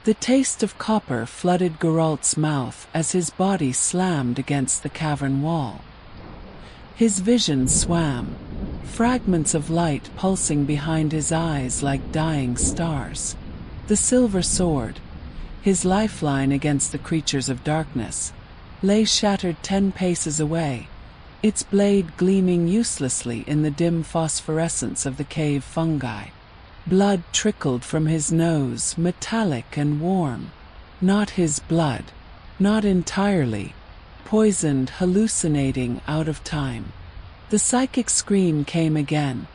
The taste of copper flooded Geralt's mouth as his body slammed against the cavern wall. His vision swam, fragments of light pulsing behind his eyes like dying stars. The silver sword, his lifeline against the creatures of darkness, lay shattered 10 paces away, its blade gleaming uselessly in the dim phosphorescence of the cave fungi. Blood trickled from his nose, metallic and warm. Not his blood, not entirely, poisoned, hallucinating, out of time. The psychic scream came again,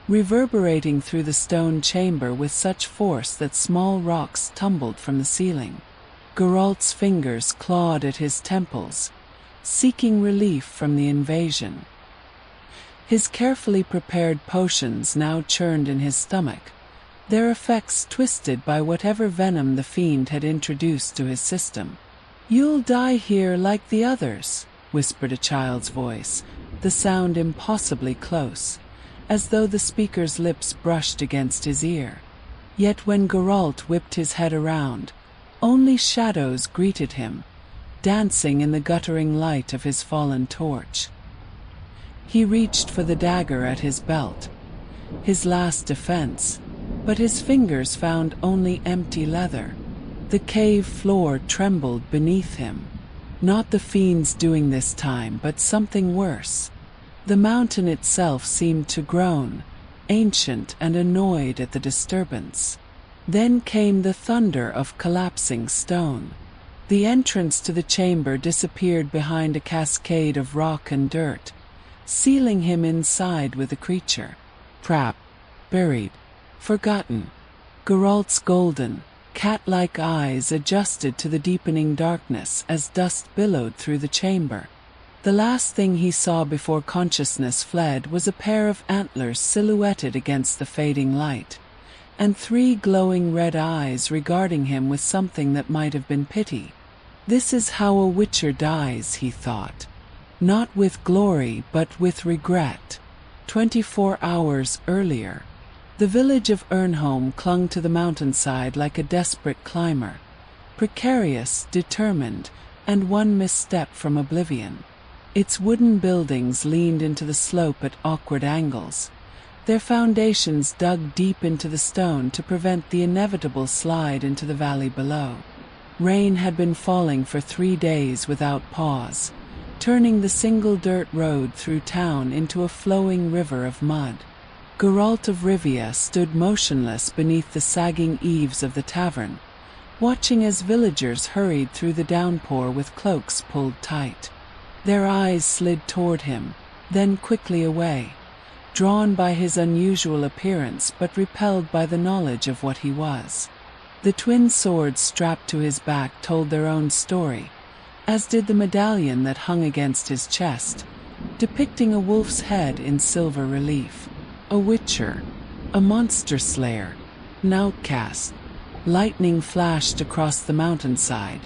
reverberating through the stone chamber with such force that small rocks tumbled from the ceiling. Geralt's fingers clawed at his temples, seeking relief from the invasion. His carefully prepared potions now churned in his stomach, their effects twisted by whatever venom the fiend had introduced to his system. "You'll die here like the others," whispered a child's voice, the sound impossibly close, as though the speaker's lips brushed against his ear. Yet when Geralt whipped his head around, only shadows greeted him, dancing in the guttering light of his fallen torch. He reached for the dagger at his belt, his last defense, but his fingers found only empty leather. The cave floor trembled beneath him. Not the fiends doing this time, but something worse. The mountain itself seemed to groan, ancient and annoyed at the disturbance. Then came the thunder of collapsing stone. The entrance to the chamber disappeared behind a cascade of rock and dirt, sealing him inside with the creature. Trapped, buried, forgotten. Geralt's golden, cat-like eyes adjusted to the deepening darkness as dust billowed through the chamber. The last thing he saw before consciousness fled was a pair of antlers silhouetted against the fading light, and 3 glowing red eyes regarding him with something that might have been pity. This is how a witcher dies, he thought. Not with glory, but with regret. 24 hours earlier, the village of Ernholm clung to the mountainside like a desperate climber, precarious, determined, and one misstep from oblivion. Its wooden buildings leaned into the slope at awkward angles, their foundations dug deep into the stone to prevent the inevitable slide into the valley below. Rain had been falling for 3 days without pause, turning the single dirt road through town into a flowing river of mud. Gheralt of Rivia stood motionless beneath the sagging eaves of the tavern, watching as villagers hurried through the downpour with cloaks pulled tight. Their eyes slid toward him, then quickly away, drawn by his unusual appearance but repelled by the knowledge of what he was. The twin swords strapped to his back told their own story, as did the medallion that hung against his chest, depicting a wolf's head in silver relief. A witcher, a monster slayer, an outcast. Lightning flashed across the mountainside,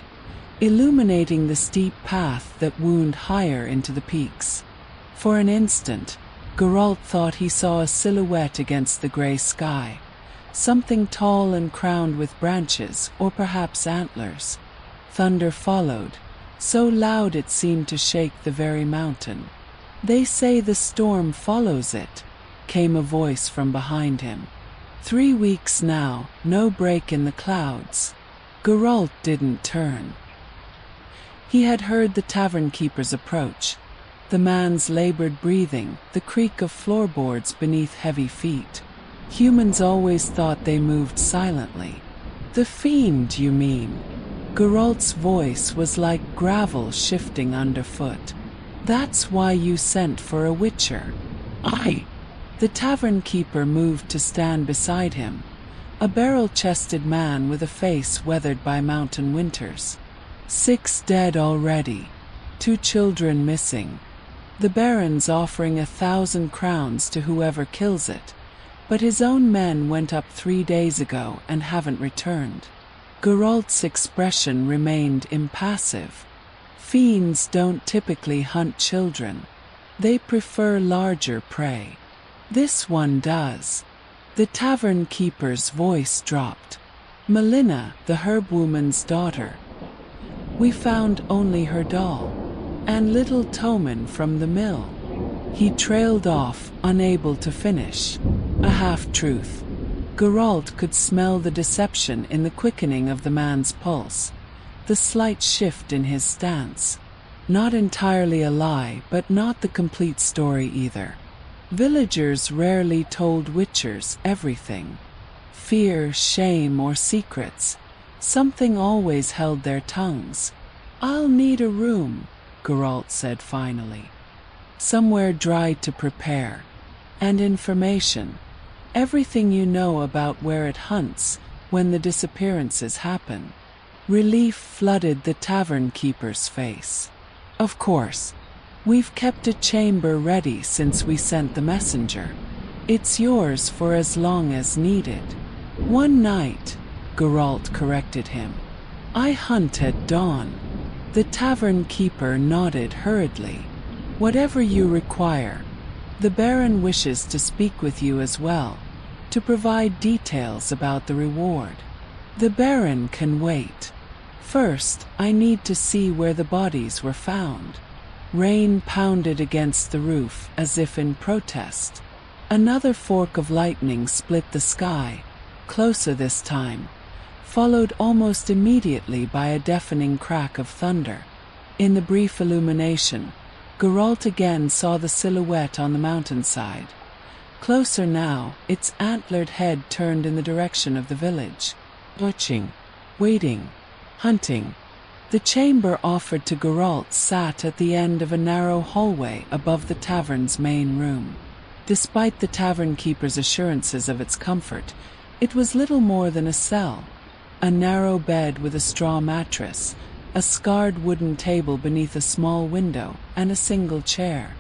illuminating the steep path that wound higher into the peaks. For an instant, Geralt thought he saw a silhouette against the gray sky, something tall and crowned with branches, or perhaps antlers. Thunder followed, so loud it seemed to shake the very mountain. "They say the storm follows it," came a voice from behind him. 3 weeks now, no break in the clouds. Geralt didn't turn. He had heard the tavern keeper's approach, the man's labored breathing, the creak of floorboards beneath heavy feet. Humans always thought they moved silently. "The fiend, you mean?" Geralt's voice was like gravel shifting underfoot. "That's why you sent for a witcher." "I..." The tavern keeper moved to stand beside him, a barrel-chested man with a face weathered by mountain winters. 6 dead already, 2 children missing. The Baron's offering 1,000 crowns to whoever kills it, but his own men went up 3 days ago and haven't returned. Geralt's expression remained impassive. Fiends don't typically hunt children. They prefer larger prey. This one does. The tavern keeper's voice dropped. Melina, the herbwoman's daughter. We found only her doll. And little Toman from the mill. He trailed off, unable to finish. A half-truth. Geralt could smell the deception in the quickening of the man's pulse, the slight shift in his stance. Not entirely a lie, but not the complete story either. Villagers rarely told witchers everything. Fear, shame, or secrets. Something always held their tongues. "I'll need a room," Geralt said finally. "Somewhere dry to prepare. And information. Everything you know about where it hunts, when the disappearances happen." Relief flooded the tavern keeper's face. "Of course. We've kept a chamber ready since we sent the messenger. It's yours for as long as needed." "One night," Geralt corrected him. "I hunt at dawn." The tavern keeper nodded hurriedly. "Whatever you require. The Baron wishes to speak with you as well, to provide details about the reward." "The Baron can wait. First, I need to see where the bodies were found." Rain pounded against the roof as if in protest. Another fork of lightning split the sky, closer this time, followed almost immediately by a deafening crack of thunder. In the brief illumination, Geralt again saw the silhouette on the mountainside. Closer now, its antlered head turned in the direction of the village. Watching, waiting, hunting. The chamber offered to Geralt sat at the end of a narrow hallway above the tavern's main room. Despite the tavern keeper's assurances of its comfort, it was little more than a cell. A narrow bed with a straw mattress, a scarred wooden table beneath a small window, and a single chair.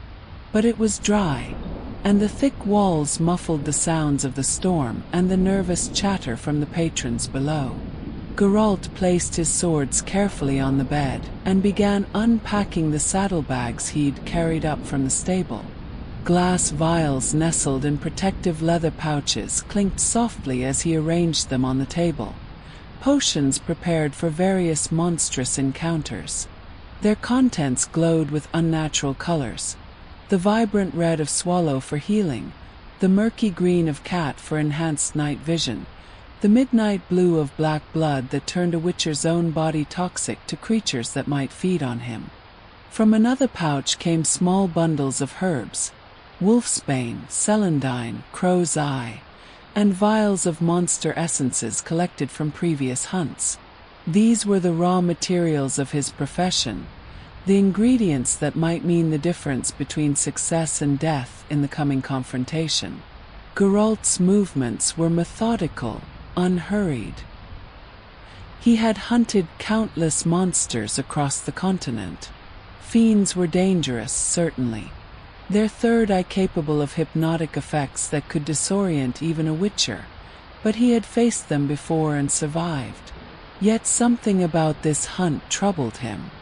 But it was dry, and the thick walls muffled the sounds of the storm and the nervous chatter from the patrons below. Geralt placed his swords carefully on the bed and began unpacking the saddlebags he'd carried up from the stable. Glass vials nestled in protective leather pouches clinked softly as he arranged them on the table. Potions prepared for various monstrous encounters. Their contents glowed with unnatural colors. The vibrant red of swallow for healing, the murky green of cat for enhanced night vision, the midnight blue of black blood that turned a witcher's own body toxic to creatures that might feed on him. From another pouch came small bundles of herbs, wolfsbane, celandine, crow's eye, and vials of monster essences collected from previous hunts. These were the raw materials of his profession, the ingredients that might mean the difference between success and death in the coming confrontation. Geralt's movements were methodical, unhurried. He had hunted countless monsters across the continent. Fiends were dangerous, certainly. Their third eye capable of hypnotic effects that could disorient even a witcher, but he had faced them before and survived. Yet something about this hunt troubled him.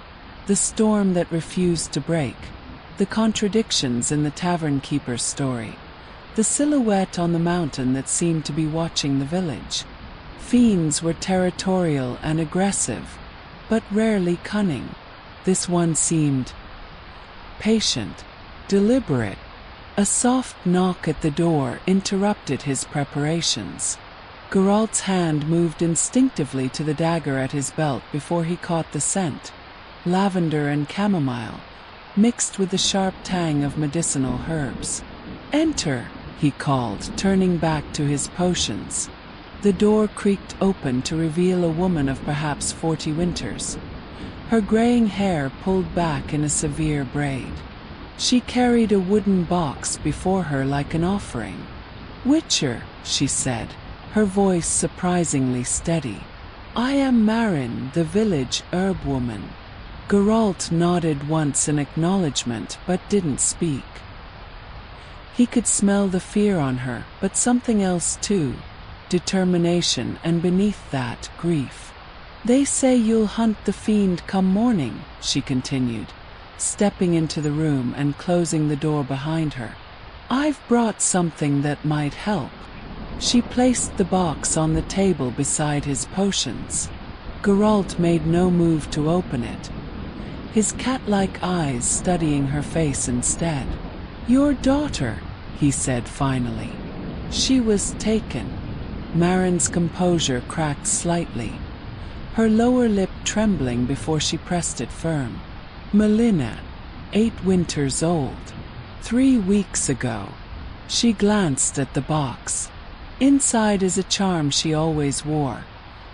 The storm that refused to break, the contradictions in the tavern keeper's story, the silhouette on the mountain that seemed to be watching the village. Fiends were territorial and aggressive, but rarely cunning. This one seemed patient, deliberate. A soft knock at the door interrupted his preparations. Geralt's hand moved instinctively to the dagger at his belt before he caught the scent, lavender and chamomile, mixed with the sharp tang of medicinal herbs. "Enter," he called, turning back to his potions. The door creaked open to reveal a woman of perhaps 40 winters, her graying hair pulled back in a severe braid. She carried a wooden box before her like an offering. "Witcher," she said, her voice surprisingly steady. "I am Marin, the village herbwoman." Geralt nodded once in acknowledgement but didn't speak. He could smell the fear on her, but something else too, determination, and beneath that, grief. "They say you'll hunt the fiend come morning," she continued, stepping into the room and closing the door behind her. "I've brought something that might help." She placed the box on the table beside his potions. Geralt made no move to open it, his cat-like eyes studying her face instead. "Your daughter," he said finally. "She was taken." Marin's composure cracked slightly, her lower lip trembling before she pressed it firm. "Melina, 8 winters old. 3 weeks ago." She glanced at the box. Inside is a charm she always wore,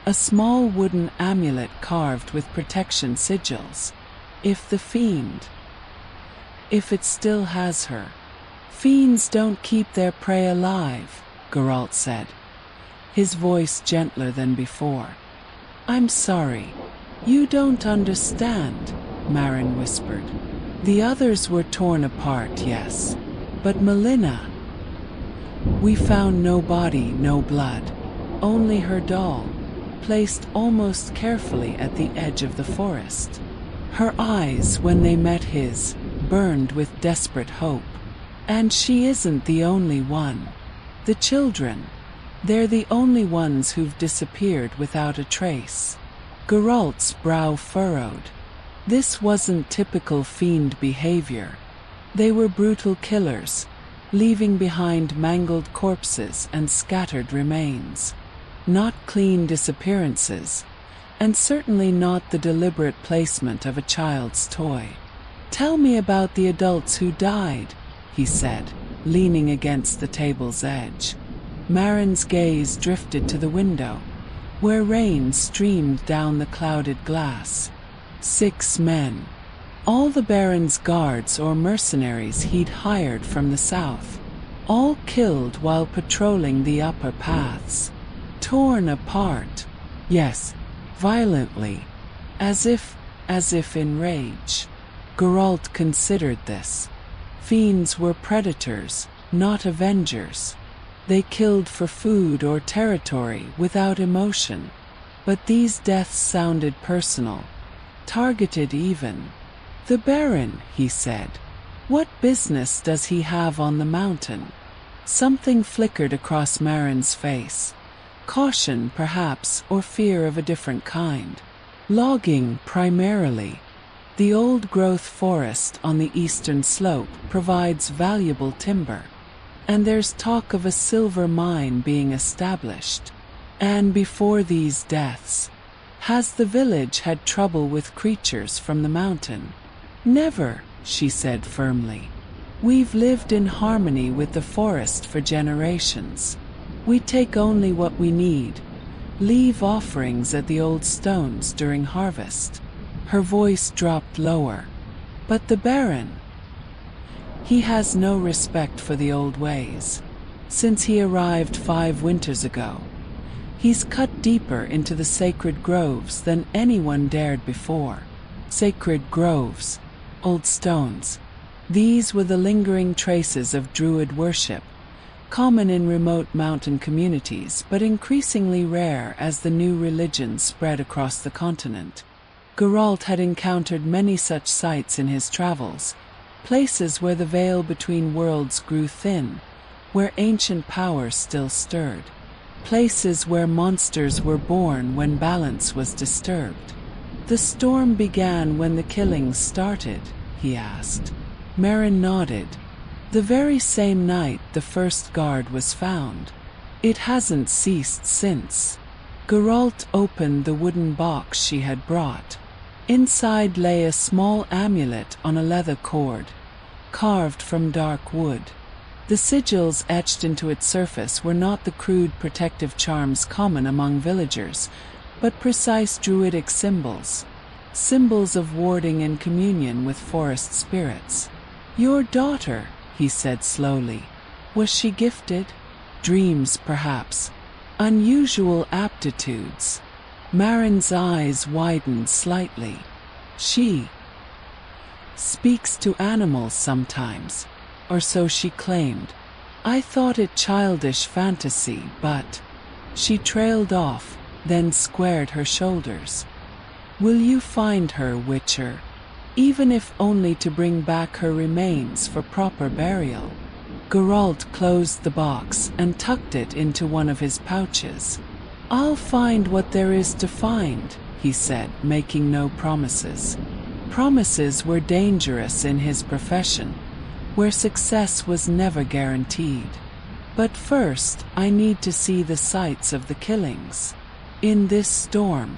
a small wooden amulet carved with protection sigils. If it still has her. "Fiends don't keep their prey alive," Geralt said, his voice gentler than before. "I'm sorry. You don't understand," Marin whispered. "The others were torn apart, yes. But Melina. We found no body, no blood. Only her doll, placed almost carefully at the edge of the forest." Her eyes, when they met his, burned with desperate hope. "And she isn't the only one. The children, they're the only ones who've disappeared without a trace." Geralt's brow furrowed. This wasn't typical fiend behavior. They were brutal killers, leaving behind mangled corpses and scattered remains. Not clean disappearances, and certainly not the deliberate placement of a child's toy. "Tell me about the adults who died," he said, leaning against the table's edge. Marin's gaze drifted to the window, where rain streamed down the clouded glass. 6 men. All the Baron's guards or mercenaries he'd hired from the south. All killed while patrolling the upper paths. Torn apart. Yes, violently. As if in rage. Geralt considered this. Fiends were predators, not avengers. They killed for food or territory without emotion. But these deaths sounded personal, targeted even. "The Baron," he said. "What business does he have on the mountain?" Something flickered across Marin's face. Caution, perhaps, or fear of a different kind. "Logging, primarily. The old-growth forest on the eastern slope provides valuable timber. And there's talk of a silver mine being established. And before these deaths, has the village had trouble with creatures from the mountain?" "Never," she said firmly. "We've lived in harmony with the forest for generations. We take only what we need, leave offerings at the old stones during harvest." Her voice dropped lower. "But the Baron, he has no respect for the old ways. Since he arrived 5 winters ago, he's cut deeper into the sacred groves than anyone dared before." Sacred groves, old stones. These were the lingering traces of Druid worship, common in remote mountain communities but increasingly rare as the new religion spread across the continent. Geralt had encountered many such sites in his travels, places where the veil between worlds grew thin, where ancient powers still stirred, places where monsters were born when balance was disturbed. "The storm began when the killings started?" he asked. Marin nodded. "The very same night the first guard was found. It hasn't ceased since." Geralt opened the wooden box she had brought. Inside lay a small amulet on a leather cord, carved from dark wood. The sigils etched into its surface were not the crude protective charms common among villagers, but precise druidic symbols, symbols of warding and communion with forest spirits. "Your daughter," he said slowly. "Was she gifted?" "Dreams, perhaps. Unusual aptitudes." Marin's eyes widened slightly. "She speaks to animals sometimes, or so she claimed. I thought it childish fantasy, but—" She trailed off, then squared her shoulders. "Will you find her, Witcher? Even if only to bring back her remains for proper burial?" Geralt closed the box and tucked it into one of his pouches. "I'll find what there is to find," he said, making no promises. Promises were dangerous in his profession, where success was never guaranteed. "But first, I need to see the sites of the killings. In this storm,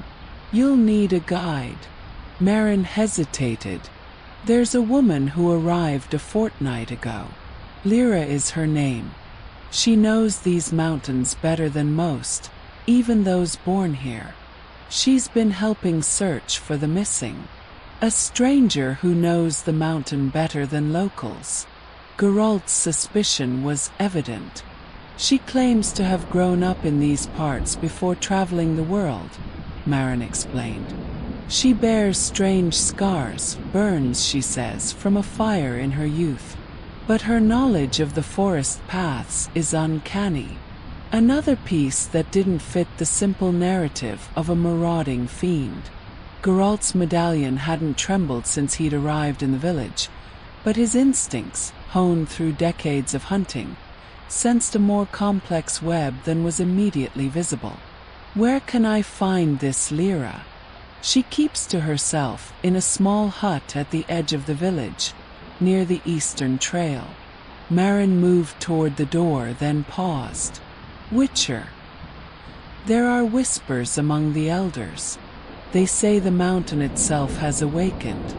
you'll need a guide." Merrin hesitated. "There's a woman who arrived a fortnight ago. Lyra is her name. She knows these mountains better than most, even those born here. She's been helping search for the missing. A stranger who knows the mountain better than locals." Geralt's suspicion was evident. "She claims to have grown up in these parts before traveling the world," Merrin explained. "She bears strange scars, burns, she says, from a fire in her youth. But her knowledge of the forest paths is uncanny." Another piece that didn't fit the simple narrative of a marauding fiend. Geralt's medallion hadn't trembled since he'd arrived in the village, but his instincts, honed through decades of hunting, sensed a more complex web than was immediately visible. "Where can I find this Lyra?" "She keeps to herself in a small hut at the edge of the village, near the eastern trail." Merrin moved toward the door, then paused. "Witcher. There are whispers among the elders. They say the mountain itself has awakened,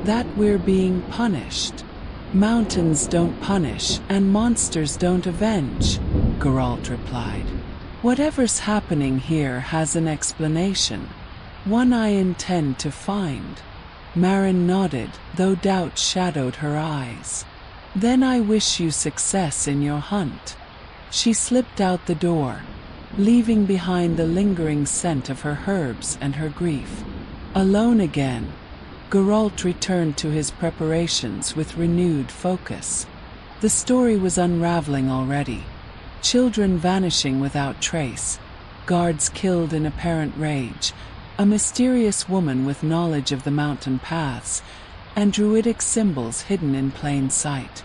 that we're being punished." "Mountains don't punish, and monsters don't avenge," Geralt replied. "Whatever's happening here has an explanation, one I intend to find." Merrin nodded, though doubt shadowed her eyes. "Then I wish you success in your hunt." She slipped out the door, leaving behind the lingering scent of her herbs and her grief. Alone again, Geralt returned to his preparations with renewed focus. The story was unraveling already. Children vanishing without trace, guards killed in apparent rage, a mysterious woman with knowledge of the mountain paths, and druidic symbols hidden in plain sight.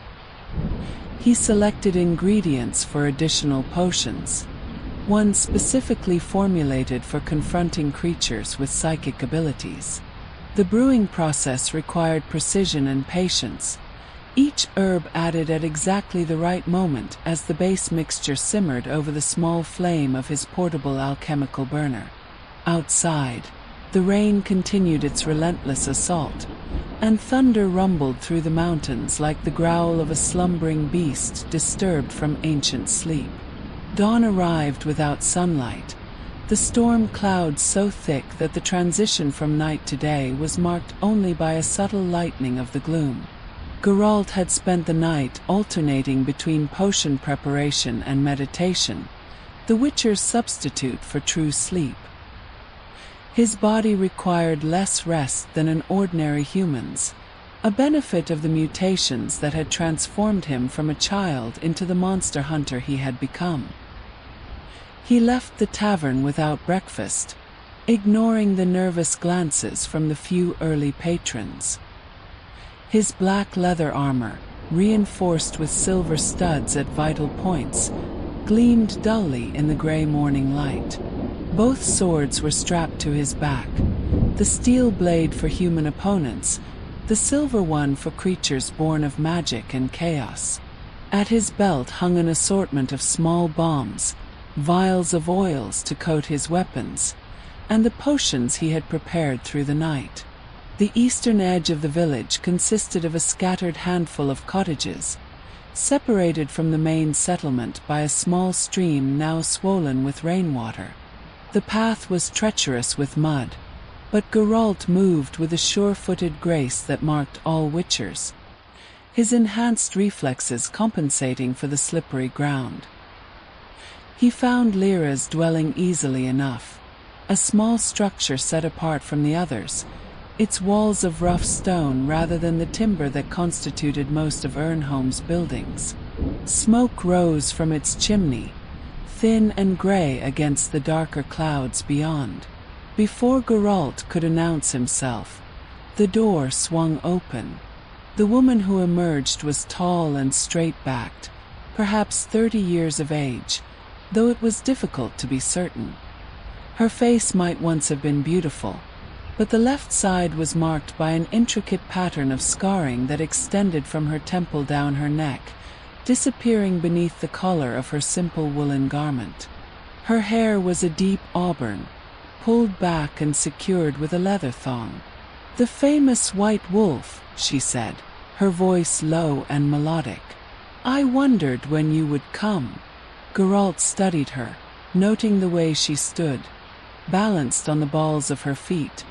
He selected ingredients for additional potions, one specifically formulated for confronting creatures with psychic abilities. The brewing process required precision and patience, each herb added at exactly the right moment as the base mixture simmered over the small flame of his portable alchemical burner. Outside, the rain continued its relentless assault, and thunder rumbled through the mountains like the growl of a slumbering beast disturbed from ancient sleep. Dawn arrived without sunlight, the storm clouds so thick that the transition from night to day was marked only by a subtle lightening of the gloom. Geralt had spent the night alternating between potion preparation and meditation, the Witcher's substitute for true sleep. His body required less rest than an ordinary human's, a benefit of the mutations that had transformed him from a child into the monster hunter he had become. He left the tavern without breakfast, ignoring the nervous glances from the few early patrons. His black leather armor, reinforced with silver studs at vital points, gleamed dully in the gray morning light. Both swords were strapped to his back, the steel blade for human opponents, the silver one for creatures born of magic and chaos. At his belt hung an assortment of small bombs, vials of oils to coat his weapons, and the potions he had prepared through the night. The eastern edge of the village consisted of a scattered handful of cottages, separated from the main settlement by a small stream now swollen with rainwater. The path was treacherous with mud, but Geralt moved with a sure-footed grace that marked all Witchers, his enhanced reflexes compensating for the slippery ground. He found Lyra's dwelling easily enough, a small structure set apart from the others, its walls of rough stone rather than the timber that constituted most of Ernholm's buildings. Smoke rose from its chimney, thin and gray against the darker clouds beyond. Before Geralt could announce himself, the door swung open. The woman who emerged was tall and straight-backed, perhaps 30 years of age, though it was difficult to be certain. Her face might once have been beautiful, but the left side was marked by an intricate pattern of scarring that extended from her temple down her neck, disappearing beneath the collar of her simple woolen garment. Her hair was a deep auburn, pulled back and secured with a leather thong. "The famous white wolf," she said, her voice low and melodic. "I wondered when you would come." Geralt studied her, noting the way she stood, balanced on the balls of her feet,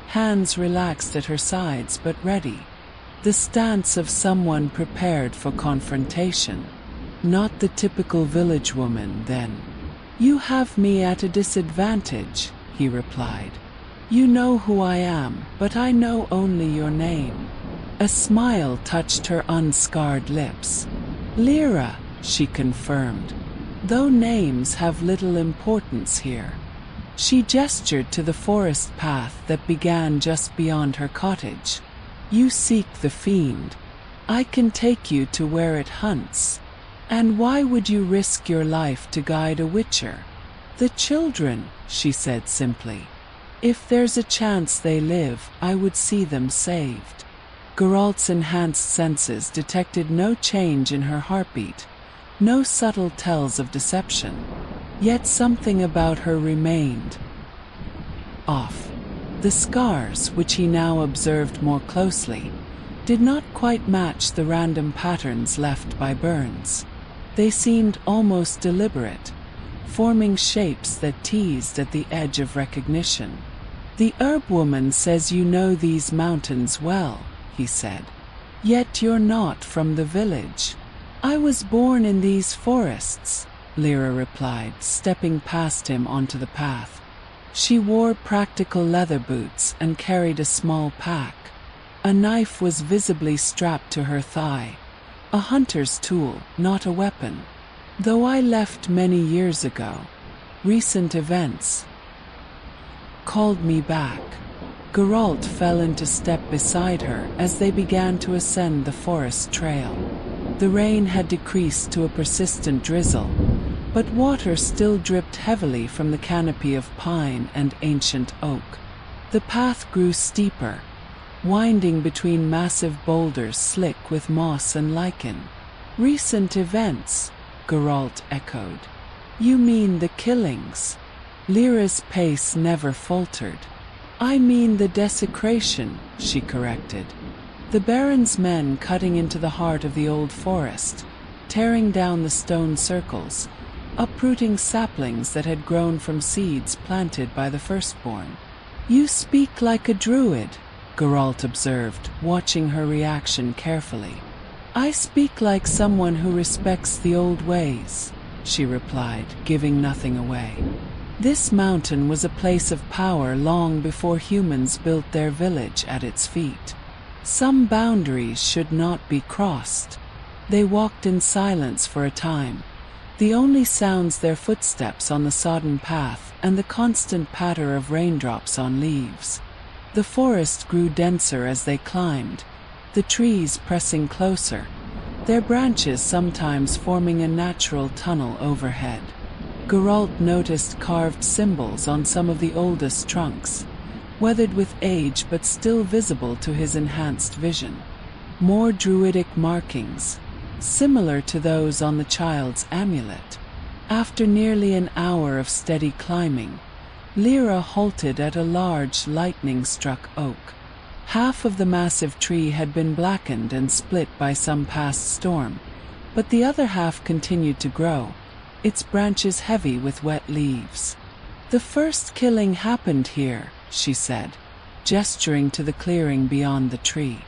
hands relaxed at her sides but ready. The stance of someone prepared for confrontation. Not the typical village woman, then. "You have me at a disadvantage," he replied. "You know who I am, but I know only your name." A smile touched her unscarred lips. "Lyra," she confirmed, "though names have little importance here." She gestured to the forest path that began just beyond her cottage. "You seek the fiend. I can take you to where it hunts. And why would you risk your life to guide a witcher?" "The children," she said simply. "If there's a chance they live, I would see them saved." Geralt's enhanced senses detected no change in her heartbeat, no subtle tells of deception. Yet something about her remained off. The scars, which he now observed more closely, did not quite match the random patterns left by burns. They seemed almost deliberate, forming shapes that teased at the edge of recognition. "The herb woman says you know these mountains well," he said. "Yet you're not from the village." "I was born in these forests," Lyra replied, stepping past him onto the path. She wore practical leather boots and carried a small pack. A knife was visibly strapped to her thigh, a hunter's tool, not a weapon. "Though I left many years ago, recent events called me back." Geralt fell into step beside her as they began to ascend the forest trail. The rain had decreased to a persistent drizzle, but water still dripped heavily from the canopy of pine and ancient oak. The path grew steeper, winding between massive boulders slick with moss and lichen. "Recent events," Geralt echoed. "You mean the killings?" Lyra's pace never faltered. "I mean the desecration," she corrected. "The Baron's men cutting into the heart of the old forest, tearing down the stone circles, uprooting saplings that had grown from seeds planted by the firstborn." "You speak like a druid," Geralt observed, watching her reaction carefully. "I speak like someone who respects the old ways," she replied, giving nothing away. This mountain was a place of power long before humans built their village at its feet. Some boundaries should not be crossed. They walked in silence for a time, the only sounds their footsteps on the sodden path and the constant patter of raindrops on leaves. The forest grew denser as they climbed, the trees pressing closer, their branches sometimes forming a natural tunnel overhead. Geralt noticed carved symbols on some of the oldest trunks, weathered with age but still visible to his enhanced vision. More druidic markings, similar to those on the child's amulet. After nearly an hour of steady climbing, Lyra halted at a large lightning-struck oak. Half of the massive tree had been blackened and split by some past storm, but the other half continued to grow, its branches heavy with wet leaves. "The first killing happened here," she said, gesturing to the clearing beyond the tree.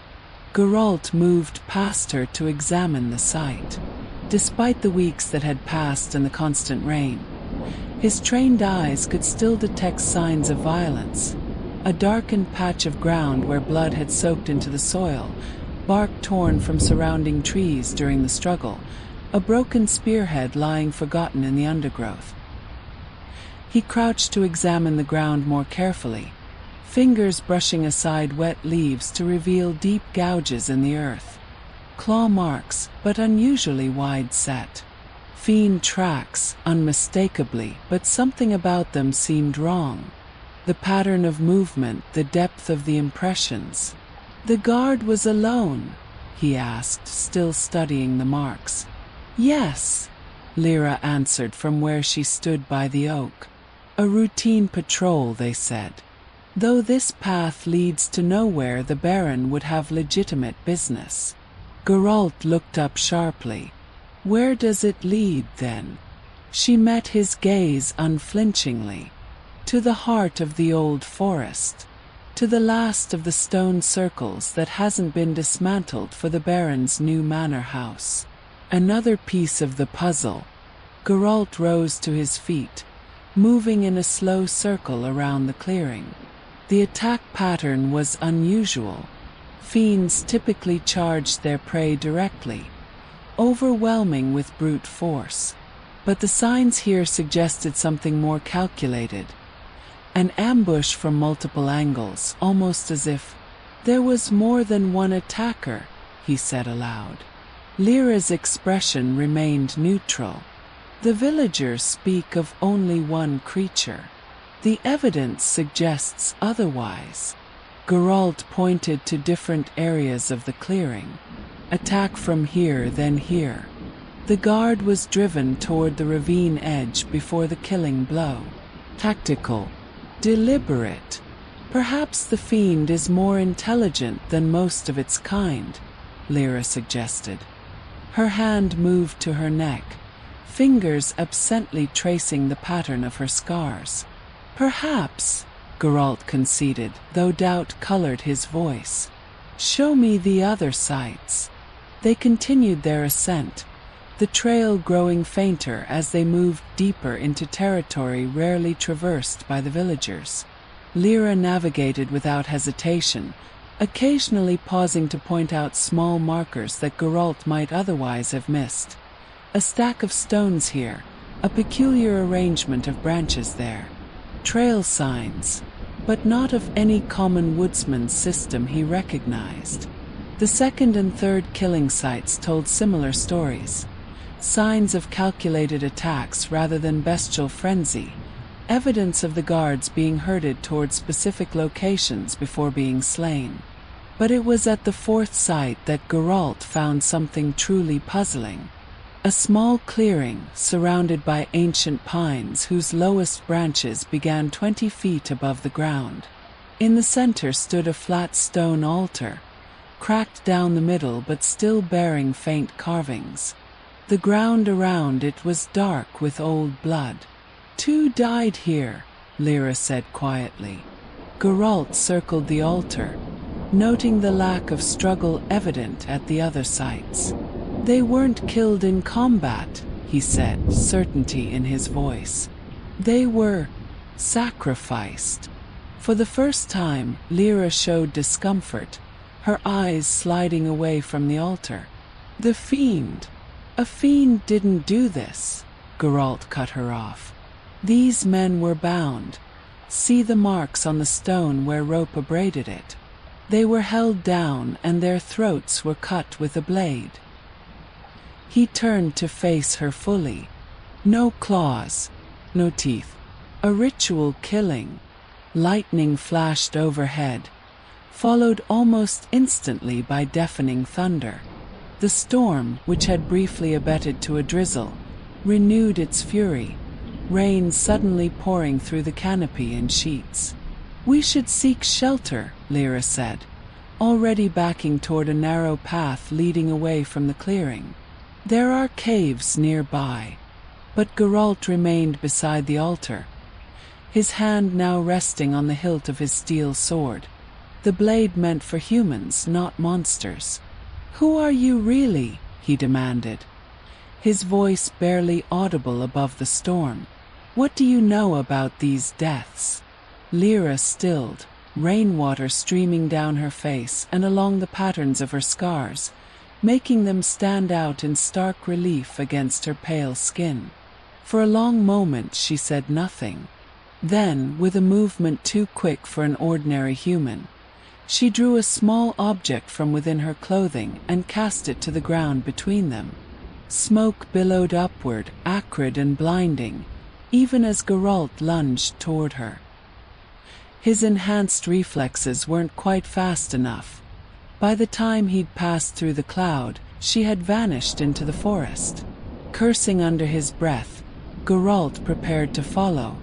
Geralt moved past her to examine the site. Despite the weeks that had passed and the constant rain, his trained eyes could still detect signs of violence. A darkened patch of ground where blood had soaked into the soil, bark torn from surrounding trees during the struggle, a broken spearhead lying forgotten in the undergrowth. He crouched to examine the ground more carefully, fingers brushing aside wet leaves to reveal deep gouges in the earth. Claw marks, but unusually wide set. Fiend tracks, unmistakably, but something about them seemed wrong. The pattern of movement, the depth of the impressions. "The guard was alone?" he asked, still studying the marks. "Yes," Lyra answered from where she stood by the oak. "A routine patrol," they said. "Though this path leads to nowhere, the Baron would have legitimate business." Geralt looked up sharply. "Where does it lead, then?" She met his gaze unflinchingly. "To the heart of the old forest. To the last of the stone circles that hasn't been dismantled for the Baron's new manor house." Another piece of the puzzle. Geralt rose to his feet, moving in a slow circle around the clearing. The attack pattern was unusual. Fiends typically charged their prey directly, overwhelming with brute force. But the signs here suggested something more calculated. An ambush from multiple angles, almost as if there was more than one attacker, he said aloud. Lyra's expression remained neutral. "The villagers speak of only one creature. The evidence suggests otherwise." Geralt pointed to different areas of the clearing. "Attack from here, then here." The guard was driven toward the ravine edge before the killing blow. Tactical. Deliberate. "Perhaps the fiend is more intelligent than most of its kind," Lyra suggested. Her hand moved to her neck, fingers absently tracing the pattern of her scars. "Perhaps," Geralt conceded, though doubt colored his voice. "Show me the other sites." They continued their ascent, the trail growing fainter as they moved deeper into territory rarely traversed by the villagers. Lyra navigated without hesitation, occasionally pausing to point out small markers that Geralt might otherwise have missed. A stack of stones here, a peculiar arrangement of branches there. Trail signs, but not of any common woodsman's system he recognized. The second and third killing sites told similar stories. Signs of calculated attacks rather than bestial frenzy, evidence of the guards being herded toward specific locations before being slain. But it was at the fourth site that Geralt found something truly puzzling. A small clearing, surrounded by ancient pines whose lowest branches began 20 feet above the ground. In the center stood a flat stone altar, cracked down the middle but still bearing faint carvings. The ground around it was dark with old blood. "Two died here," Lyra said quietly. Geralt circled the altar, noting the lack of struggle evident at the other sites. "They weren't killed in combat," he said, certainty in his voice. "They were sacrificed." For the first time, Lyra showed discomfort, her eyes sliding away from the altar. "The fiend." "A fiend didn't do this," Geralt cut her off. "These men were bound. See the marks on the stone where rope abraded it. They were held down and their throats were cut with a blade." He turned to face her fully. "No claws, no teeth. A ritual killing." Lightning flashed overhead, followed almost instantly by deafening thunder. The storm, which had briefly abated to a drizzle, renewed its fury, rain suddenly pouring through the canopy in sheets. "We should seek shelter," Lyra said, already backing toward a narrow path leading away from the clearing. "There are caves nearby." But Geralt remained beside the altar, his hand now resting on the hilt of his steel sword, the blade meant for humans, not monsters. "Who are you really?" he demanded, his voice barely audible above the storm. "What do you know about these deaths?" Lyra stilled, rainwater streaming down her face and along the patterns of her scars, making them stand out in stark relief against her pale skin. For a long moment she said nothing. Then, with a movement too quick for an ordinary human, she drew a small object from within her clothing and cast it to the ground between them. Smoke billowed upward, acrid and blinding, even as Geralt lunged toward her. His enhanced reflexes weren't quite fast enough. By the time he'd passed through the cloud, she had vanished into the forest. Cursing under his breath, Geralt prepared to follow,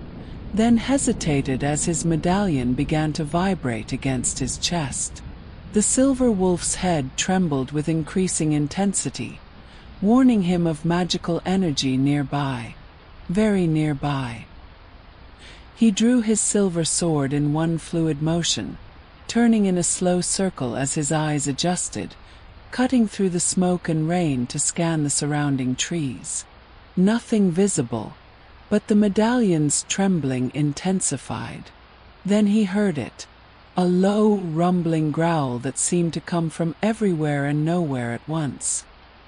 then hesitated as his medallion began to vibrate against his chest. The silver wolf's head trembled with increasing intensity, warning him of magical energy nearby, very nearby. He drew his silver sword in one fluid motion, turning in a slow circle as his eyes adjusted, cutting through the smoke and rain to scan the surrounding trees. Nothing visible, but the medallion's trembling intensified. Then he heard it, a low, rumbling growl that seemed to come from everywhere and nowhere at once.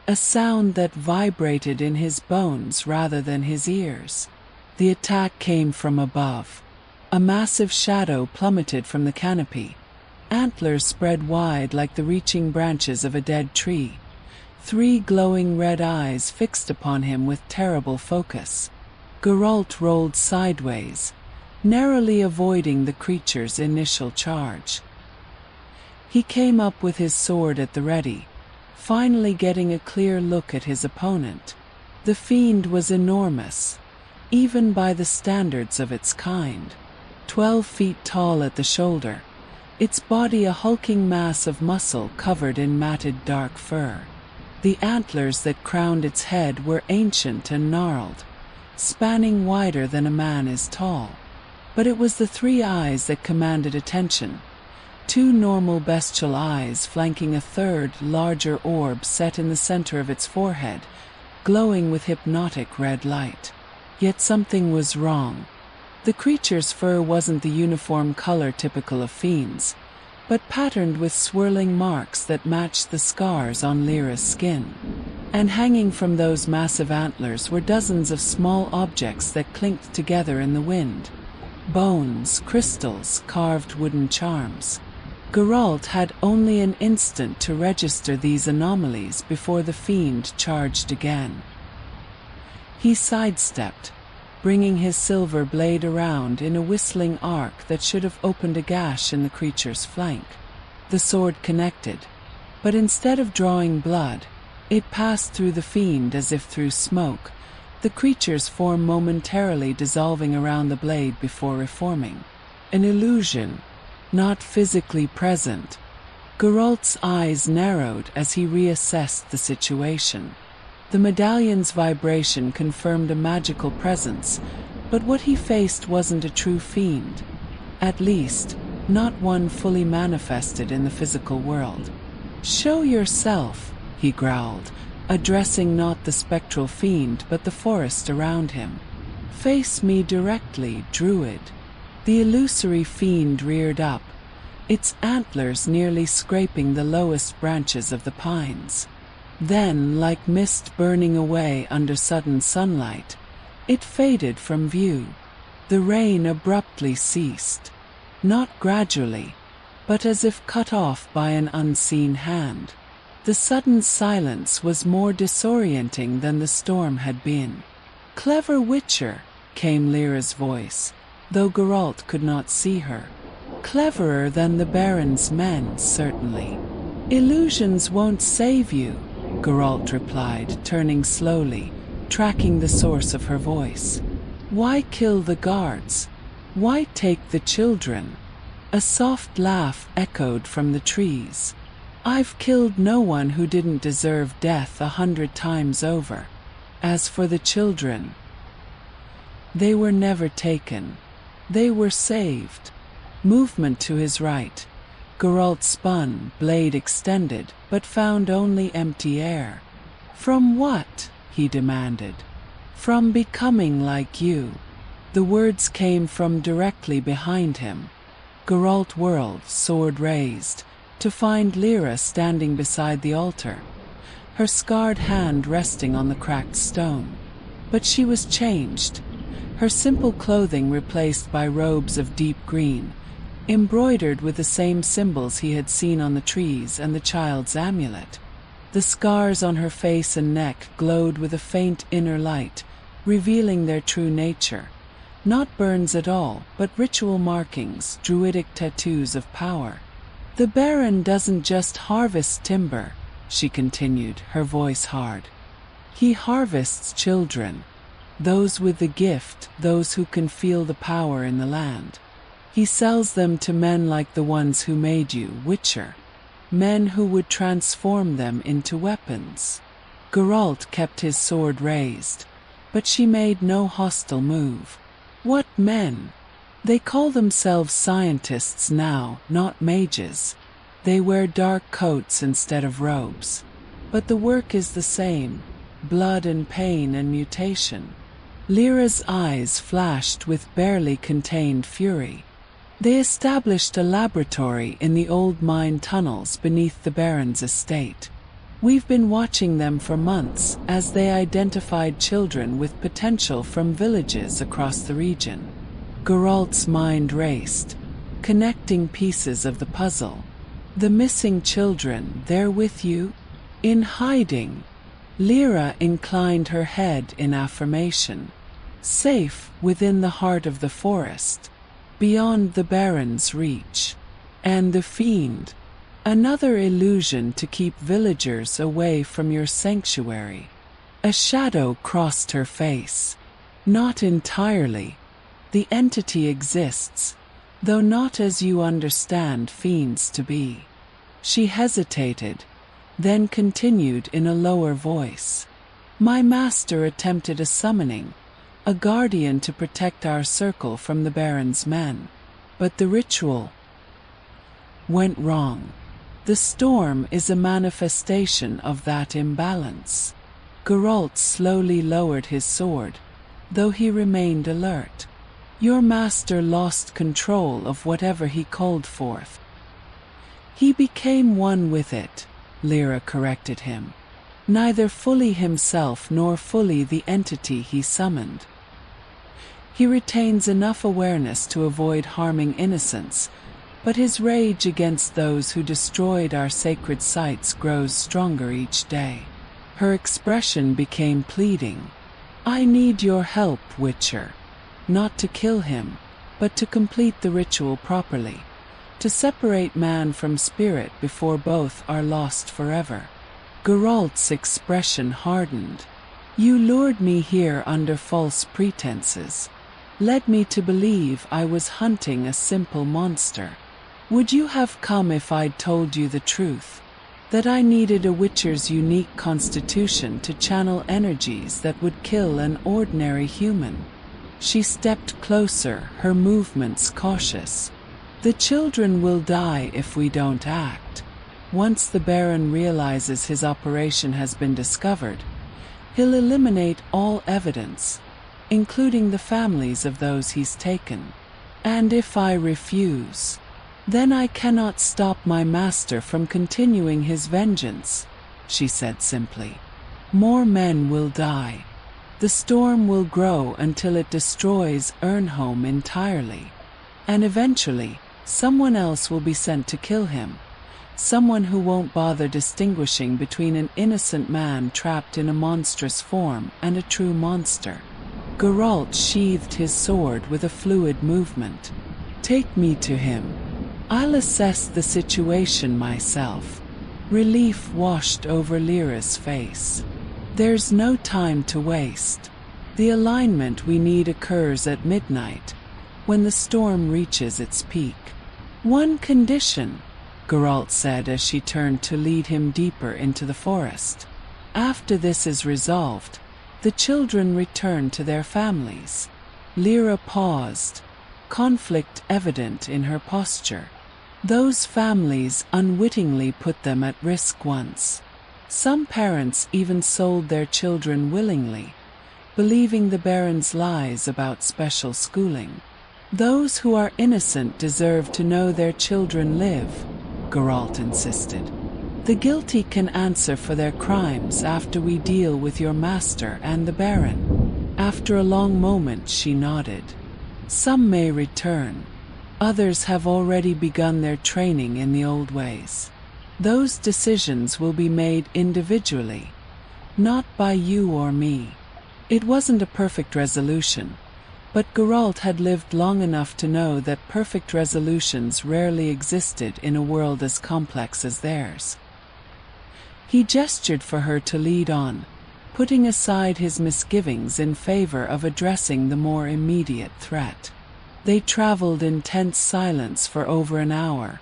A sound that vibrated in his bones rather than his ears. The attack came from above. A massive shadow plummeted from the canopy. Antlers spread wide like the reaching branches of a dead tree. 3 glowing red eyes fixed upon him with terrible focus. Geralt rolled sideways, narrowly avoiding the creature's initial charge. He came up with his sword at the ready, finally getting a clear look at his opponent. The fiend was enormous, even by the standards of its kind. 12 feet tall at the shoulder, its body a hulking mass of muscle covered in matted dark fur. The antlers that crowned its head were ancient and gnarled, spanning wider than a man is tall. But it was the 3 eyes that commanded attention. 2 normal bestial eyes flanking a third, larger orb set in the center of its forehead, glowing with hypnotic red light. Yet something was wrong. The creature's fur wasn't the uniform color typical of fiends, but patterned with swirling marks that matched the scars on Lyra's skin. And hanging from those massive antlers were dozens of small objects that clinked together in the wind. Bones, crystals, carved wooden charms. Geralt had only an instant to register these anomalies before the fiend charged again. He sidestepped, bringing his silver blade around in a whistling arc that should have opened a gash in the creature's flank. The sword connected, but instead of drawing blood, it passed through the fiend as if through smoke, the creature's form momentarily dissolving around the blade before reforming. An illusion, not physically present. Geralt's eyes narrowed as he reassessed the situation. The medallion's vibration confirmed a magical presence, but what he faced wasn't a true fiend. At least, not one fully manifested in the physical world. "Show yourself," he growled, addressing not the spectral fiend but the forest around him. "Face me directly, druid." The illusory fiend reared up, its antlers nearly scraping the lowest branches of the pines. Then, like mist burning away under sudden sunlight, it faded from view. The rain abruptly ceased, not gradually, but as if cut off by an unseen hand. The sudden silence was more disorienting than the storm had been. "Clever witcher," came Lyra's voice, though Geralt could not see her. "Cleverer than the Baron's men, certainly." "Illusions won't save you," Geralt replied, turning slowly, tracking the source of her voice. "Why kill the guards? Why take the children?" A soft laugh echoed from the trees. "I've killed no one who didn't deserve death 100 times over. As for the children, they were never taken. They were saved." Movement to his right. Geralt spun, blade extended, but found only empty air. "From what?" he demanded. "From becoming like you." The words came from directly behind him. Geralt whirled, sword raised, to find Lyra standing beside the altar, her scarred hand resting on the cracked stone. But she was changed, her simple clothing replaced by robes of deep green, embroidered with the same symbols he had seen on the trees and the child's amulet. The scars on her face and neck glowed with a faint inner light, revealing their true nature. Not burns at all, but ritual markings, druidic tattoos of power. The Baron doesn't just harvest timber, she continued, her voice hard. He harvests children. Those with the gift, those who can feel the power in the land. He sells them to men like the ones who made you, Witcher. Men who would transform them into weapons. Geralt kept his sword raised, but she made no hostile move. What men? They call themselves scientists now, not mages. They wear dark coats instead of robes. But the work is the same, blood and pain and mutation. Lyra's eyes flashed with barely contained fury. They established a laboratory in the old mine tunnels beneath the Baron's estate. We've been watching them for months as they identified children with potential from villages across the region. Geralt's mind raced, connecting pieces of the puzzle. The missing children, they're with you? In hiding. Lyra inclined her head in affirmation. Safe within the heart of the forest, beyond the Baron's reach. And the fiend. Another illusion to keep villagers away from your sanctuary. A shadow crossed her face. Not entirely. The entity exists, though not as you understand fiends to be. She hesitated, then continued in a lower voice. My master attempted a summoning, a guardian to protect our circle from the Baron's men. But the ritual went wrong. The storm is a manifestation of that imbalance. Geralt slowly lowered his sword, though he remained alert. Your master lost control of whatever he called forth. He became one with it, Lyra corrected him. Neither fully himself nor fully the entity he summoned. He retains enough awareness to avoid harming innocents, but his rage against those who destroyed our sacred sites grows stronger each day. Her expression became pleading. I need your help, Witcher. Not to kill him, but to complete the ritual properly. To separate man from spirit before both are lost forever. Geralt's expression hardened. You lured me here under false pretenses. Led me to believe I was hunting a simple monster. Would you have come if I'd told you the truth? That I needed a Witcher's unique constitution to channel energies that would kill an ordinary human? She stepped closer, her movements cautious. The children will die if we don't act. Once the Baron realizes his operation has been discovered, he'll eliminate all evidence, including the families of those he's taken. And if I refuse, then I cannot stop my master from continuing his vengeance, she said simply. More men will die. The storm will grow until it destroys Ernholm entirely. And eventually, someone else will be sent to kill him. Someone who won't bother distinguishing between an innocent man trapped in a monstrous form and a true monster. Geralt sheathed his sword with a fluid movement. Take me to him. I'll assess the situation myself. Relief washed over Lyra's face. There's no time to waste. The alignment we need occurs at midnight, when the storm reaches its peak. One condition, Geralt said as she turned to lead him deeper into the forest. After this is resolved, the children return to their families. Lyra paused, conflict evident in her posture. Those families unwittingly put them at risk once. Some parents even sold their children willingly, believing the Baron's lies about special schooling. Those who are innocent deserve to know their children live, Geralt insisted. The guilty can answer for their crimes after we deal with your master and the Baron. After a long moment she nodded. Some may return. Others have already begun their training in the old ways. Those decisions will be made individually, not by you or me. It wasn't a perfect resolution, but Geralt had lived long enough to know that perfect resolutions rarely existed in a world as complex as theirs. He gestured for her to lead on, putting aside his misgivings in favor of addressing the more immediate threat. They traveled in tense silence for over an hour,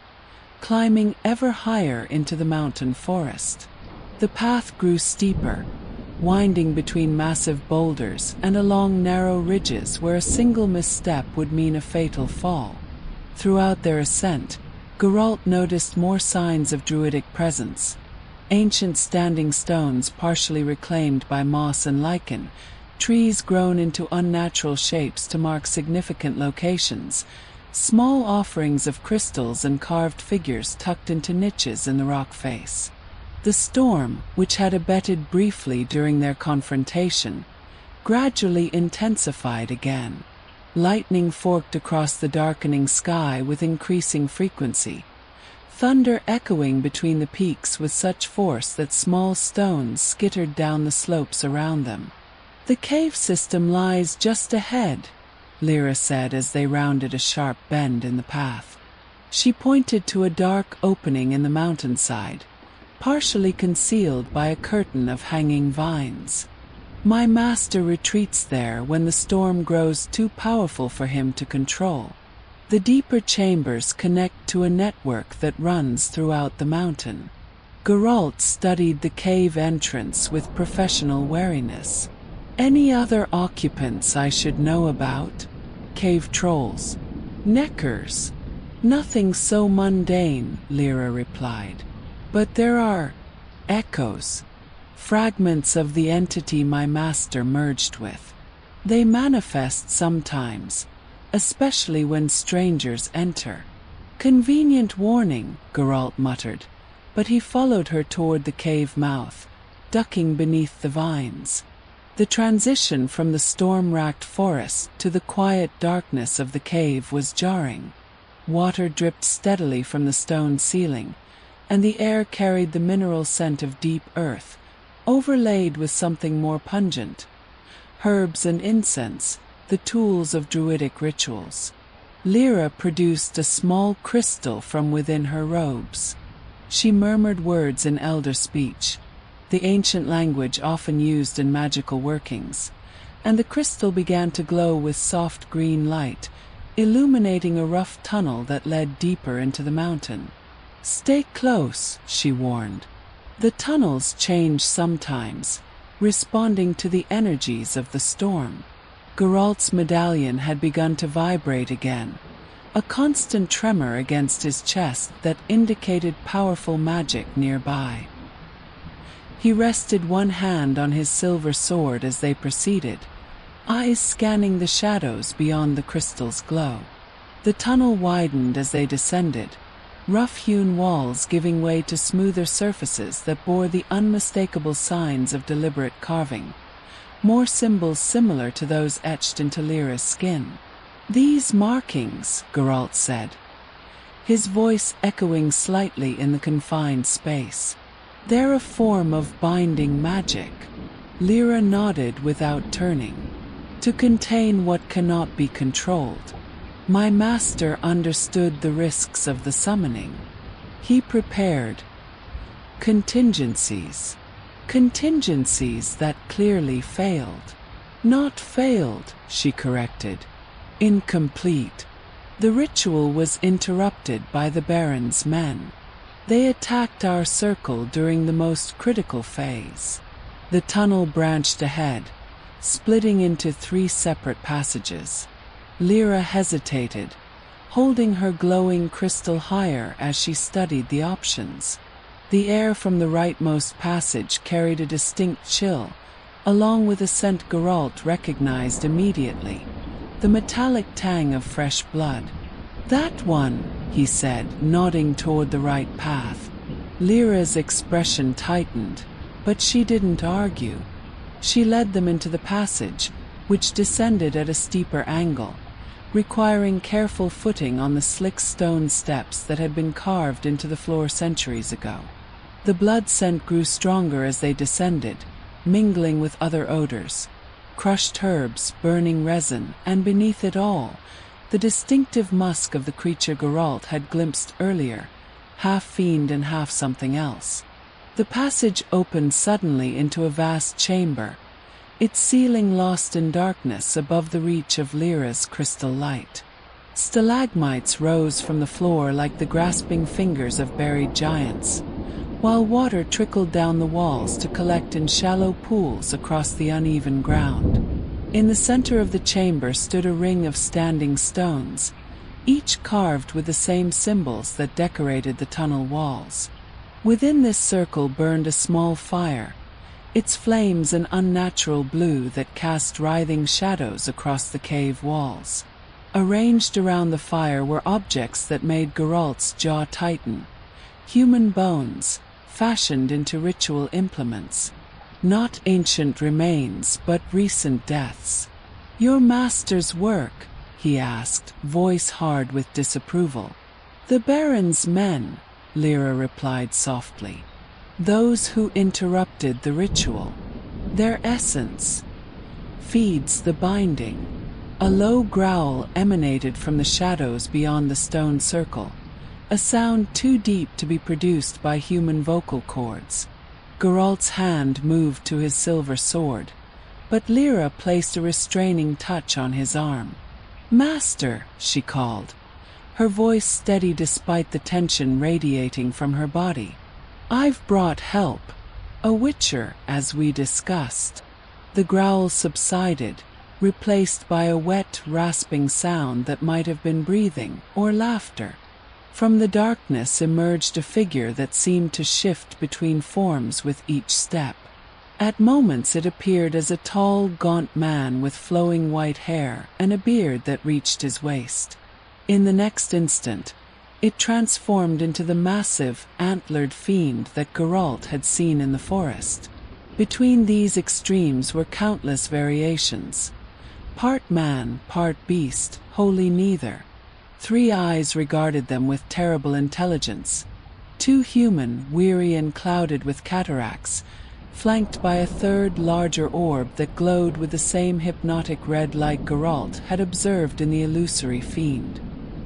climbing ever higher into the mountain forest. The path grew steeper, winding between massive boulders and along narrow ridges where a single misstep would mean a fatal fall. Throughout their ascent, Geralt noticed more signs of druidic presence. Ancient standing stones partially reclaimed by moss and lichen, trees grown into unnatural shapes to mark significant locations, small offerings of crystals and carved figures tucked into niches in the rock face. The storm, which had abated briefly during their confrontation, gradually intensified again. Lightning forked across the darkening sky with increasing frequency, thunder echoing between the peaks with such force that small stones skittered down the slopes around them. "The cave system lies just ahead," Lyra said as they rounded a sharp bend in the path. She pointed to a dark opening in the mountainside, partially concealed by a curtain of hanging vines. "My master retreats there when the storm grows too powerful for him to control. The deeper chambers connect to a network that runs throughout the mountain." Geralt studied the cave entrance with professional wariness. "Any other occupants I should know about? Cave trolls? Neckers?" "Nothing so mundane," Lyra replied. "But there are echoes, fragments of the entity my master merged with. They manifest sometimes, especially when strangers enter." "Convenient warning," Geralt muttered, but he followed her toward the cave mouth, ducking beneath the vines. The transition from the storm-racked forest to the quiet darkness of the cave was jarring. Water dripped steadily from the stone ceiling, and the air carried the mineral scent of deep earth, overlaid with something more pungent. Herbs and incense, the tools of druidic rituals. Lyra produced a small crystal from within her robes. She murmured words in elder speech, the ancient language often used in magical workings, and the crystal began to glow with soft green light, illuminating a rough tunnel that led deeper into the mountain. "Stay close," she warned. The tunnels change sometimes, responding to the energies of the storm. Geralt's medallion had begun to vibrate again, a constant tremor against his chest that indicated powerful magic nearby. He rested one hand on his silver sword as they proceeded, eyes scanning the shadows beyond the crystal's glow. The tunnel widened as they descended, rough-hewn walls giving way to smoother surfaces that bore the unmistakable signs of deliberate carving, more symbols similar to those etched into Lyra's skin. "These markings," Geralt said, his voice echoing slightly in the confined space. "They're a form of binding magic." Lyra nodded without turning. "To contain what cannot be controlled. My master understood the risks of the summoning. He prepared contingencies. Contingencies that clearly failed." "Not failed," she corrected. "Incomplete. The ritual was interrupted by the Baron's men. They attacked our circle during the most critical phase." The tunnel branched ahead, splitting into 3 separate passages. Lyra hesitated, holding her glowing crystal higher as she studied the options. The air from the rightmost passage carried a distinct chill, along with a scent Geralt recognized immediately, the metallic tang of fresh blood. "That one," he said, nodding toward the right path. Lyra's expression tightened, but she didn't argue. She led them into the passage, which descended at a steeper angle, requiring careful footing on the slick stone steps that had been carved into the floor centuries ago. The blood scent grew stronger as they descended, mingling with other odors, crushed herbs, burning resin, and beneath it all, the distinctive musk of the creature Geralt had glimpsed earlier, half fiend and half something else. The passage opened suddenly into a vast chamber, its ceiling lost in darkness above the reach of Lyra's crystal light. Stalagmites rose from the floor like the grasping fingers of buried giants, while water trickled down the walls to collect in shallow pools across the uneven ground. In the center of the chamber stood a ring of standing stones, each carved with the same symbols that decorated the tunnel walls. Within this circle burned a small fire, its flames an unnatural blue that cast writhing shadows across the cave walls. Arranged around the fire were objects that made Geralt's jaw tighten, human bones, fashioned into ritual implements. Not ancient remains, but recent deaths. "Your master's work?" he asked, voice hard with disapproval. "The Baron's men," Lyra replied softly. "Those who interrupted the ritual. Their essence feeds the binding." A low growl emanated from the shadows beyond the stone circle, a sound too deep to be produced by human vocal cords. Geralt's hand moved to his silver sword, but Lyra placed a restraining touch on his arm. "Master," she called, her voice steady despite the tension radiating from her body. "I've brought help. A witcher, as we discussed." The growl subsided, replaced by a wet, rasping sound that might have been breathing or laughter. From the darkness emerged a figure that seemed to shift between forms with each step. At moments it appeared as a tall, gaunt man with flowing white hair and a beard that reached his waist. In the next instant, it transformed into the massive, antlered fiend that Geralt had seen in the forest. Between these extremes were countless variations. Part man, part beast, wholly neither. 3 eyes regarded them with terrible intelligence. 2 human, weary and clouded with cataracts, flanked by a third larger orb that glowed with the same hypnotic red light Geralt had observed in the illusory fiend.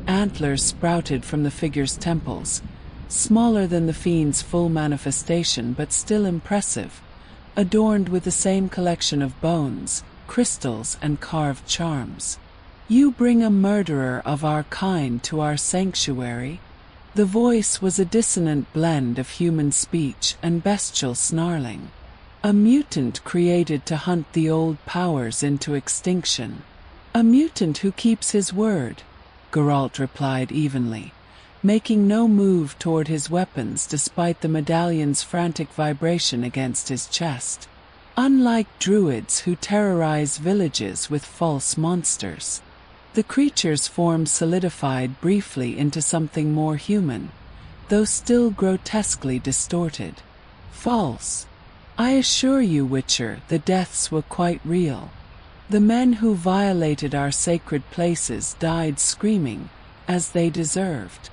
Antlers sprouted from the figure's temples, smaller than the fiend's full manifestation but still impressive, adorned with the same collection of bones, crystals, and carved charms. "You bring a murderer of our kind to our sanctuary?" The voice was a dissonant blend of human speech and bestial snarling. "A mutant created to hunt the old powers into extinction." "A mutant who keeps his word," Geralt replied evenly, making no move toward his weapons despite the medallion's frantic vibration against his chest. "Unlike druids who terrorize villages with false monsters." The creature's form solidified briefly into something more human, though still grotesquely distorted. "False. I assure you, Witcher, the deaths were quite real. The men who violated our sacred places died screaming, as they deserved.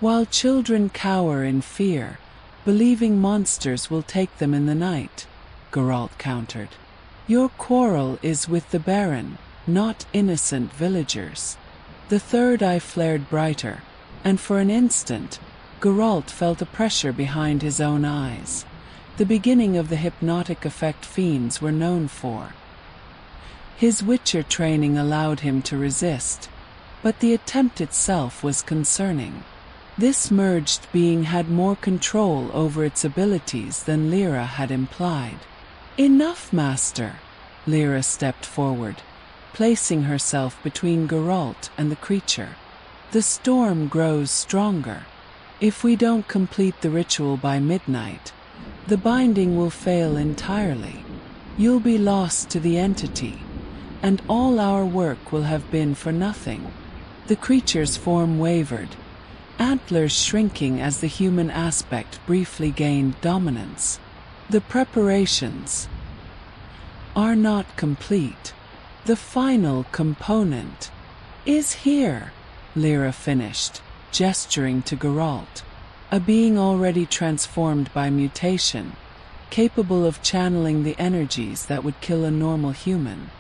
While children cower in fear, believing monsters will take them in the night," Geralt countered. "Your quarrel is with the Baron, not innocent villagers." The third eye flared brighter, and for an instant, Geralt felt a pressure behind his own eyes, the beginning of the hypnotic effect fiends were known for. His Witcher training allowed him to resist, but the attempt itself was concerning. This merged being had more control over its abilities than Lyra had implied. "Enough, master." Lyra stepped forward, placing herself between Geralt and the creature. "The storm grows stronger. If we don't complete the ritual by midnight, the binding will fail entirely. You'll be lost to the entity, and all our work will have been for nothing." The creature's form wavered, antlers shrinking as the human aspect briefly gained dominance. "The preparations are not complete. The final component, "Is here," Lyra finished, gesturing to Geralt, a being already transformed by mutation, capable of channeling the energies that would kill a normal human,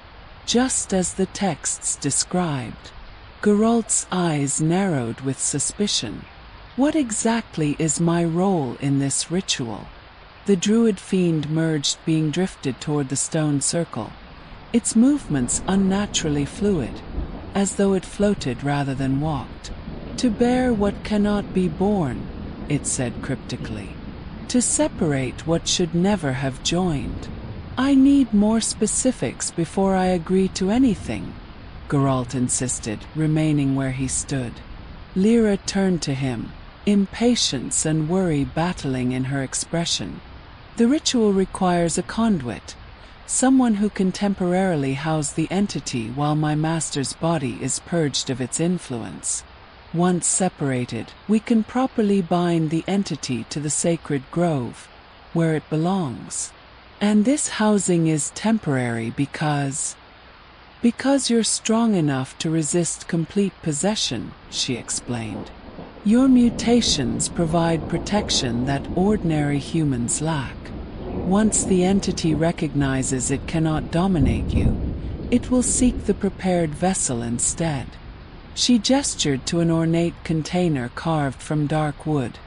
just as the texts described. Geralt's eyes narrowed with suspicion. "What exactly is my role in this ritual?" The druid fiend merged, being drifted toward the stone circle, its movements unnaturally fluid, as though it floated rather than walked. "To bear what cannot be borne," it said cryptically. "To separate what should never have joined." "I need more specifics before I agree to anything," Geralt insisted, remaining where he stood. Lyra turned to him, impatience and worry battling in her expression. "The ritual requires a conduit, someone who can temporarily house the entity while my master's body is purged of its influence. Once separated, we can properly bind the entity to the sacred grove, where it belongs. And this housing is temporary because you're strong enough to resist complete possession," she explained. "Your mutations provide protection that ordinary humans lack. Once the entity recognizes it cannot dominate you, it will seek the prepared vessel instead." She gestured to an ornate container carved from dark wood,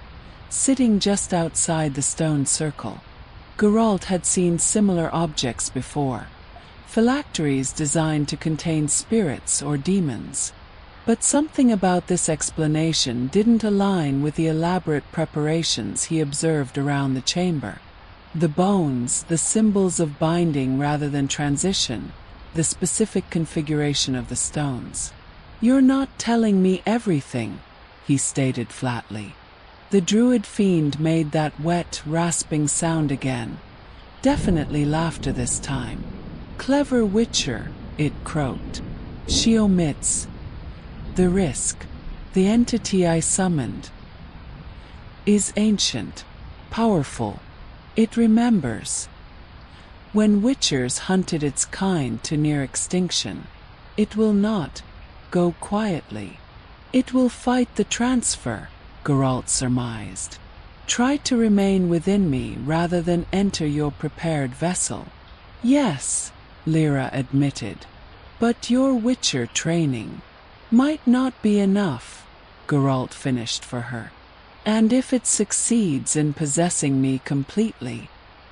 sitting just outside the stone circle. Geralt had seen similar objects before, phylacteries designed to contain spirits or demons. But something about this explanation didn't align with the elaborate preparations he observed around the chamber. The bones, the symbols of binding rather than transition, the specific configuration of the stones. "You're not telling me everything," he stated flatly. The druid fiend made that wet, rasping sound again. Definitely laughter this time. "Clever witcher," it croaked. "She omits the risk. The entity I summoned is ancient, powerful. It remembers when witchers hunted its kind to near extinction. It will not go quietly. It will fight the transfer," Geralt surmised. "Try to remain within me rather than enter your prepared vessel." "Yes," Lyra admitted. "But your witcher training might not be enough," Geralt finished for her. "And if it succeeds in possessing me completely."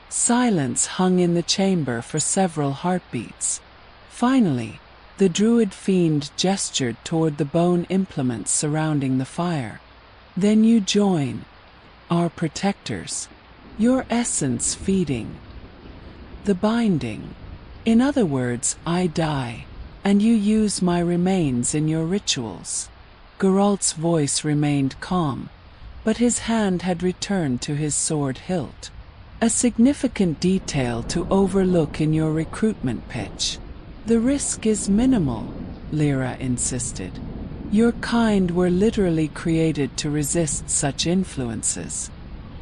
Silence hung in the chamber for several heartbeats. Finally, the druid fiend gestured toward the bone implements surrounding the fire. "Then you join our protectors, your essence feeding the binding. In other words, I die, and you use my remains in your rituals." Geralt's voice remained calm, but his hand had returned to his sword hilt. "A significant detail to overlook in your recruitment pitch. The risk is minimal," Lyra insisted. "Your kind were literally created to resist such influences.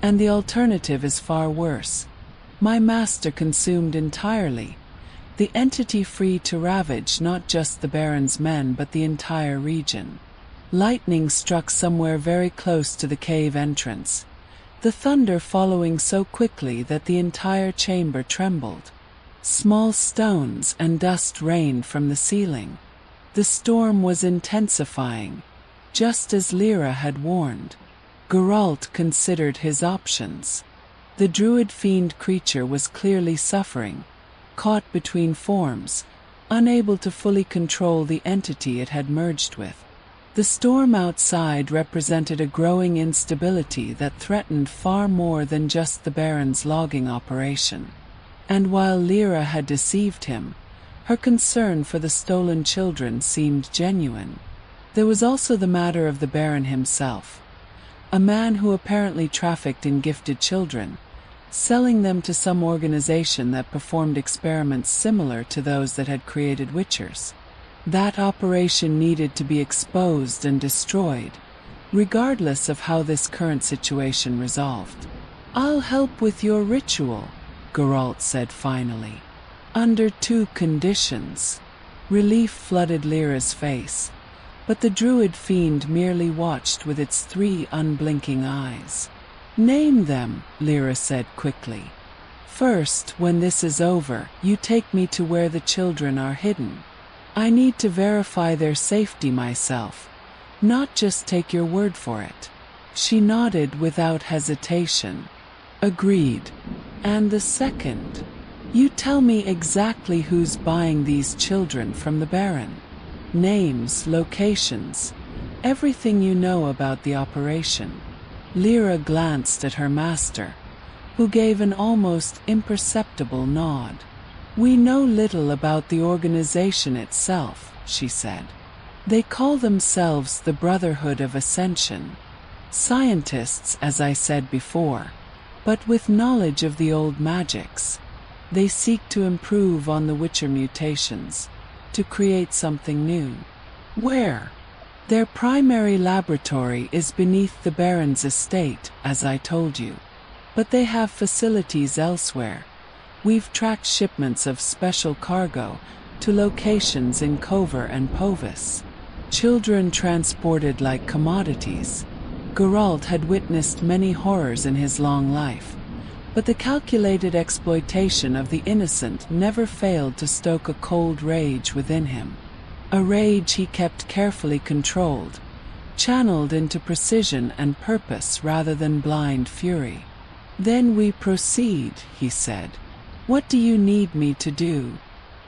And the alternative is far worse. My master consumed entirely, the entity free to ravage not just the Baron's men but the entire region." Lightning struck somewhere very close to the cave entrance, the thunder following so quickly that the entire chamber trembled. Small stones and dust rained from the ceiling. The storm was intensifying, just as Lyra had warned. Geralt considered his options. The druid fiend creature was clearly suffering, caught between forms, unable to fully control the entity it had merged with. The storm outside represented a growing instability that threatened far more than just the Baron's logging operation. And while Lyra had deceived him, her concern for the stolen children seemed genuine. There was also the matter of the Baron himself, a man who apparently trafficked in gifted children, selling them to some organization that performed experiments similar to those that had created witchers. That operation needed to be exposed and destroyed, regardless of how this current situation resolved. "I'll help with your ritual," Geralt said finally. "Under two conditions." Relief flooded Lyra's face, But the druid fiend merely watched with its 3 unblinking eyes. "Name them," Lyra said quickly. "First, when this is over, you take me to where the children are hidden. I need to verify their safety myself, not just take your word for it." She nodded without hesitation. "Agreed. And the second? You tell me exactly who's buying these children from the Baron. Names, locations, everything you know about the operation." Lyra glanced at her master, who gave an almost imperceptible nod. "We know little about the organization itself," she said. "They call themselves the Brotherhood of Ascension. Scientists, as I said before, but with knowledge of the old magics. They seek to improve on the Witcher mutations, to create something new." "Where?" "Their primary laboratory is beneath the Baron's estate, as I told you. But they have facilities elsewhere. We've tracked shipments of special cargo to locations in Cover and Povis. Children transported like commodities." Geralt had witnessed many horrors in his long life, but the calculated exploitation of the innocent never failed to stoke a cold rage within him. A rage he kept carefully controlled, channeled into precision and purpose rather than blind fury. "Then we proceed," he said. "What do you need me to do?"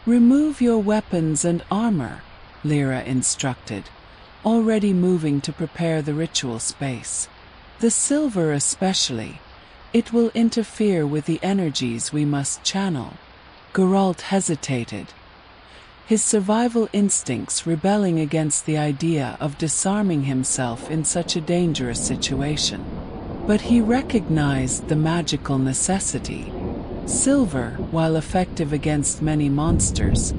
"Remove your weapons and armor," Lyra instructed, already moving to prepare the ritual space. "The silver especially. It will interfere with the energies we must channel." Geralt hesitated, his survival instincts rebelling against the idea of disarming himself in such a dangerous situation. But he recognized the magical necessity. Silver, while effective against many monsters,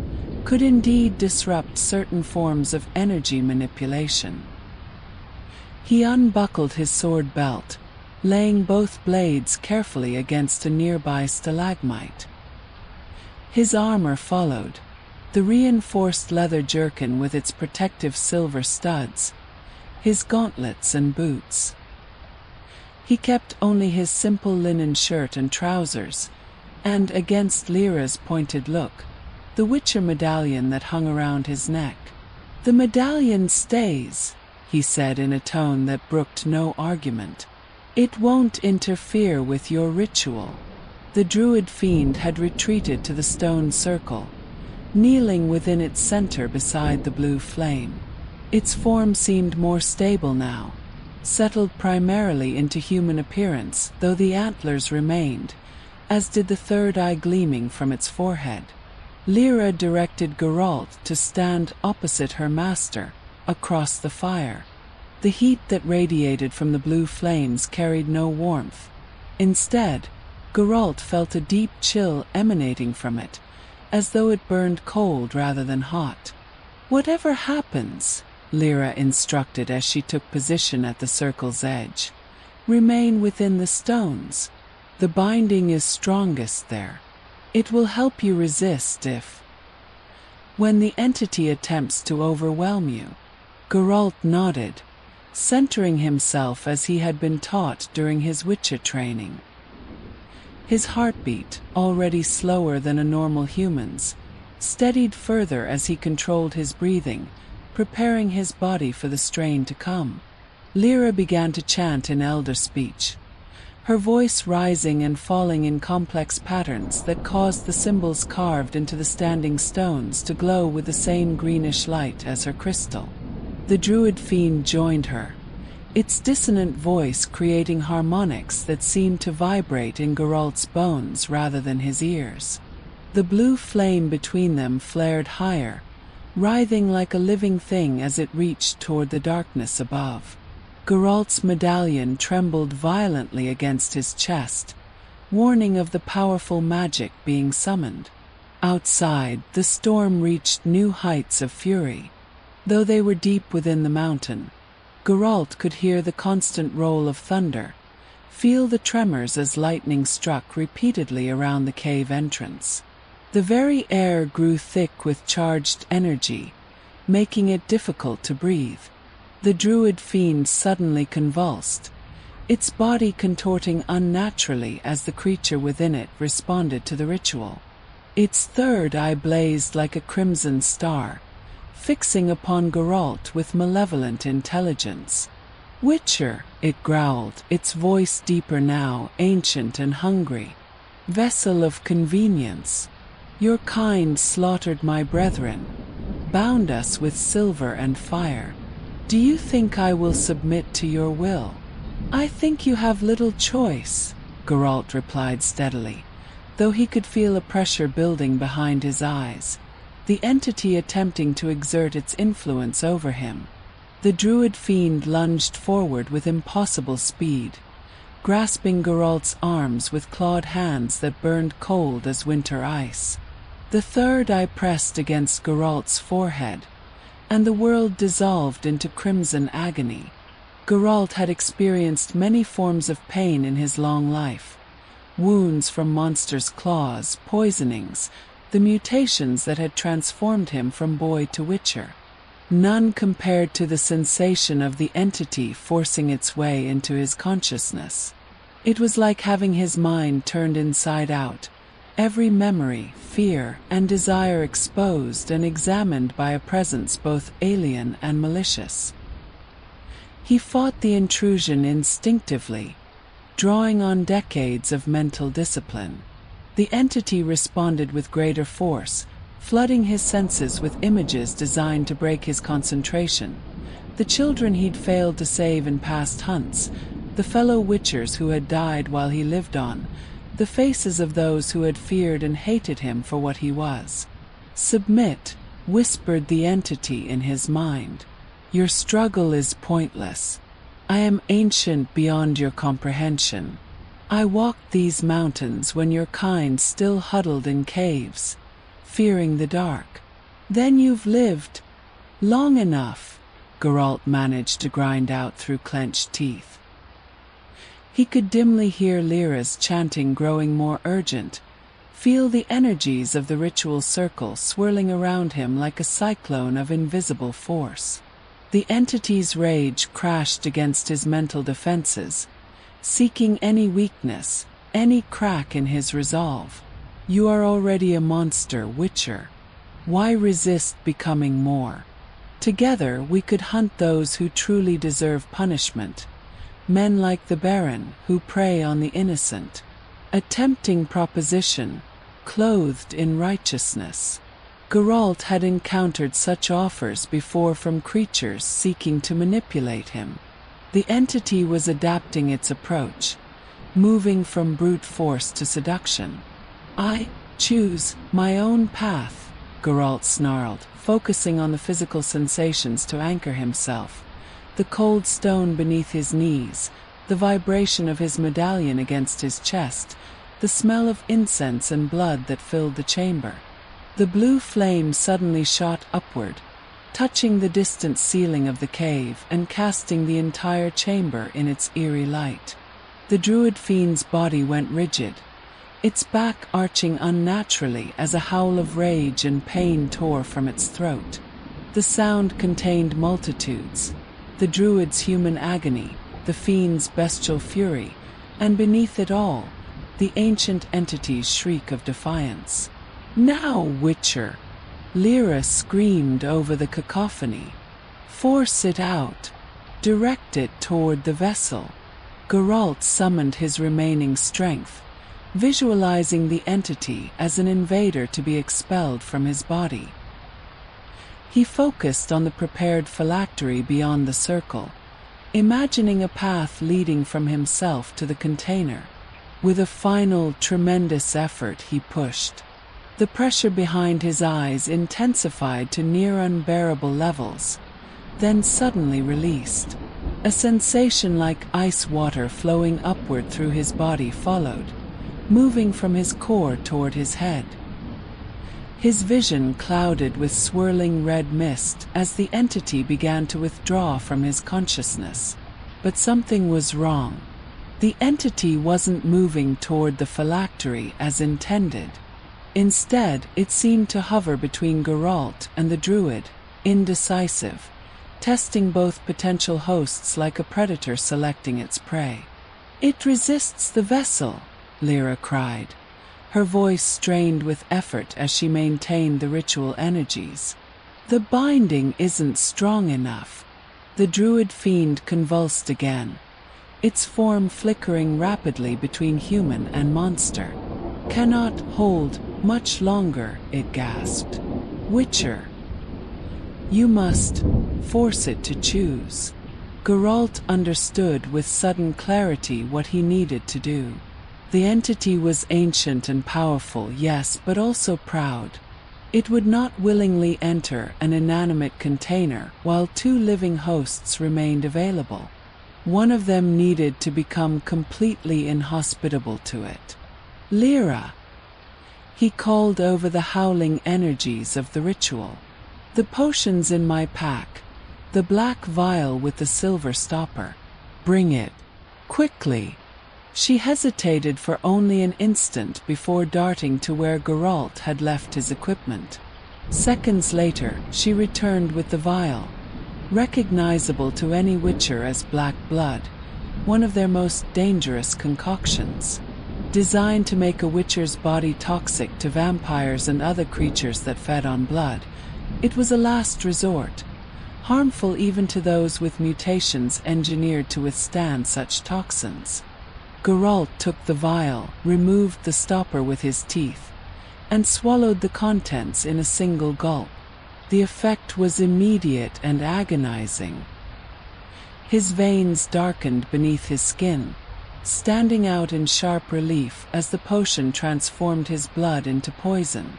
could indeed disrupt certain forms of energy manipulation. He unbuckled his sword belt, laying both blades carefully against a nearby stalagmite. His armor followed, the reinforced leather jerkin with its protective silver studs, his gauntlets and boots. He kept only his simple linen shirt and trousers, and against Lyra's pointed look, the Witcher medallion that hung around his neck. "The medallion stays," he said in a tone that brooked no argument. "It won't interfere with your ritual." The druid fiend had retreated to the stone circle, kneeling within its center beside the blue flame. Its form seemed more stable now, settled primarily into human appearance, though the antlers remained, as did the third eye gleaming from its forehead. Lyra directed Geralt to stand opposite her master, across the fire. The heat that radiated from the blue flames carried no warmth. Instead, Geralt felt a deep chill emanating from it, as though it burned cold rather than hot. "Whatever happens," Lyra instructed as she took position at the circle's edge, "remain within the stones. The binding is strongest there. It will help you resist when the entity attempts to overwhelm you." Geralt nodded, centering himself as he had been taught during his Witcher training. His heartbeat, already slower than a normal human's, steadied further as he controlled his breathing, preparing his body for the strain to come. Lyra began to chant in elder speech, her voice rising and falling in complex patterns that caused the symbols carved into the standing stones to glow with the same greenish light as her crystal. The druid fiend joined her, its dissonant voice creating harmonics that seemed to vibrate in Geralt's bones rather than his ears. The blue flame between them flared higher, writhing like a living thing as it reached toward the darkness above. Geralt's medallion trembled violently against his chest, warning of the powerful magic being summoned. Outside, the storm reached new heights of fury. Though they were deep within the mountain, Geralt could hear the constant roll of thunder, feel the tremors as lightning struck repeatedly around the cave entrance. The very air grew thick with charged energy, making it difficult to breathe. The druid fiend suddenly convulsed, its body contorting unnaturally as the creature within it responded to the ritual. Its third eye blazed like a crimson star, fixing upon Geralt with malevolent intelligence. "Witcher," it growled, its voice deeper now, ancient and hungry. "Vessel of convenience. Your kind slaughtered my brethren, bound us with silver and fire. Do you think I will submit to your will?" "I think you have little choice," Geralt replied steadily, though he could feel a pressure building behind his eyes, the entity attempting to exert its influence over him. The druid fiend lunged forward with impossible speed, grasping Geralt's arms with clawed hands that burned cold as winter ice. The third eye pressed against Geralt's forehead, and the world dissolved into crimson agony. Geralt had experienced many forms of pain in his long life. Wounds from monsters' claws, poisonings, the mutations that had transformed him from boy to witcher. None compared to the sensation of the entity forcing its way into his consciousness. It was like having his mind turned inside out, every memory, fear, and desire exposed and examined by a presence both alien and malicious. He fought the intrusion instinctively, drawing on decades of mental discipline. The entity responded with greater force, flooding his senses with images designed to break his concentration. The children he'd failed to save in past hunts, the fellow witchers who had died while he lived on, the faces of those who had feared and hated him for what he was. "Submit," whispered the entity in his mind. "Your struggle is pointless. I am ancient beyond your comprehension. I walked these mountains when your kind still huddled in caves, fearing the dark. Then you've lived long enough," Geralt managed to grind out through clenched teeth. He could dimly hear Lyra's chanting growing more urgent, feel the energies of the ritual circle swirling around him like a cyclone of invisible force. The entity's rage crashed against his mental defenses, seeking any weakness, any crack in his resolve. "You are already a monster, Witcher. Why resist becoming more? Together we could hunt those who truly deserve punishment, men like the Baron who prey on the innocent." A tempting proposition, clothed in righteousness. Geralt had encountered such offers before from creatures seeking to manipulate him. The entity was adapting its approach, moving from brute force to seduction. "I choose my own path," Geralt snarled, focusing on the physical sensations to anchor himself. The cold stone beneath his knees, the vibration of his medallion against his chest, the smell of incense and blood that filled the chamber. The blue flame suddenly shot upward, touching the distant ceiling of the cave and casting the entire chamber in its eerie light. The druid fiend's body went rigid, its back arching unnaturally as a howl of rage and pain tore from its throat. The sound contained multitudes, the druid's human agony, the fiend's bestial fury, and beneath it all, the ancient entity's shriek of defiance. "Now, Witcher!" Lyra screamed over the cacophony. "Force it out. Direct it toward the vessel." Geralt summoned his remaining strength, visualizing the entity as an invader to be expelled from his body. He focused on the prepared phylactery beyond the circle, imagining a path leading from himself to the container. With a final, tremendous effort he pushed. The pressure behind his eyes intensified to near unbearable levels, then suddenly released. A sensation like ice water flowing upward through his body followed, moving from his core toward his head. His vision clouded with swirling red mist as the entity began to withdraw from his consciousness. But something was wrong. The entity wasn't moving toward the phylactery as intended. Instead, it seemed to hover between Geralt and the druid, indecisive, testing both potential hosts like a predator selecting its prey. "It resists the vessel," Lyra cried, her voice strained with effort as she maintained the ritual energies. "The binding isn't strong enough." The druid fiend convulsed again, its form flickering rapidly between human and monster. "Cannot hold much longer," it gasped. "Witcher, you must force it to choose." Geralt understood with sudden clarity what he needed to do. The entity was ancient and powerful, yes, but also proud. It would not willingly enter an inanimate container while two living hosts remained available. One of them needed to become completely inhospitable to it. "Lyra," he called over the howling energies of the ritual. "The potions in my pack, the black vial with the silver stopper. Bring it. Quickly." She hesitated for only an instant before darting to where Geralt had left his equipment. Seconds later, she returned with the vial, recognizable to any witcher as black blood, one of their most dangerous concoctions. Designed to make a witcher's body toxic to vampires and other creatures that fed on blood, it was a last resort, harmful even to those with mutations engineered to withstand such toxins. Geralt took the vial, removed the stopper with his teeth, and swallowed the contents in a single gulp. The effect was immediate and agonizing. His veins darkened beneath his skin, standing out in sharp relief as the potion transformed his blood into poison.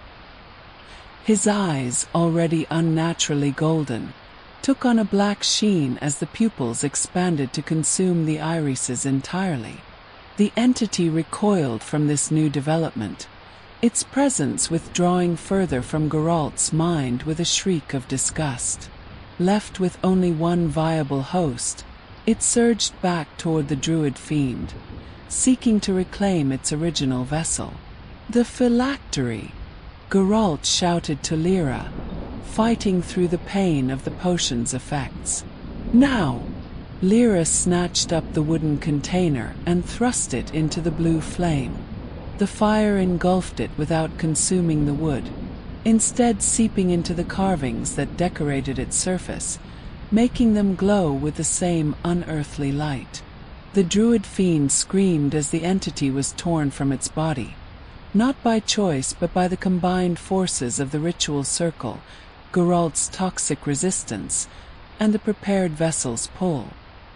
His eyes, already unnaturally golden, took on a black sheen as the pupils expanded to consume the irises entirely. The entity recoiled from this new development, its presence withdrawing further from Geralt's mind with a shriek of disgust. Left with only one viable host, it surged back toward the druid fiend, seeking to reclaim its original vessel. "The phylactery!" Geralt shouted to Lyra, fighting through the pain of the potion's effects. "Now!" Lyra snatched up the wooden container and thrust it into the blue flame. The fire engulfed it without consuming the wood, instead seeping into the carvings that decorated its surface, making them glow with the same unearthly light. The druid fiend screamed as the entity was torn from its body, not by choice but by the combined forces of the ritual circle, Geralt's toxic resistance, and the prepared vessel's pull.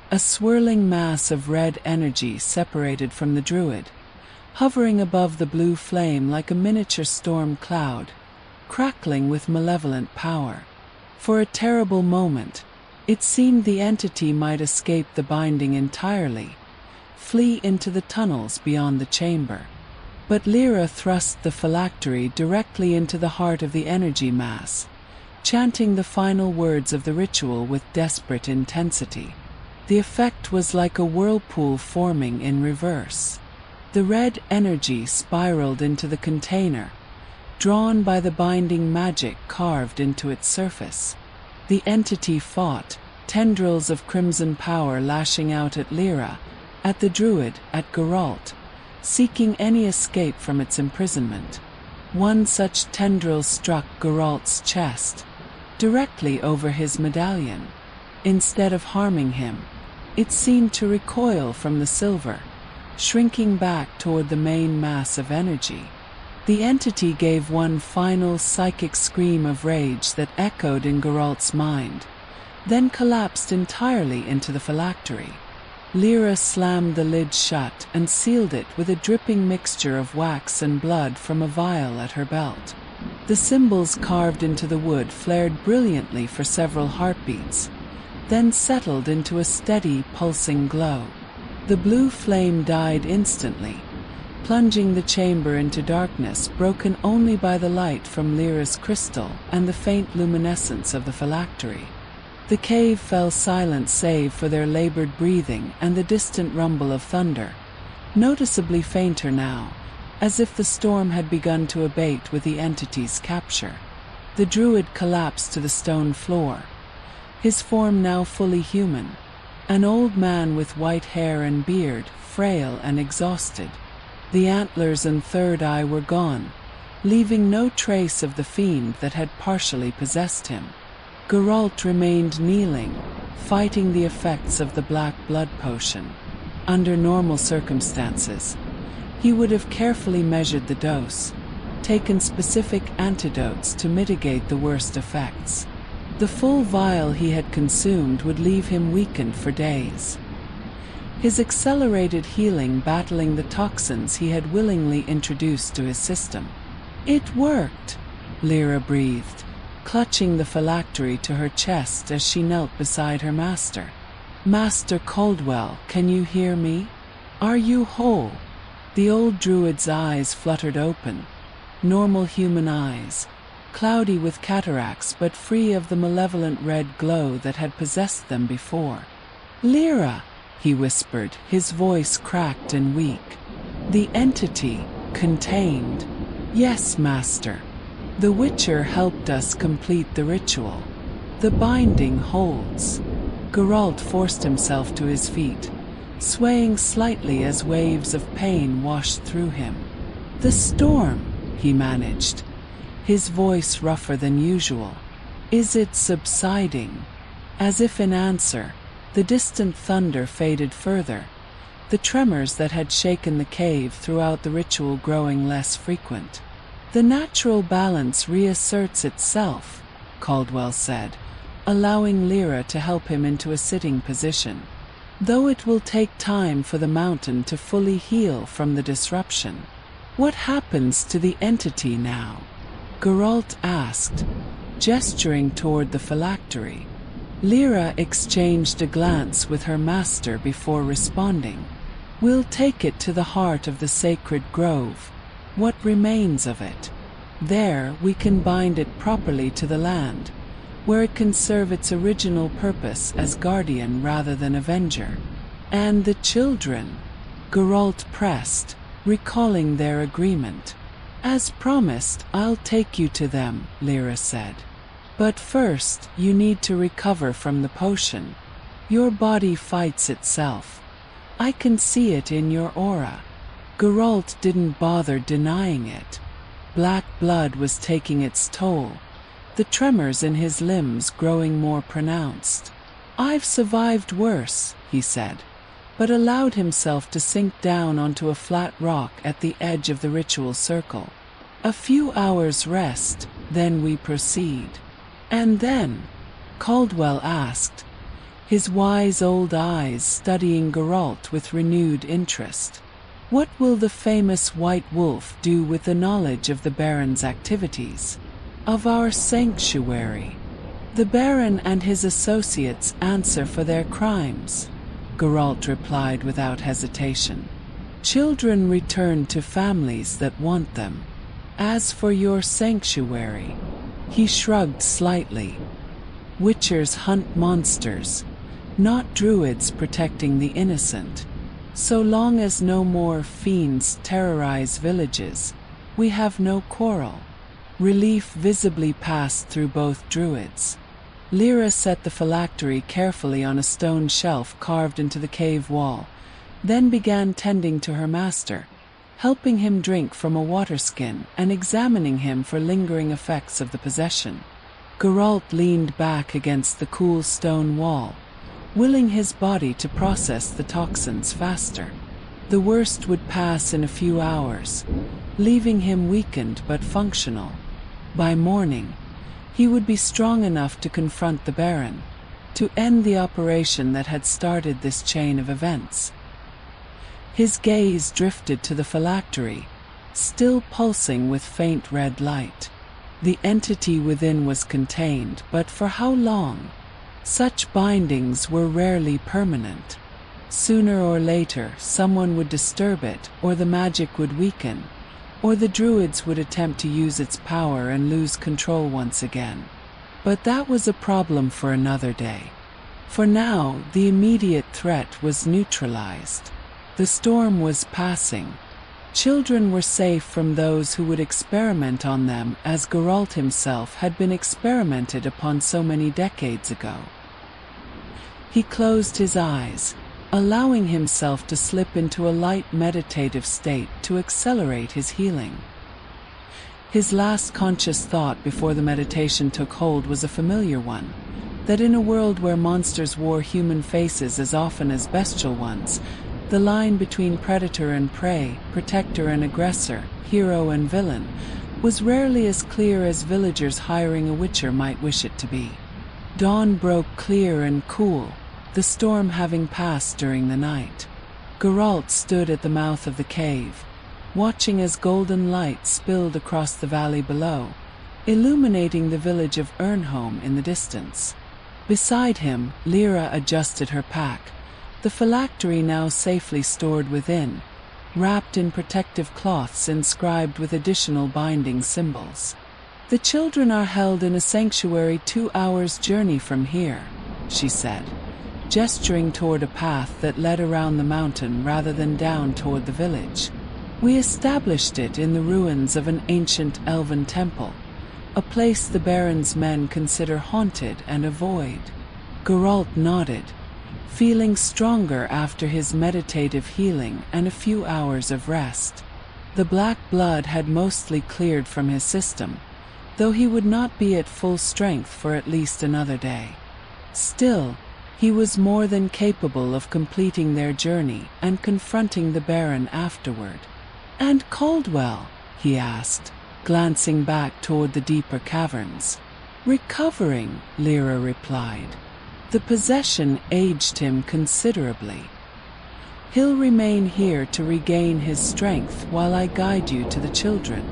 A swirling mass of red energy separated from the druid, hovering above the blue flame like a miniature storm cloud, crackling with malevolent power. For a terrible moment, it seemed the entity might escape the binding entirely, flee into the tunnels beyond the chamber. But Lyra thrust the phylactery directly into the heart of the energy mass, chanting the final words of the ritual with desperate intensity. The effect was like a whirlpool forming in reverse. The red energy spiraled into the container, drawn by the binding magic carved into its surface. The entity fought, tendrils of crimson power lashing out at Lyra, at the druid, at Geralt, seeking any escape from its imprisonment. One such tendril struck Geralt's chest, directly over his medallion. Instead of harming him, it seemed to recoil from the silver, shrinking back toward the main mass of energy. The entity gave one final psychic scream of rage that echoed in Geralt's mind, then collapsed entirely into the phylactery. Lyra slammed the lid shut and sealed it with a dripping mixture of wax and blood from a vial at her belt. The symbols carved into the wood flared brilliantly for several heartbeats, then settled into a steady, pulsing glow. The blue flame died instantly, plunging the chamber into darkness broken only by the light from Lyra's crystal and the faint luminescence of the phylactery. The cave fell silent save for their labored breathing and the distant rumble of thunder, noticeably fainter now, as if the storm had begun to abate with the entity's capture. The druid collapsed to the stone floor, his form now fully human, an old man with white hair and beard, frail and exhausted. The antlers and third eye were gone, leaving no trace of the fiend that had partially possessed him. Geralt remained kneeling, fighting the effects of the black blood potion. Under normal circumstances, he would have carefully measured the dose, taken specific antidotes to mitigate the worst effects. The full vial he had consumed would leave him weakened for days. His accelerated healing battling the toxins he had willingly introduced to his system. It worked, Lyra breathed, clutching the phylactery to her chest as she knelt beside her master. Master Caldwell, can you hear me? Are you whole? The old druid's eyes fluttered open, normal human eyes, cloudy with cataracts but free of the malevolent red glow that had possessed them before. Lyra, he whispered, his voice cracked and weak. The entity, contained. Yes, master. The Witcher helped us complete the ritual. The binding holds. Geralt forced himself to his feet, swaying slightly as waves of pain washed through him. The storm, he managed, his voice rougher than usual. Is it subsiding? As if in answer, the distant thunder faded further, the tremors that had shaken the cave throughout the ritual growing less frequent. The natural balance reasserts itself, Caldwell said, allowing Lyra to help him into a sitting position. Though it will take time for the mountain to fully heal from the disruption. What happens to the entity now? Geralt asked, gesturing toward the phylactery. Lyra exchanged a glance with her master before responding. We'll take it to the heart of the sacred grove, what remains of it. There we can bind it properly to the land, where it can serve its original purpose as guardian rather than avenger. And the children? Geralt pressed, recalling their agreement. As promised, I'll take you to them, Lyra said. But first, you need to recover from the potion. Your body fights itself. I can see it in your aura. Geralt didn't bother denying it. Black blood was taking its toll, the tremors in his limbs growing more pronounced. I've survived worse, he said, but allowed himself to sink down onto a flat rock at the edge of the ritual circle. A few hours rest, then we proceed. And then? Caldwell asked, his wise old eyes studying Geralt with renewed interest. What will the famous White Wolf do with the knowledge of the Baron's activities? Of our sanctuary? The Baron and his associates answer for their crimes, Geralt replied without hesitation. Children return to families that want them. As for your sanctuary, he shrugged slightly. Witchers hunt monsters, not druids protecting the innocent. So long as no more fiends terrorize villages, we have no quarrel. Relief visibly passed through both druids. Lyra set the phylactery carefully on a stone shelf carved into the cave wall, then began tending to her master, helping him drink from a water skin and examining him for lingering effects of the possession. Geralt leaned back against the cool stone wall, willing his body to process the toxins faster. The worst would pass in a few hours, leaving him weakened but functional. By morning, he would be strong enough to confront the Baron, to end the operation that had started this chain of events. His gaze drifted to the phylactery, still pulsing with faint red light. The entity within was contained, but for how long? Such bindings were rarely permanent. Sooner or later, someone would disturb it, or the magic would weaken, or the druids would attempt to use its power and lose control once again. But that was a problem for another day. For now, the immediate threat was neutralized. The storm was passing, Children were safe from those who would experiment on them, as Geralt himself had been experimented upon so many decades ago. He closed his eyes, allowing himself to slip into a light meditative state to accelerate his healing. His last conscious thought before the meditation took hold was a familiar one, that in a world where monsters wore human faces as often as bestial ones, the line between predator and prey, protector and aggressor, hero and villain, was rarely as clear as villagers hiring a witcher might wish it to be. Dawn broke clear and cool, the storm having passed during the night. Geralt stood at the mouth of the cave, watching as golden light spilled across the valley below, illuminating the village of Ernholm in the distance. Beside him, Lyra adjusted her pack, the phylactery now safely stored within, wrapped in protective cloths inscribed with additional binding symbols. "The children are held in a sanctuary 2 hours' journey from here," she said, gesturing toward a path that led around the mountain rather than down toward the village. "We established it in the ruins of an ancient elven temple, a place the Baron's men consider haunted and avoid." Geralt nodded, feeling stronger after his meditative healing and a few hours of rest. The black blood had mostly cleared from his system, though he would not be at full strength for at least another day. Still, he was more than capable of completing their journey and confronting the Baron afterward. "And Caldwell?" he asked, glancing back toward the deeper caverns. "Recovering," Lyra replied. "The possession aged him considerably. He'll remain here to regain his strength while I guide you to the children."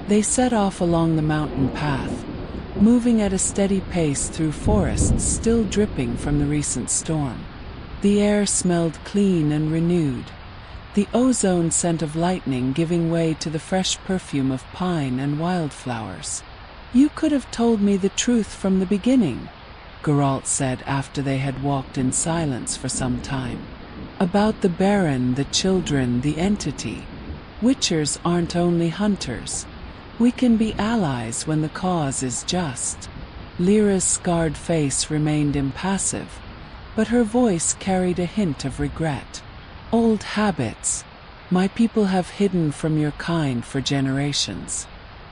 They set off along the mountain path, moving at a steady pace through forests still dripping from the recent storm. The air smelled clean and renewed, the ozone scent of lightning giving way to the fresh perfume of pine and wildflowers. "You could have told me the truth from the beginning," Geralt said after they had walked in silence for some time. "About the Baron, the children, the entity. Witchers aren't only hunters. We can be allies when the cause is just." Lyra's scarred face remained impassive, but her voice carried a hint of regret. "Old habits. My people have hidden from your kind for generations.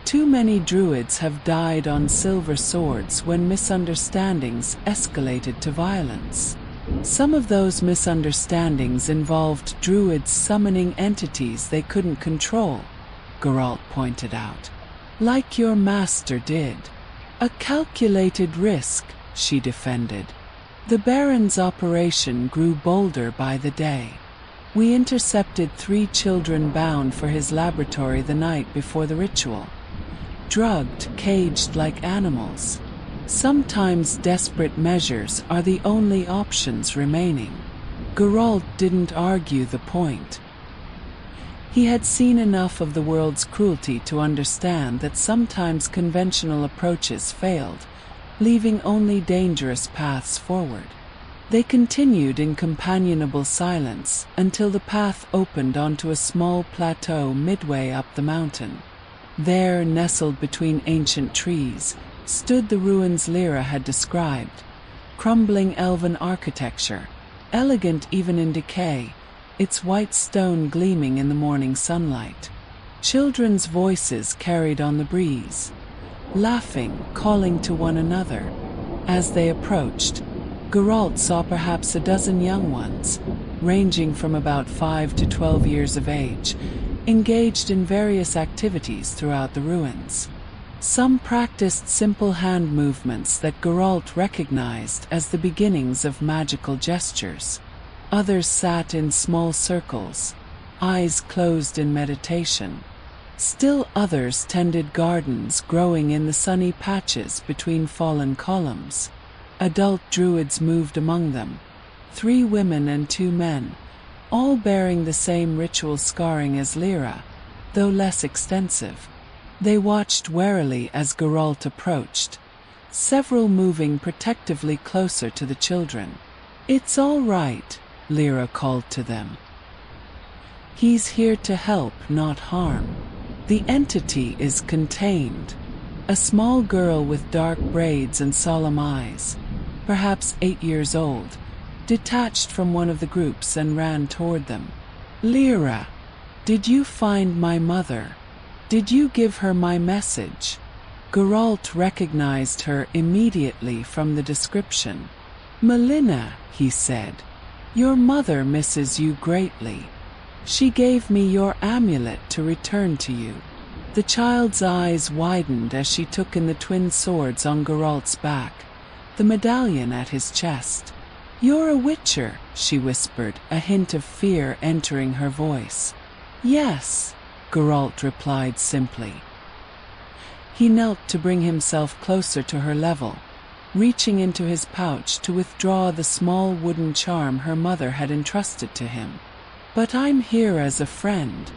Too many druids have died on silver swords when misunderstandings escalated to violence. Some of those misunderstandings involved druids summoning entities they couldn't control," Geralt pointed out. "Like your master did. A calculated risk," she defended. "The Baron's operation grew bolder by the day. We intercepted 3 children bound for his laboratory the night before the ritual. Drugged, caged like animals. Sometimes desperate measures are the only options remaining." Geralt didn't argue the point. He had seen enough of the world's cruelty to understand that sometimes conventional approaches failed, leaving only dangerous paths forward. They continued in companionable silence until the path opened onto a small plateau midway up the mountain. There, nestled between ancient trees, stood the ruins Lyra had described, crumbling elven architecture, elegant even in decay, its white stone gleaming in the morning sunlight. Children's voices carried on the breeze, laughing, calling to one another. As they approached, Geralt saw perhaps a dozen young ones, ranging from about 5 to 12 years of age, engaged in various activities throughout the ruins. Some practiced simple hand movements that Geralt recognized as the beginnings of magical gestures. Others sat in small circles, eyes closed in meditation. Still others tended gardens growing in the sunny patches between fallen columns. Adult druids moved among them, 3 women and 2 men, all bearing the same ritual scarring as Lyra, though less extensive. They watched warily as Geralt approached, several moving protectively closer to the children. "It's all right," Lyra called to them. He's here to help, not harm. The entity is contained. A small girl with dark braids and solemn eyes, perhaps 8 years old, detached from one of the groups and ran toward them. Lyra, did you find my mother? Did you give her my message? Geralt recognized her immediately from the description. Melina, he said, your mother misses you greatly. She gave me your amulet to return to you. The child's eyes widened as she took in the twin swords on Geralt's back, the medallion at his chest. You're a witcher, she whispered, a hint of fear entering her voice. Yes, Geralt replied simply. He knelt to bring himself closer to her level, reaching into his pouch to withdraw the small wooden charm her mother had entrusted to him. But I'm here as a friend.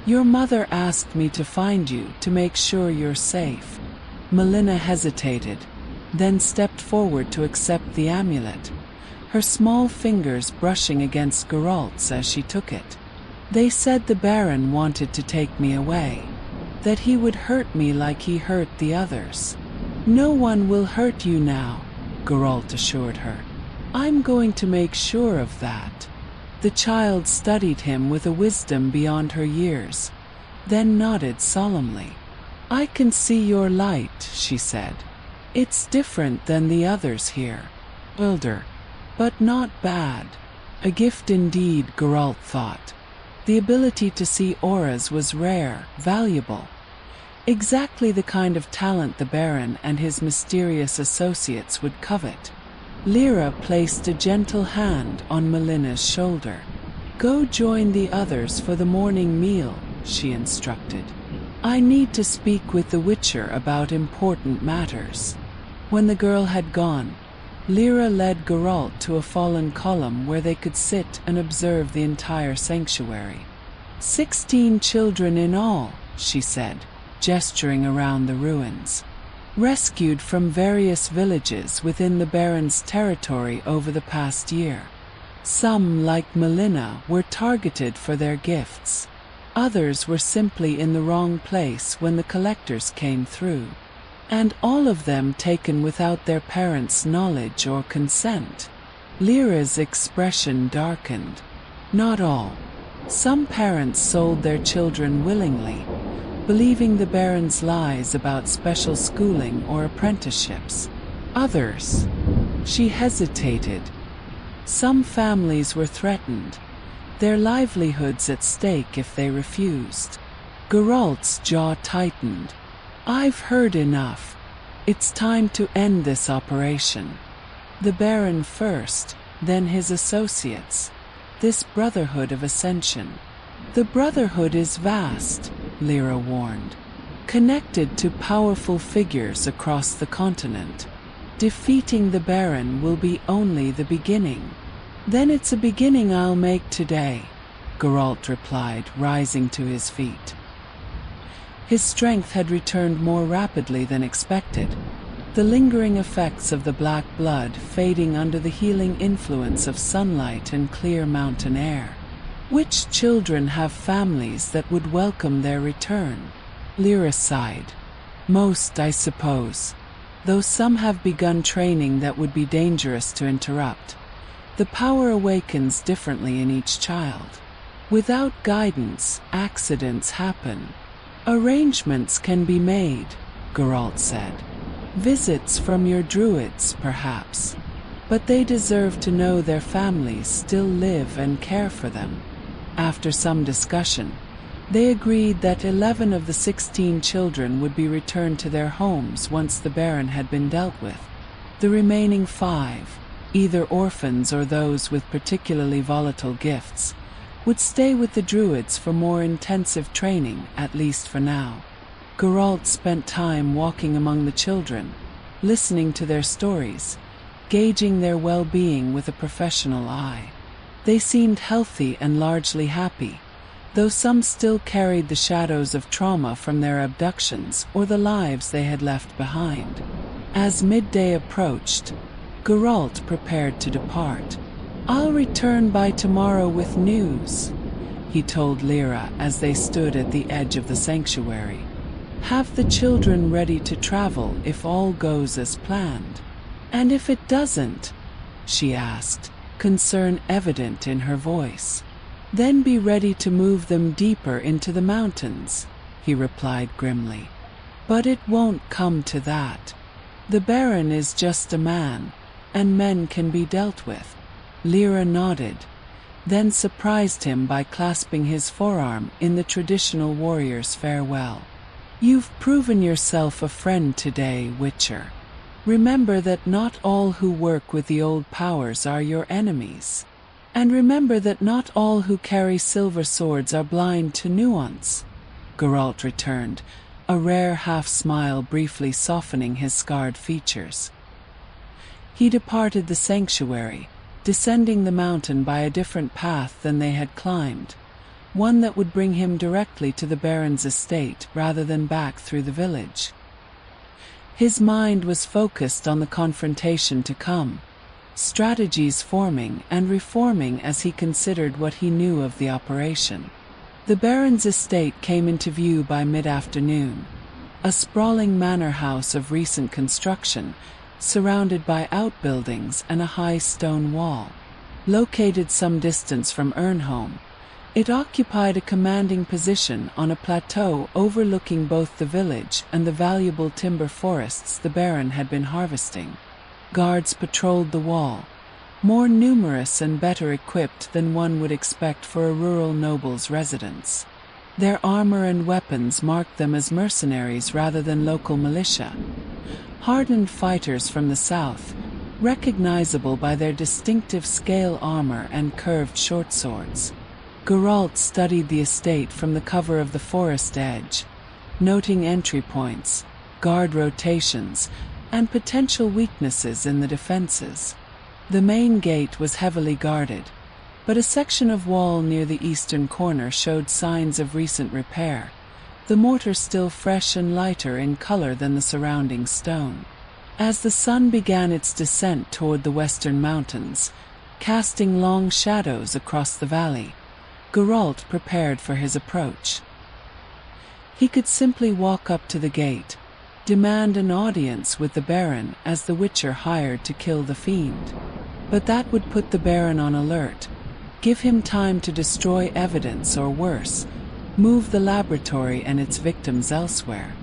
Your mother asked me to find you to make sure you're safe. Melina hesitated, then stepped forward to accept the amulet, her small fingers brushing against Geralt's as she took it. They said the Baron wanted to take me away, that he would hurt me like he hurt the others. No one will hurt you now, Geralt assured her. I'm going to make sure of that. The child studied him with a wisdom beyond her years, then nodded solemnly. I can see your light, she said. It's different than the others here. Elder, but not bad. A gift indeed, Geralt thought. The ability to see auras was rare, valuable. Exactly the kind of talent the Baron and his mysterious associates would covet. Lyra placed a gentle hand on Melina's shoulder. Go join the others for the morning meal, she instructed. I need to speak with the Witcher about important matters. When the girl had gone, Lyra led Geralt to a fallen column where they could sit and observe the entire sanctuary. 16 children in all, she said, gesturing around the ruins. Rescued from various villages within the Baron's territory over the past year. Some, like Melina, were targeted for their gifts. Others were simply in the wrong place when the collectors came through. And all of them taken without their parents' knowledge or consent. Lyra's expression darkened. Not all. Some parents sold their children willingly, believing the Baron's lies about special schooling or apprenticeships. Others. She hesitated. Some families were threatened, their livelihoods at stake if they refused. Geralt's jaw tightened. I've heard enough. It's time to end this operation. The Baron first, then his associates. This Brotherhood of Ascension. The Brotherhood is vast, Lyra warned. Connected to powerful figures across the continent. Defeating the Baron will be only the beginning. Then it's a beginning I'll make today, Geralt replied, rising to his feet. His strength had returned more rapidly than expected, the lingering effects of the black blood fading under the healing influence of sunlight and clear mountain air. Which children have families that would welcome their return? Lyra sighed. Most, I suppose. Though some have begun training that would be dangerous to interrupt. The power awakens differently in each child. Without guidance, accidents happen. Arrangements can be made, Geralt said. Visits from your druids, perhaps. But they deserve to know their families still live and care for them. After some discussion, they agreed that 11 of the 16 children would be returned to their homes once the Baron had been dealt with. The remaining 5, either orphans or those with particularly volatile gifts, would stay with the druids for more intensive training, at least for now. Geralt spent time walking among the children, listening to their stories, gauging their well-being with a professional eye. They seemed healthy and largely happy, though some still carried the shadows of trauma from their abductions or the lives they had left behind. As midday approached, Geralt prepared to depart. I'll return by tomorrow with news. he told Lyra as they stood at the edge of the sanctuary. Have the children ready to travel if all goes as planned. And if it doesn't? She asked, concern evident in her voice. Then be ready to move them deeper into the mountains, he replied grimly. But it won't come to that. The Baron is just a man, and men can be dealt with. Lyra nodded, then surprised him by clasping his forearm in the traditional warrior's farewell. You've proven yourself a friend today, Witcher. Remember that not all who work with the old powers are your enemies. And remember that not all who carry silver swords are blind to nuance, Geralt returned, a rare half-smile briefly softening his scarred features. He departed the sanctuary, descending the mountain by a different path than they had climbed, one that would bring him directly to the Baron's estate rather than back through the village. His mind was focused on the confrontation to come, strategies forming and reforming as he considered what he knew of the operation. The Baron's estate came into view by mid-afternoon, a sprawling manor house of recent construction, surrounded by outbuildings and a high stone wall. Located some distance from Ernholm, it occupied a commanding position on a plateau overlooking both the village and the valuable timber forests the Baron had been harvesting. Guards patrolled the wall, more numerous and better equipped than one would expect for a rural noble's residence. Their armor and weapons marked them as mercenaries rather than local militia, hardened fighters from the south, recognizable by their distinctive scale armor and curved short swords. Geralt studied the estate from the cover of the forest edge, noting entry points, guard rotations, and potential weaknesses in the defenses. The main gate was heavily guarded, but a section of wall near the eastern corner showed signs of recent repair, the mortar still fresh and lighter in color than the surrounding stone. As the sun began its descent toward the western mountains, casting long shadows across the valley, Geralt prepared for his approach. He could simply walk up to the gate, demand an audience with the Baron as the Witcher hired to kill the fiend. But that would put the Baron on alert, give him time to destroy evidence or worse, move the laboratory and its victims elsewhere.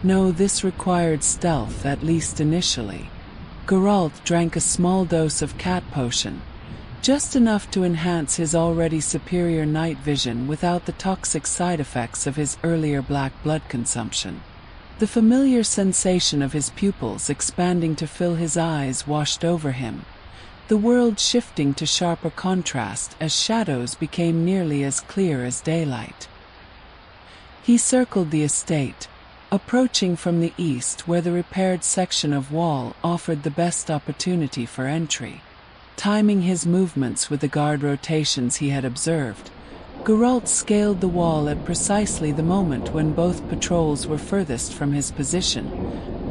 No, this required stealth, at least initially. Geralt drank a small dose of cat potion, just enough to enhance his already superior night vision without the toxic side effects of his earlier black blood consumption. The familiar sensation of his pupils expanding to fill his eyes washed over him, the world shifting to sharper contrast as shadows became nearly as clear as daylight. He circled the estate, approaching from the east where the repaired section of wall offered the best opportunity for entry. Timing his movements with the guard rotations he had observed, Geralt scaled the wall at precisely the moment when both patrols were furthest from his position,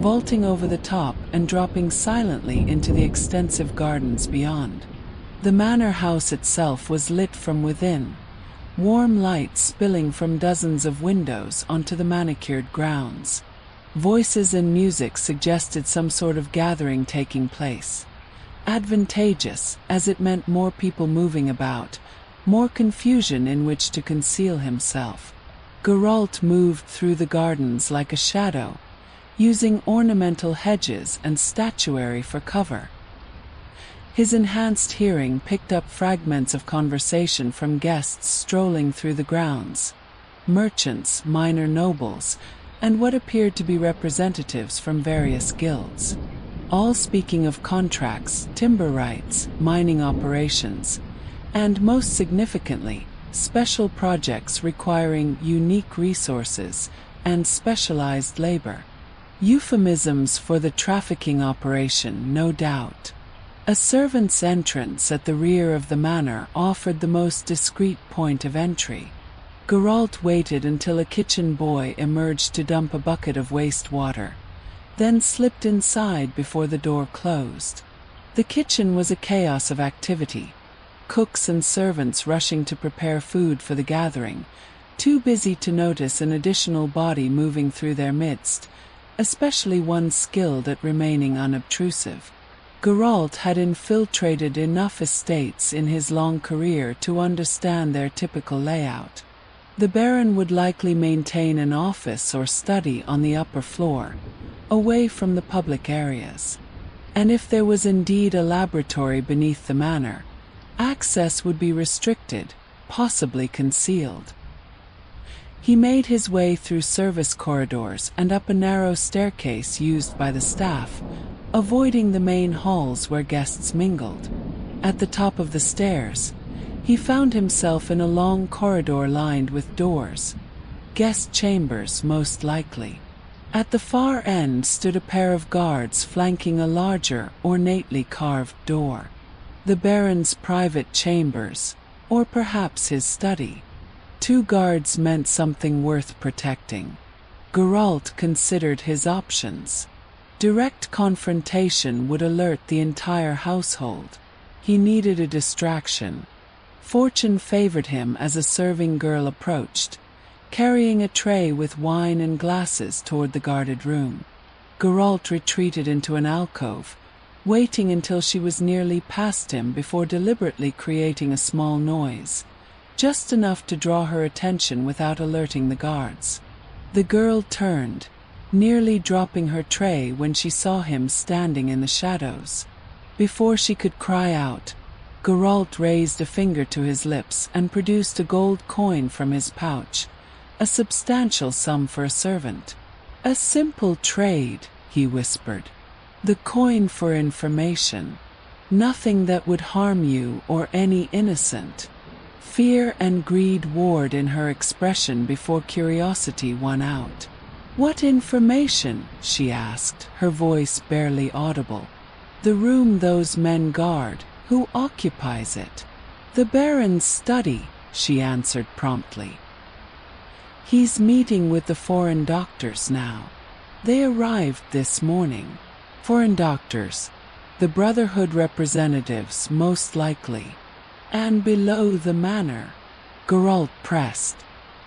vaulting over the top and dropping silently into the extensive gardens beyond. The manor house itself was lit from within, warm light spilling from dozens of windows onto the manicured grounds. Voices and music suggested some sort of gathering taking place. Advantageous, as it meant more people moving about, more confusion in which to conceal himself. Geralt moved through the gardens like a shadow, using ornamental hedges and statuary for cover. His enhanced hearing picked up fragments of conversation from guests strolling through the grounds, merchants, minor nobles, and what appeared to be representatives from various guilds, all speaking of contracts, timber rights, mining operations, and most significantly, special projects requiring unique resources and specialized labor. Euphemisms for the trafficking operation, no doubt. A servant's entrance at the rear of the manor offered the most discreet point of entry. Geralt waited until a kitchen boy emerged to dump a bucket of waste water, then slipped inside before the door closed. The kitchen was a chaos of activity. cooks and servants rushing to prepare food for the gathering, too busy to notice an additional body moving through their midst, especially one skilled at remaining unobtrusive. Geralt had infiltrated enough estates in his long career to understand their typical layout. The Baron would likely maintain an office or study on the upper floor, away from the public areas. And if there was indeed a laboratory beneath the manor, access would be restricted, possibly concealed. He made his way through service corridors and up a narrow staircase used by the staff, avoiding the main halls where guests mingled. At the top of the stairs, he found himself in a long corridor lined with doors. Guest chambers, most likely. At the far end stood a pair of guards flanking a larger, ornately carved door. The Baron's private chambers, or perhaps his study. 2 guards meant something worth protecting. Geralt considered his options. Direct confrontation would alert the entire household. He needed a distraction. Fortune favored him as a serving girl approached, carrying a tray with wine and glasses toward the guarded room. Geralt retreated into an alcove, waiting until she was nearly past him before deliberately creating a small noise, just enough to draw her attention without alerting the guards. The girl turned, nearly dropping her tray when she saw him standing in the shadows. Before she could cry out, Geralt raised a finger to his lips and produced a gold coin from his pouch, a substantial sum for a servant. "A simple trade," he whispered. "The coin for information. Nothing that would harm you or any innocent." Fear and greed warred in her expression before curiosity won out. "What information?" she asked, her voice barely audible. "The room those men guard. Who occupies it?" "The Baron's study," she answered promptly. "He's meeting with the foreign doctors now. They arrived this morning." "Foreign doctors?" "The Brotherhood representatives, most likely." "And below the manor?" Geralt pressed.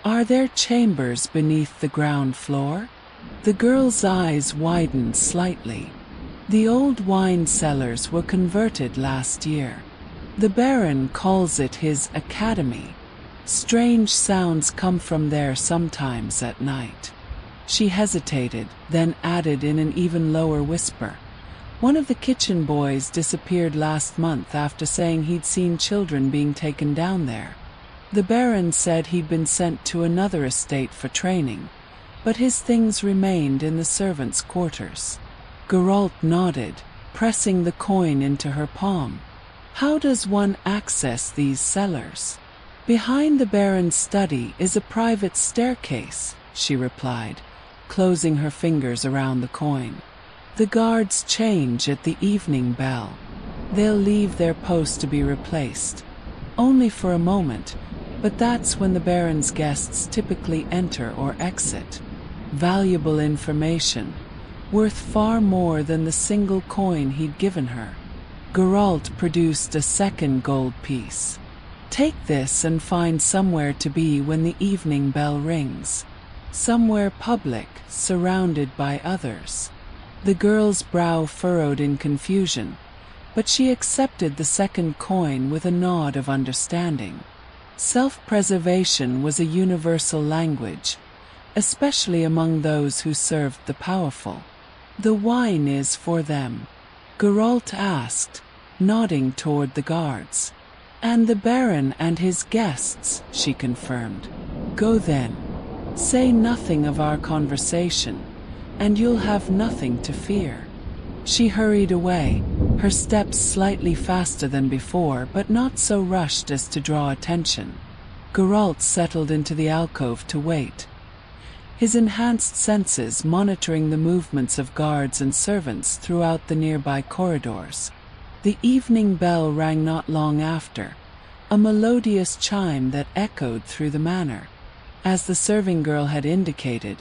"Are there chambers beneath the ground floor?" The girl's eyes widened slightly. "The old wine cellars were converted last year. The Baron calls it his academy. Strange sounds come from there sometimes at night." She hesitated, then added in an even lower whisper, "One of the kitchen boys disappeared last month after saying he'd seen children being taken down there. The Baron said he'd been sent to another estate for training, but his things remained in the servants' quarters." Geralt nodded, pressing the coin into her palm. "How does one access these cellars?" "Behind the Baron's study is a private staircase," she replied, closing her fingers around the coin. "The guards change at the evening bell. They'll leave their post to be replaced. Only for a moment, but that's when the Baron's guests typically enter or exit. Valuable information, worth far more than the single coin he'd given her." Geralt produced a second gold piece. "Take this and find somewhere to be when the evening bell rings. Somewhere public, surrounded by others." The girl's brow furrowed in confusion, but she accepted the second coin with a nod of understanding. Self-preservation was a universal language, especially among those who served the powerful. "The wine is for them?" Geralt asked, nodding toward the guards. "And the Baron and his guests," she confirmed. "Go then. Say nothing of our conversation, and you'll have nothing to fear." She hurried away, her steps slightly faster than before but not so rushed as to draw attention. Geralt settled into the alcove to wait, his enhanced senses monitoring the movements of guards and servants throughout the nearby corridors. The evening bell rang not long after, a melodious chime that echoed through the manor. As the serving girl had indicated,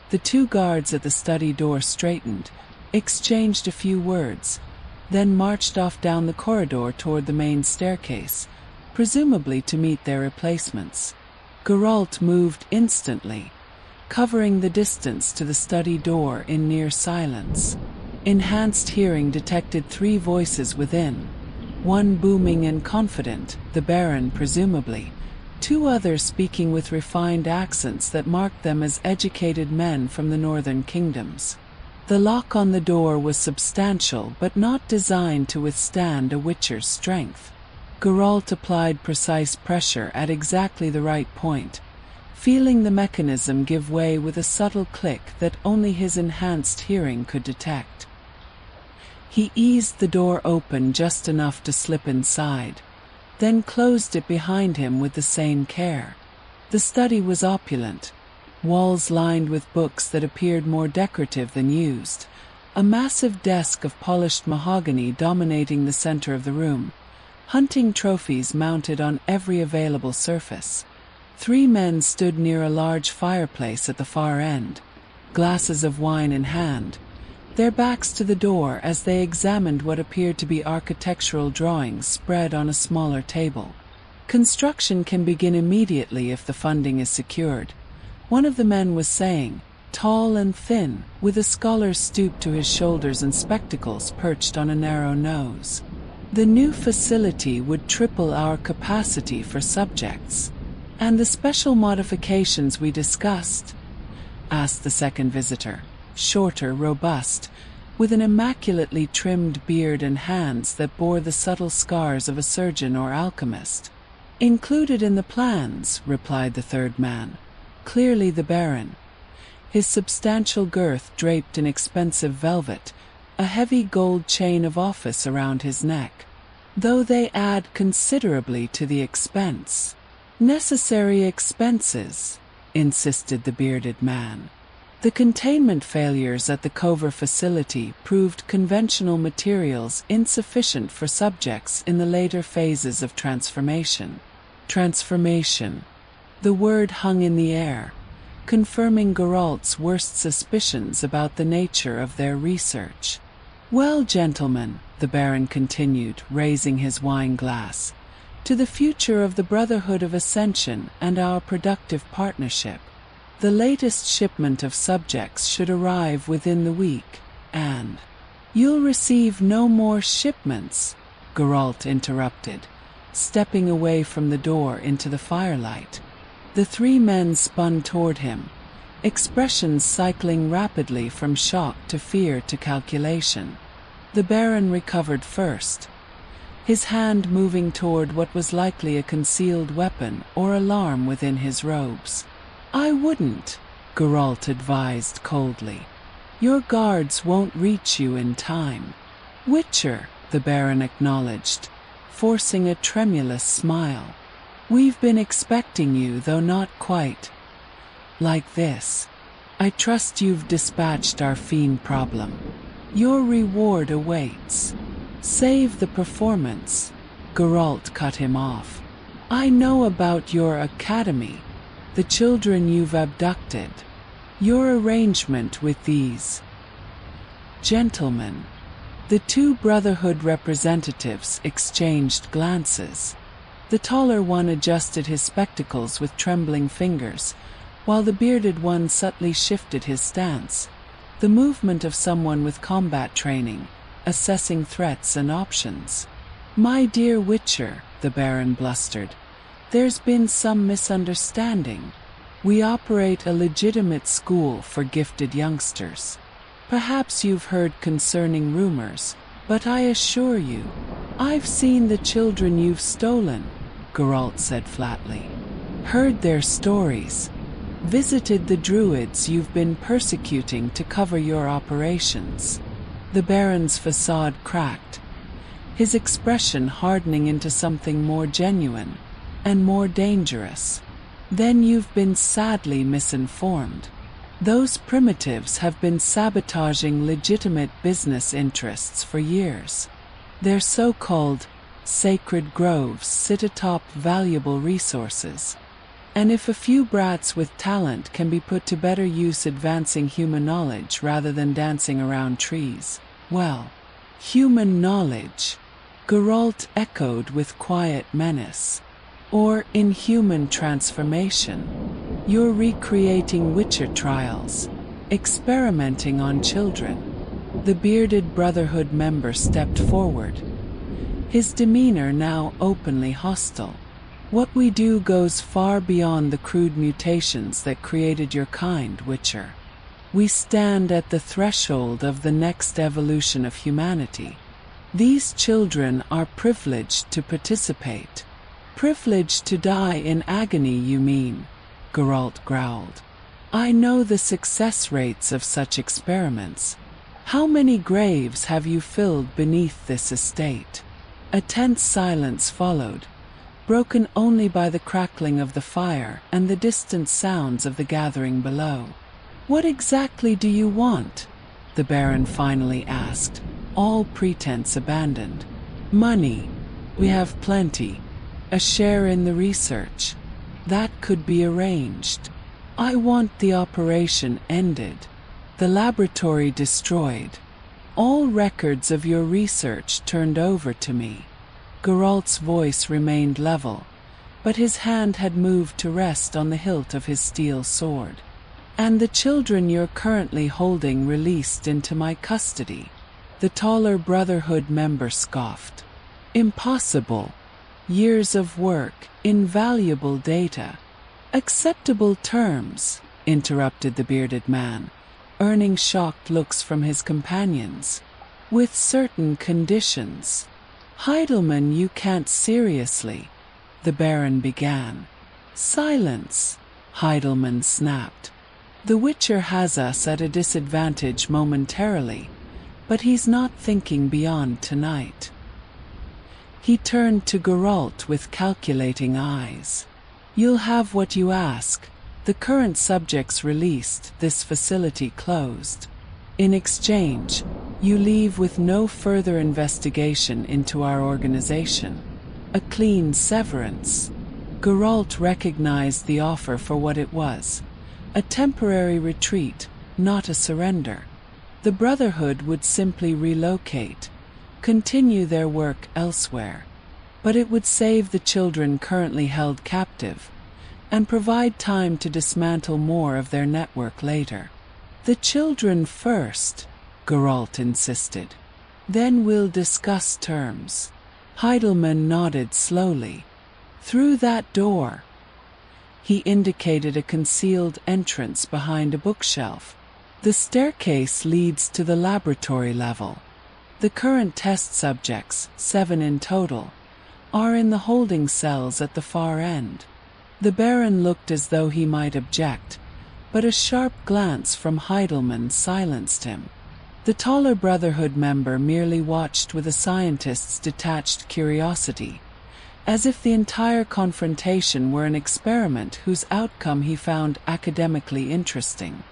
the 2 guards at the study door straightened, exchanged a few words, then marched off down the corridor toward the main staircase, presumably to meet their replacements. Geralt moved instantly, covering the distance to the study door in near silence. Enhanced hearing detected 3 voices within, one booming and confident, the Baron presumably, 2 others speaking with refined accents that marked them as educated men from the northern kingdoms. The lock on the door was substantial but not designed to withstand a witcher's strength. Geralt applied precise pressure at exactly the right point, feeling the mechanism give way with a subtle click that only his enhanced hearing could detect. He eased the door open just enough to slip inside, then closed it behind him with the same care. The study was opulent, walls lined with books that appeared more decorative than used, a massive desk of polished mahogany dominating the center of the room, hunting trophies mounted on every available surface. 3 men stood near a large fireplace at the far end, glasses of wine in hand, their backs to the door as they examined what appeared to be architectural drawings spread on a smaller table. Construction can begin immediately if the funding is secured, one of the men was saying, tall and thin, with a scholar's stoop to his shoulders and spectacles perched on a narrow nose. The new facility would triple our capacity for subjects. And the special modifications we discussed? Asked the second visitor, shorter, robust, with an immaculately trimmed beard and hands that bore the subtle scars of a surgeon or alchemist. Included in the plans, replied the third man, clearly the Baron, his substantial girth draped in expensive velvet, a heavy gold chain of office around his neck. Though they add considerably to the expense. Necessary expenses, insisted the bearded man. The containment failures at the Cover facility proved conventional materials insufficient for subjects in the later phases of transformation. Transformation. The word hung in the air, confirming Geralt's worst suspicions about the nature of their research. Well, gentlemen, the Baron continued, raising his wine glass, to the future of the Brotherhood of Ascension and our productive partnership. The latest shipment of subjects should arrive within the week, and you'll receive no more shipments, Geralt interrupted, stepping away from the door into the firelight. The 3 men spun toward him, expressions cycling rapidly from shock to fear to calculation. The Baron recovered first, his hand moving toward what was likely a concealed weapon or alarm within his robes. I wouldn't, Geralt advised coldly. Your guards won't reach you in time. Witcher, the Baron acknowledged, forcing a tremulous smile. We've been expecting you, though not quite like this. I trust you've dispatched our fiend problem. Your reward awaits. Save the performance, Geralt cut him off. I know about your academy, the children you've abducted, your arrangement with these gentlemen. The 2 Brotherhood representatives exchanged glances. The taller one adjusted his spectacles with trembling fingers, while the bearded one subtly shifted his stance, the movement of someone with combat training, assessing threats and options. My dear Witcher, the Baron blustered, there's been some misunderstanding. We operate a legitimate school for gifted youngsters. Perhaps you've heard concerning rumors, but I assure you, I've seen the children you've stolen, Geralt said flatly. Heard their stories. Visited the druids you've been persecuting to cover your operations. The Baron's facade cracked, his expression hardening into something more genuine and more dangerous. Then you've been sadly misinformed. Those primitives have been sabotaging legitimate business interests for years. Their so-called sacred groves sit atop valuable resources. And if a few brats with talent can be put to better use advancing human knowledge rather than dancing around trees, well, human knowledge, Geralt echoed with quiet menace. or in human transformation. You're recreating Witcher trials, experimenting on children. The bearded Brotherhood member stepped forward, his demeanor now openly hostile. What we do goes far beyond the crude mutations that created your kind, Witcher. We stand at the threshold of the next evolution of humanity. These children are privileged to participate. Privileged to die in agony, you mean? Geralt growled. I know the success rates of such experiments. How many graves have you filled beneath this estate? A tense silence followed, broken only by the crackling of the fire and the distant sounds of the gathering below. What exactly do you want? The Baron finally asked, all pretense abandoned. Money. We have plenty. A share in the research. That could be arranged. I want the operation ended. The laboratory destroyed. All records of your research turned over to me. Geralt's voice remained level, but his hand had moved to rest on the hilt of his steel sword. And the children you're currently holding released into my custody. The taller Brotherhood member scoffed. Impossible. Years of work, invaluable data. Acceptable terms, interrupted the bearded man, earning shocked looks from his companions. With certain conditions. Heidelman, you can't seriously, the Baron began. Silence, Heidelman snapped. The Witcher has us at a disadvantage momentarily, but he's not thinking beyond tonight. He turned to Geralt with calculating eyes. You'll have what you ask. The current subjects released, this facility closed. In exchange, you leave with no further investigation into our organization. A clean severance. Geralt recognized the offer for what it was. A temporary retreat, not a surrender. The Brotherhood would simply relocate, continue their work elsewhere. But it would save the children currently held captive, and provide time to dismantle more of their network later. The children first, Geralt insisted. Then we'll discuss terms. Heidelman nodded slowly. Through that door. He indicated a concealed entrance behind a bookshelf. The staircase leads to the laboratory level. The current test subjects, 7 in total, are in the holding cells at the far end. The Baron looked as though he might object, but a sharp glance from Heidelman silenced him. The taller Brotherhood member merely watched with a scientist's detached curiosity, as if the entire confrontation were an experiment whose outcome he found academically interesting.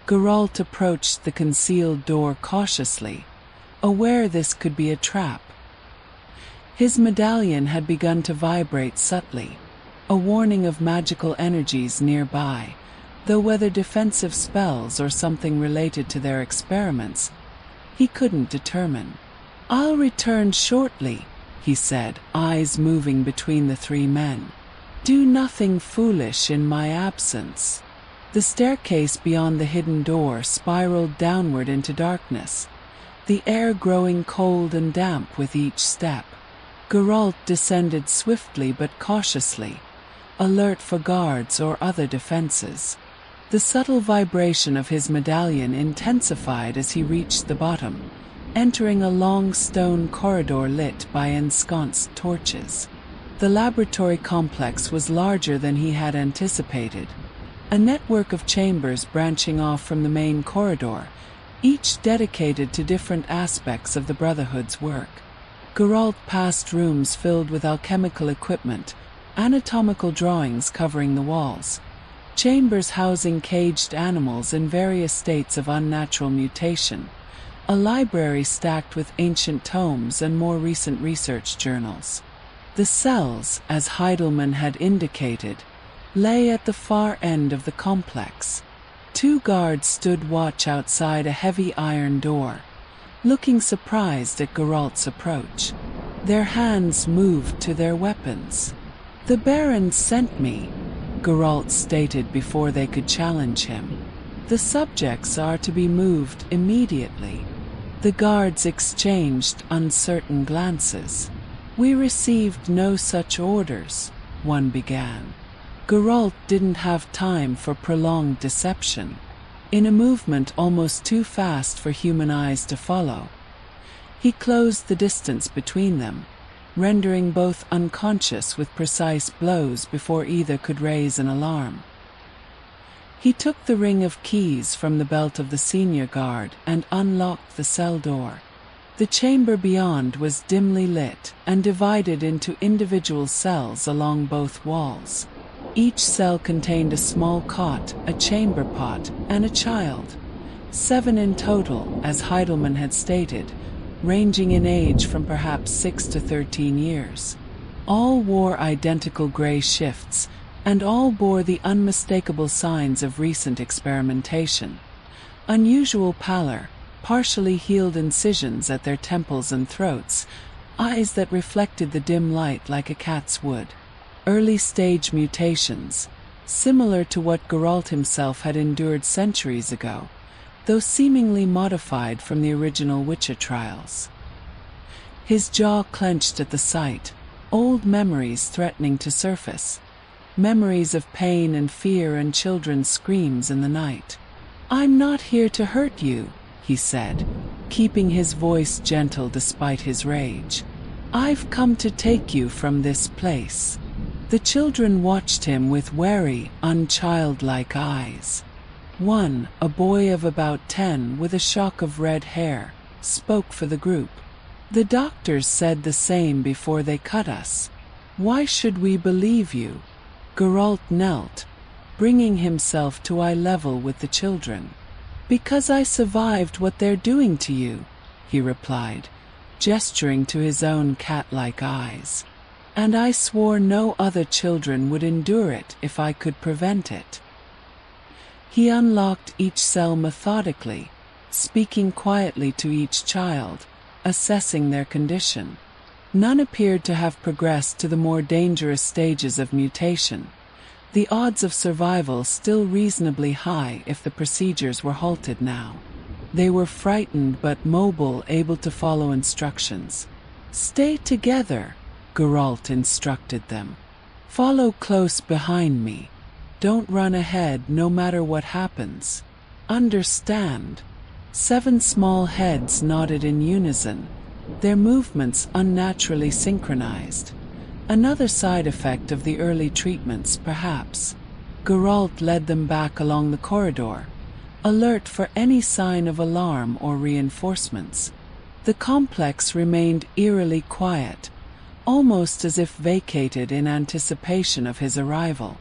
Geralt approached the concealed door cautiously, aware this could be a trap. His medallion had begun to vibrate subtly, a warning of magical energies nearby, though whether defensive spells or something related to their experiments, he couldn't determine. I'll return shortly, he said, eyes moving between the 3 men. Do nothing foolish in my absence. The staircase beyond the hidden door spiraled downward into darkness, the air growing cold and damp with each step. Geralt descended swiftly but cautiously, alert for guards or other defenses. The subtle vibration of his medallion intensified as he reached the bottom, entering a long stone corridor lit by ensconced torches. The laboratory complex was larger than he had anticipated, a network of chambers branching off from the main corridor, each dedicated to different aspects of the Brotherhood's work. Geralt passed rooms filled with alchemical equipment, anatomical drawings covering the walls, chambers housing caged animals in various states of unnatural mutation, a library stacked with ancient tomes and more recent research journals. The cells, as Heidelman had indicated, lay at the far end of the complex. 2 guards stood watch outside a heavy iron door, looking surprised at Geralt's approach. Their hands moved to their weapons. "The Baron sent me," Geralt stated before they could challenge him. "The subjects are to be moved immediately." The guards exchanged uncertain glances. "We received no such orders," one began. Geralt didn't have time for prolonged deception. In a movement almost too fast for human eyes to follow, he closed the distance between them, rendering both unconscious with precise blows before either could raise an alarm. He took the ring of keys from the belt of the senior guard and unlocked the cell door. The chamber beyond was dimly lit and divided into individual cells along both walls. Each cell contained a small cot, a chamber pot, and a child. 7 in total, as Heidelman had stated, ranging in age from perhaps 6 to 13 years. All wore identical gray shifts, and all bore the unmistakable signs of recent experimentation. Unusual pallor, partially healed incisions at their temples and throats, eyes that reflected the dim light like a cat's would. Early-stage mutations, similar to what Geralt himself had endured centuries ago, though seemingly modified from the original Witcher trials. His jaw clenched at the sight, old memories threatening to surface. Memories of pain and fear and children's screams in the night. "I'm not here to hurt you," he said, keeping his voice gentle despite his rage. "I've come to take you from this place." The children watched him with wary, unchildlike eyes. One, a boy of about 10 with a shock of red hair, spoke for the group. "The doctors said the same before they cut us. Why should we believe you?" Geralt knelt, bringing himself to eye level with the children. "Because I survived what they're doing to you," he replied, gesturing to his own cat-like eyes. "And I swore no other children would endure it if I could prevent it." He unlocked each cell methodically, speaking quietly to each child, assessing their condition. None appeared to have progressed to the more dangerous stages of mutation, the odds of survival still reasonably high if the procedures were halted now. They were frightened but mobile, able to follow instructions. "Stay together," Geralt instructed them. "Follow close behind me. Don't run ahead no matter what happens. Understand?" 7 small heads nodded in unison, their movements unnaturally synchronized. Another side effect of the early treatments, perhaps. Geralt led them back along the corridor, alert for any sign of alarm or reinforcements. The complex remained eerily quiet, almost as if vacated in anticipation of his arrival.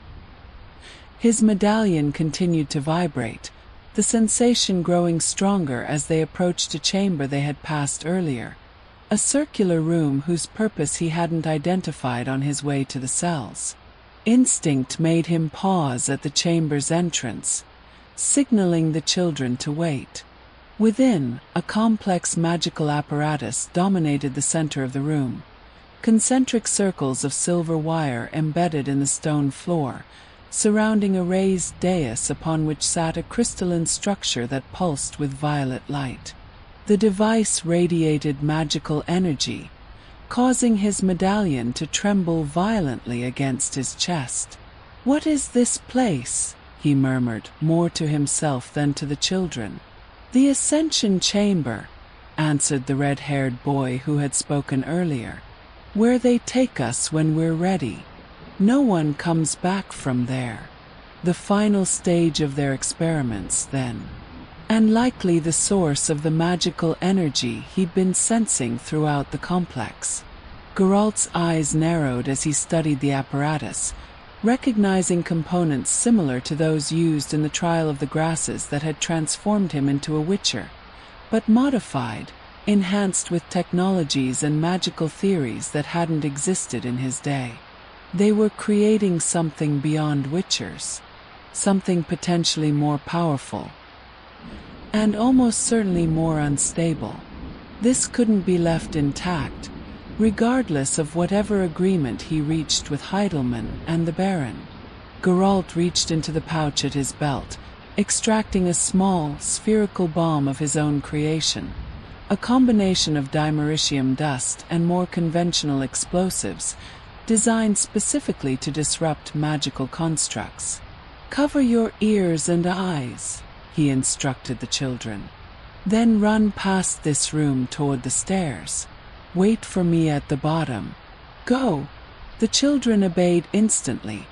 His medallion continued to vibrate, the sensation growing stronger as they approached a chamber they had passed earlier, a circular room whose purpose he hadn't identified on his way to the cells. Instinct made him pause at the chamber's entrance, signaling the children to wait. Within, a complex magical apparatus dominated the center of the room, concentric circles of silver wire embedded in the stone floor, surrounding a raised dais upon which sat a crystalline structure that pulsed with violet light. The device radiated magical energy, causing his medallion to tremble violently against his chest. "What is this place?" he murmured, more to himself than to the children. "The Ascension Chamber," answered the red-haired boy who had spoken earlier. "Where they take us when we're ready. No one comes back from there. The final stage of their experiments, then. And likely the source of the magical energy he'd been sensing throughout the complex." Geralt's eyes narrowed as he studied the apparatus, recognizing components similar to those used in the trial of the grasses that had transformed him into a witcher, but modified, enhanced with technologies and magical theories that hadn't existed in his day. They were creating something beyond witchers, something potentially more powerful, and almost certainly more unstable. This couldn't be left intact, regardless of whatever agreement he reached with Heidelmann and the Baron. Geralt reached into the pouch at his belt, extracting a small, spherical bomb of his own creation, a combination of dimeritium dust and more conventional explosives, designed specifically to disrupt magical constructs. "Cover your ears and eyes," he instructed the children. "Then run past this room toward the stairs. Wait for me at the bottom. Go!" The children obeyed instantly,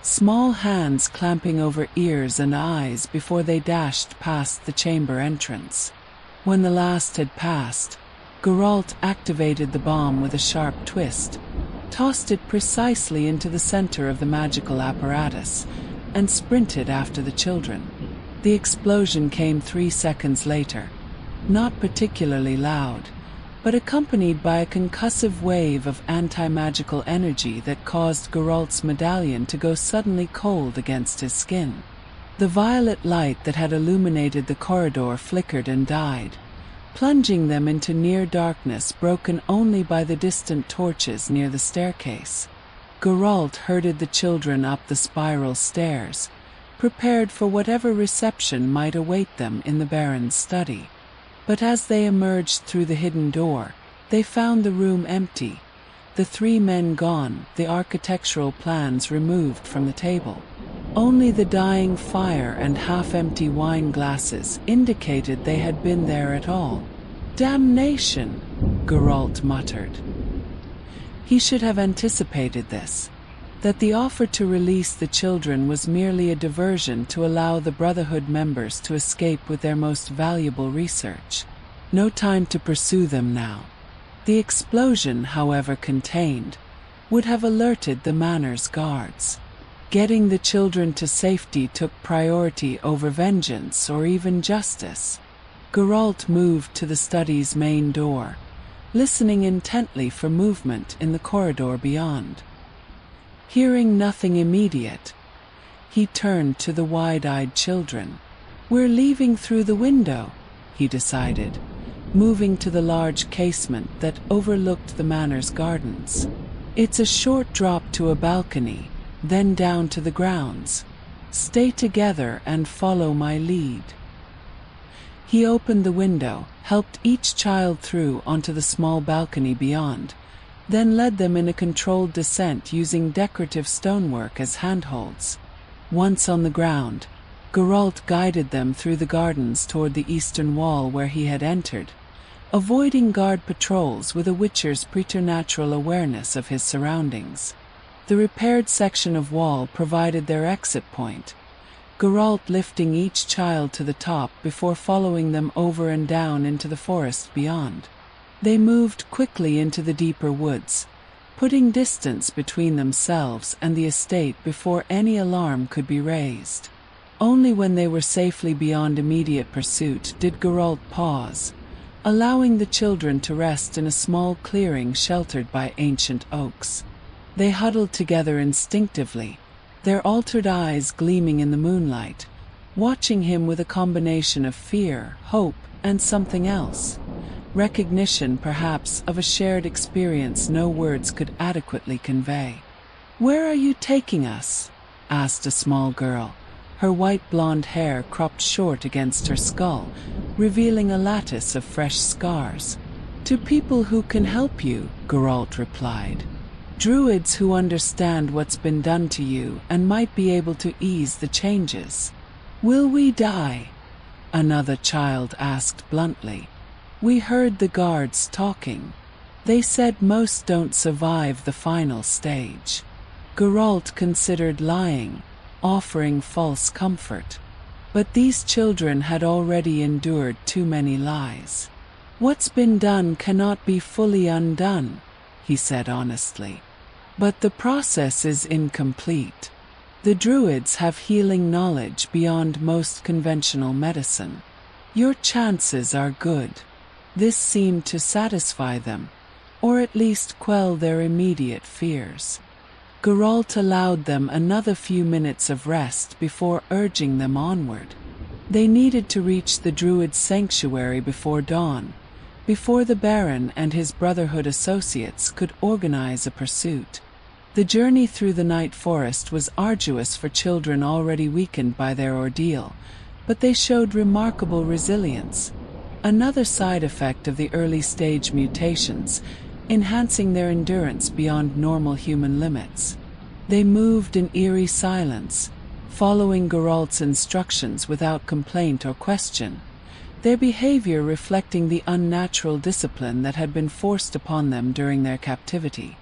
small hands clamping over ears and eyes before they dashed past the chamber entrance. When the last had passed, Geralt activated the bomb with a sharp twist, tossed it precisely into the center of the magical apparatus, and sprinted after the children. The explosion came 3 seconds later, not particularly loud, but accompanied by a concussive wave of anti-magical energy that caused Geralt's medallion to go suddenly cold against his skin. The violet light that had illuminated the corridor flickered and died, plunging them into near darkness broken only by the distant torches near the staircase. Geralt herded the children up the spiral stairs, prepared for whatever reception might await them in the Baron's study. But as they emerged through the hidden door, they found the room empty, the 3 men gone, the architectural plans removed from the table. Only the dying fire and half-empty wine glasses indicated they had been there at all. "Damnation!" Geralt muttered. He should have anticipated this, that the offer to release the children was merely a diversion to allow the Brotherhood members to escape with their most valuable research. No time to pursue them now. The explosion, however contained, would have alerted the manor's guards. Getting the children to safety took priority over vengeance or even justice. Geralt moved to the study's main door, listening intently for movement in the corridor beyond. Hearing nothing immediate, he turned to the wide-eyed children. "We're leaving through the window," he decided, moving to the large casement that overlooked the manor's gardens. "It's a short drop to a balcony, then down to the grounds. Stay together and follow my lead." He opened the window, helped each child through onto the small balcony beyond, then led them in a controlled descent using decorative stonework as handholds. Once on the ground, Geralt guided them through the gardens toward the eastern wall where he had entered, avoiding guard patrols with a witcher's preternatural awareness of his surroundings. The repaired section of wall provided their exit point, Geralt lifting each child to the top before following them over and down into the forest beyond. They moved quickly into the deeper woods, putting distance between themselves and the estate before any alarm could be raised. Only when they were safely beyond immediate pursuit did Geralt pause, allowing the children to rest in a small clearing sheltered by ancient oaks. They huddled together instinctively, their altered eyes gleaming in the moonlight, watching him with a combination of fear, hope, and something else. Recognition, perhaps, of a shared experience no words could adequately convey. "Where are you taking us?" asked a small girl, her white blonde hair cropped short against her skull, revealing a lattice of fresh scars. "To people who can help you," Geralt replied. "Druids who understand what's been done to you and might be able to ease the changes." "Will we die?" another child asked bluntly. "We heard the guards talking. They said most don't survive the final stage." Geralt considered lying, offering false comfort. But these children had already endured too many lies. "What's been done cannot be fully undone," he said honestly. "But the process is incomplete. The Druids have healing knowledge beyond most conventional medicine. Your chances are good." This seemed to satisfy them, or at least quell their immediate fears. Geralt allowed them another few minutes of rest before urging them onward. They needed to reach the Druid's sanctuary before dawn, before the Baron and his Brotherhood associates could organize a pursuit. The journey through the night forest was arduous for children already weakened by their ordeal, but they showed remarkable resilience. Another side effect of the early-stage mutations, enhancing their endurance beyond normal human limits. They moved in eerie silence, following Geralt's instructions without complaint or question, their behavior reflecting the unnatural discipline that had been forced upon them during their captivity.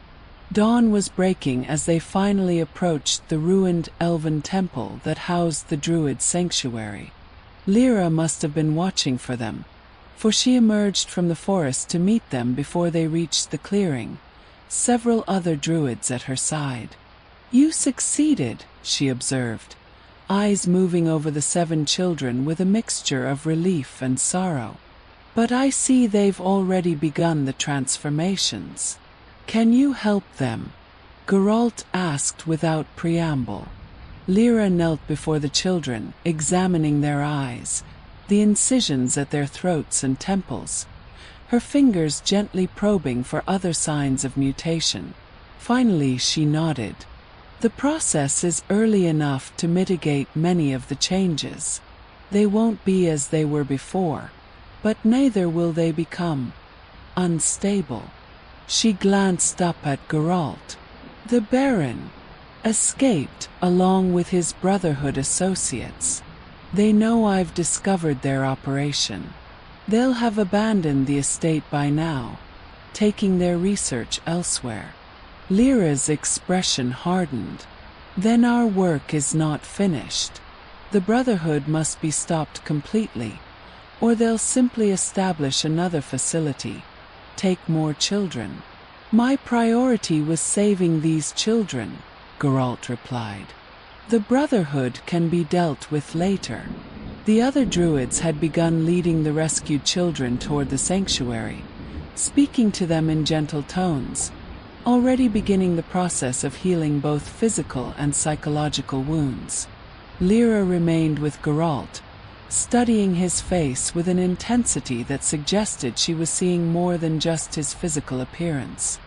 Dawn was breaking as they finally approached the ruined elven temple that housed the Druid sanctuary. Lyra must have been watching for them, for she emerged from the forest to meet them before they reached the clearing, several other Druids at her side. "You succeeded," she observed, eyes moving over the 7 children with a mixture of relief and sorrow. "But I see they've already begun the transformations. Can you help them?" Geralt asked without preamble. Lyra knelt before the children, examining their eyes, the incisions at their throats and temples, her fingers gently probing for other signs of mutation. Finally she nodded. "The process is early enough to mitigate many of the changes. They won't be as they were before, but neither will they become unstable." She glanced up at Geralt. "The Baron escaped along with his Brotherhood associates. They know I've discovered their operation. They'll have abandoned the estate by now, taking their research elsewhere." Lyra's expression hardened. "Then our work is not finished. The Brotherhood must be stopped completely, or they'll simply establish another facility, take more children." "My priority was saving these children," Geralt replied. "The Brotherhood can be dealt with later." The other Druids had begun leading the rescued children toward the sanctuary, speaking to them in gentle tones, already beginning the process of healing both physical and psychological wounds. Lyra remained with Geralt, studying his face with an intensity that suggested she was seeing more than just his physical appearance.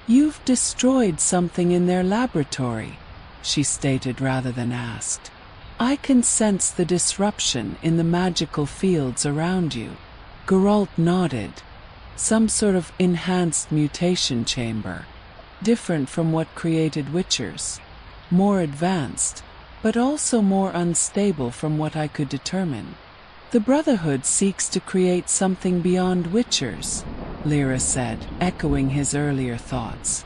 "You've destroyed something in their laboratory," she stated rather than asked. "I can sense the disruption in the magical fields around you." Geralt nodded. "Some sort of enhanced mutation chamber, different from what created Witchers, more advanced, but also more unstable from what I could determine." "The Brotherhood seeks to create something beyond Witchers," Lyra said, echoing his earlier thoughts.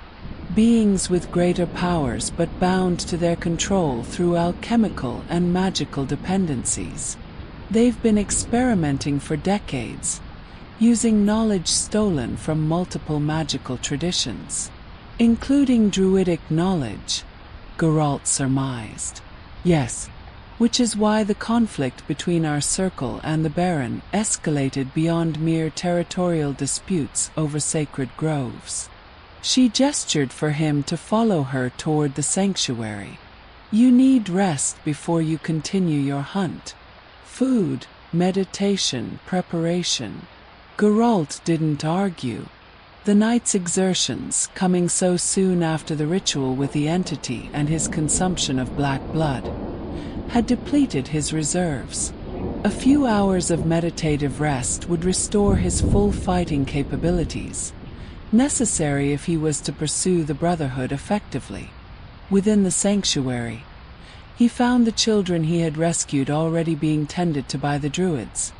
"Beings with greater powers but bound to their control through alchemical and magical dependencies. They've been experimenting for decades, using knowledge stolen from multiple magical traditions, including Druidic knowledge," Geralt surmised. "Yes, which is why the conflict between our circle and the Baron escalated beyond mere territorial disputes over sacred groves." She gestured for him to follow her toward the sanctuary. "You need rest before you continue your hunt. Food, meditation, preparation." Geralt didn't argue. The night's exertions, coming so soon after the ritual with the entity and his consumption of black blood, had depleted his reserves. A few hours of meditative rest would restore his full fighting capabilities, necessary if he was to pursue the Brotherhood effectively. Within the sanctuary, he found the children he had rescued already being tended to by the Druids,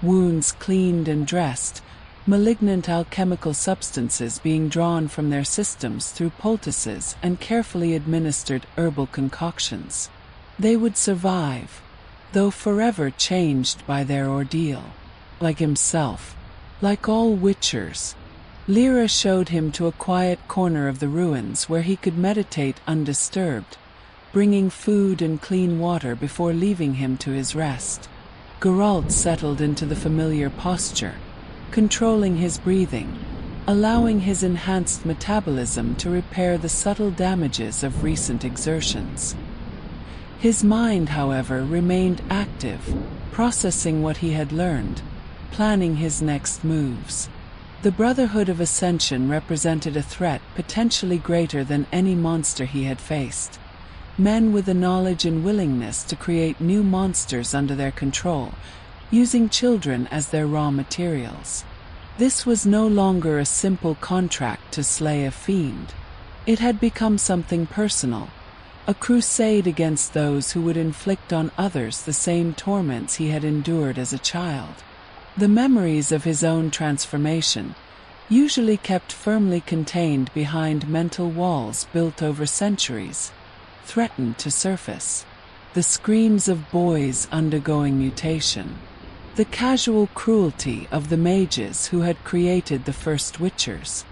wounds cleaned and dressed, malignant alchemical substances being drawn from their systems through poultices and carefully administered herbal concoctions. They would survive, though forever changed by their ordeal. Like himself, like all Witchers, Lyra showed him to a quiet corner of the ruins where he could meditate undisturbed, bringing food and clean water before leaving him to his rest. Geralt settled into the familiar posture, controlling his breathing, allowing his enhanced metabolism to repair the subtle damages of recent exertions. His mind, however, remained active, processing what he had learned, planning his next moves. The Brotherhood of Ascension represented a threat potentially greater than any monster he had faced. Men with the knowledge and willingness to create new monsters under their control, using children as their raw materials. This was no longer a simple contract to slay a fiend. It had become something personal, a crusade against those who would inflict on others the same torments he had endured as a child. The memories of his own transformation, usually kept firmly contained behind mental walls built over centuries, threatened to surface. The screams of boys undergoing mutation. The casual cruelty of the mages who had created the first Witchers.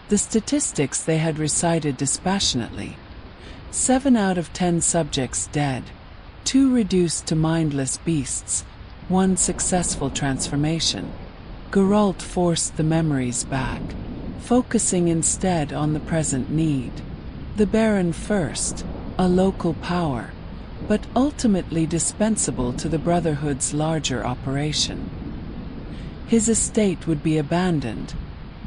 The statistics they had recited dispassionately. 7 out of 10 subjects dead, 2 reduced to mindless beasts, 1 successful transformation. Geralt forced the memories back, focusing instead on the present need. The Baron first, a local power, but ultimately dispensable to the Brotherhood's larger operation. His estate would be abandoned,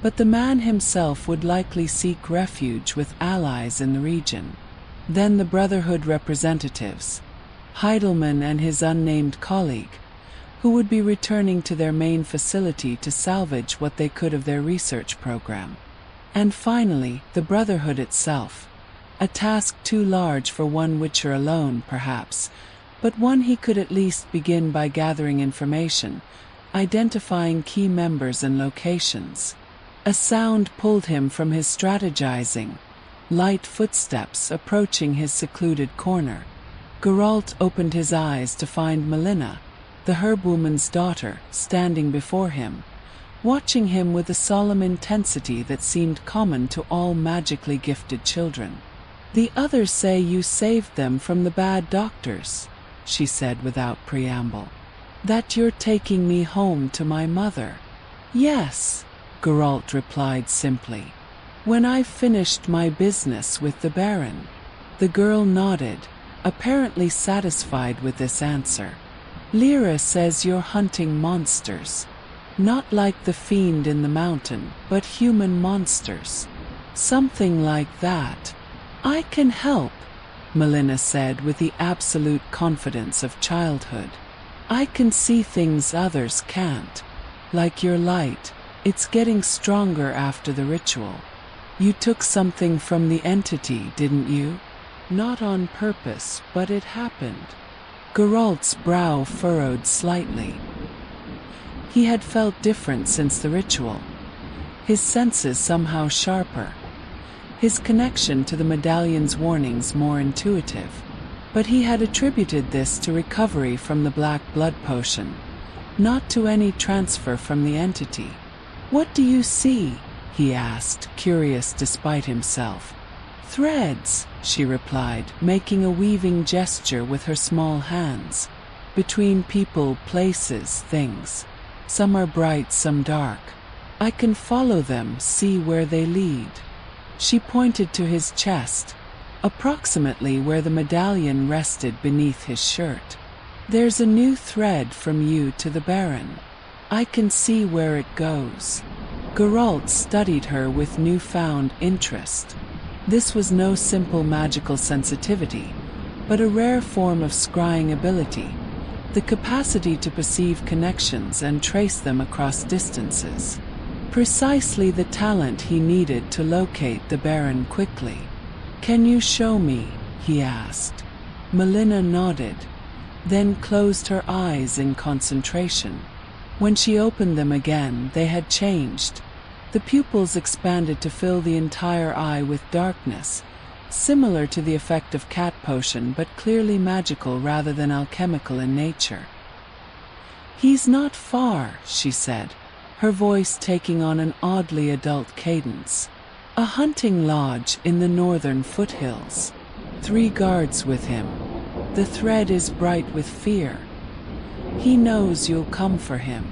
but the man himself would likely seek refuge with allies in the region. Then the Brotherhood representatives, Heidelmann and his unnamed colleague, who would be returning to their main facility to salvage what they could of their research program. And finally, the Brotherhood itself. A task too large for one Witcher alone, perhaps, but one he could at least begin by gathering information, identifying key members and locations. A sound pulled him from his strategizing, light footsteps approaching his secluded corner. Geralt opened his eyes to find Melina, the herbwoman's daughter, standing before him, watching him with a solemn intensity that seemed common to all magically gifted children. "The others say you saved them from the bad doctors," she said without preamble. "That you're taking me home to my mother." "Yes," Geralt replied simply. "When I've finished my business with the Baron." The girl nodded, apparently satisfied with this answer. "Lyra says you're hunting monsters. Not like the fiend in the mountain, but human monsters." "Something like that. I can help," Melina said with the absolute confidence of childhood. "I can see things others can't. Like your light, it's getting stronger after the ritual. You took something from the entity, didn't you? Not on purpose, but it happened." Geralt's brow furrowed slightly. He had felt different since the ritual. His senses somehow sharper. His connection to the medallion's warnings more intuitive. But he had attributed this to recovery from the black blood potion, not to any transfer from the entity. "What do you see?" he asked, curious despite himself. "Threads," she replied, making a weaving gesture with her small hands. "Between people, places, things. Some are bright, some dark. I can follow them, see where they lead." She pointed to his chest, approximately where the medallion rested beneath his shirt. "There's a new thread from you to the Baron. I can see where it goes." Geralt studied her with newfound interest. This was no simple magical sensitivity, but a rare form of scrying ability, the capacity to perceive connections and trace them across distances. Precisely the talent he needed to locate the Baron quickly. "Can you show me?" he asked. Melina nodded, then closed her eyes in concentration. When she opened them again, they had changed. The pupils expanded to fill the entire eye with darkness, similar to the effect of cat potion but clearly magical rather than alchemical in nature. "He's not far," she said, her voice taking on an oddly adult cadence. "A hunting lodge in the northern foothills. 3 guards with him. The thread is bright with fear. He knows you'll come for him."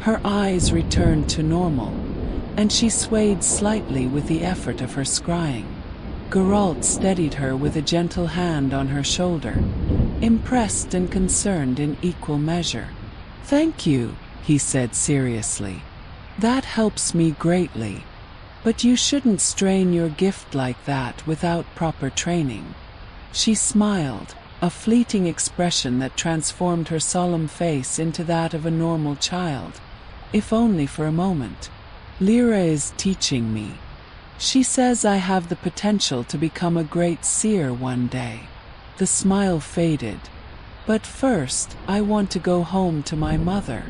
Her eyes returned to normal, and she swayed slightly with the effort of her scrying. Geralt steadied her with a gentle hand on her shoulder, impressed and concerned in equal measure. "Thank you," he said seriously. That helps me greatly. But you shouldn't strain your gift like that without proper training. She smiled, a fleeting expression that transformed her solemn face into that of a normal child, if only for a moment. Lyra is teaching me. She says I have the potential to become a great seer one day. The smile faded. But first, I want to go home to my mother.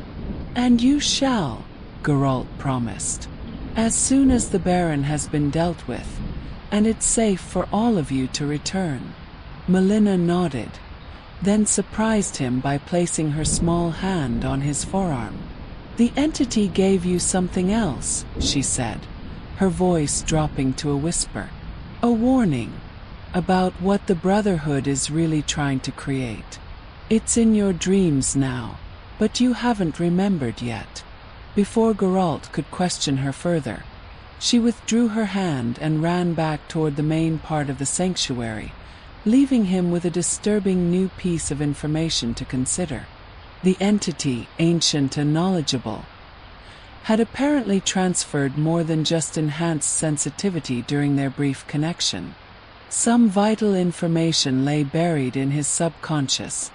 And you shall, Geralt promised. As soon as the Baron has been dealt with, and it's safe for all of you to return. Melina nodded, then surprised him by placing her small hand on his forearm. The entity gave you something else, she said, her voice dropping to a whisper. A warning about what the Brotherhood is really trying to create. It's in your dreams now, but you haven't remembered yet. Before Geralt could question her further, she withdrew her hand and ran back toward the main part of the sanctuary, leaving him with a disturbing new piece of information to consider. The entity, ancient and knowledgeable, had apparently transferred more than just enhanced sensitivity during their brief connection. Some vital information lay buried in his subconscious,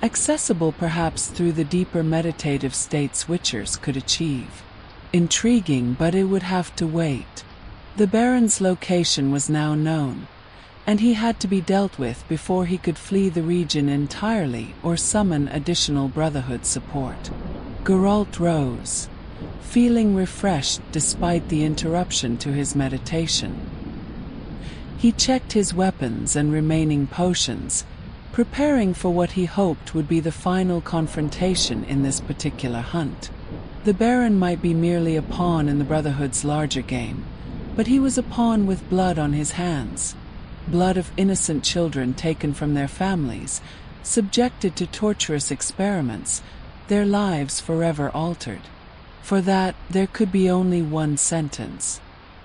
accessible perhaps through the deeper meditative states Witchers could achieve. Intriguing, but it would have to wait. The Baron's location was now known, and he had to be dealt with before he could flee the region entirely or summon additional Brotherhood support. Geralt rose, feeling refreshed despite the interruption to his meditation. He checked his weapons and remaining potions, preparing for what he hoped would be the final confrontation in this particular hunt. The Baron might be merely a pawn in the Brotherhood's larger game, but he was a pawn with blood on his hands. Blood of innocent children taken from their families, subjected to torturous experiments, their lives forever altered. For that, there could be only one sentence.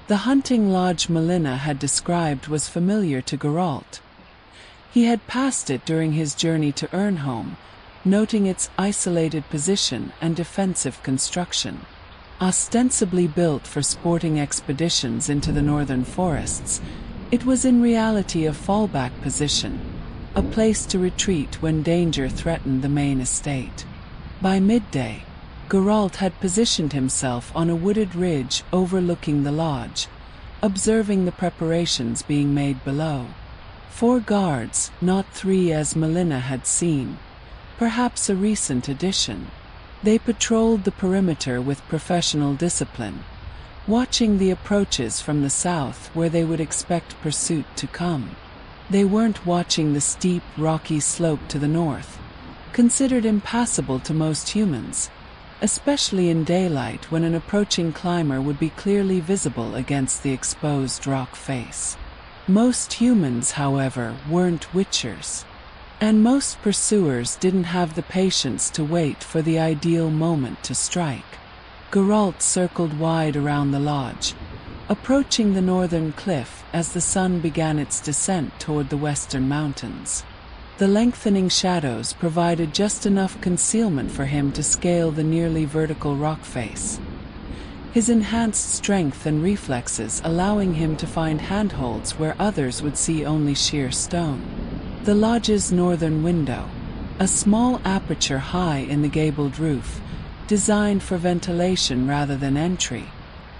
The hunting lodge Melina had described was familiar to Geralt. He had passed it during his journey to Earnholm, noting its isolated position and defensive construction. Ostensibly built for sporting expeditions into the northern forests, it was in reality a fallback position, a place to retreat when danger threatened the main estate. By midday, Geralt had positioned himself on a wooded ridge overlooking the lodge, observing the preparations being made below. 4 guards, not 3 as Melina had seen, perhaps a recent addition. They patrolled the perimeter with professional discipline, watching the approaches from the south where they would expect pursuit to come. They weren't watching the steep, rocky slope to the north, considered impassable to most humans, especially in daylight when an approaching climber would be clearly visible against the exposed rock face. Most humans, however, weren't Witchers, and most pursuers didn't have the patience to wait for the ideal moment to strike. Geralt circled wide around the lodge, approaching the northern cliff as the sun began its descent toward the western mountains. The lengthening shadows provided just enough concealment for him to scale the nearly vertical rock face, his enhanced strength and reflexes allowing him to find handholds where others would see only sheer stone. The lodge's northern window, a small aperture high in the gabled roof, designed for ventilation rather than entry,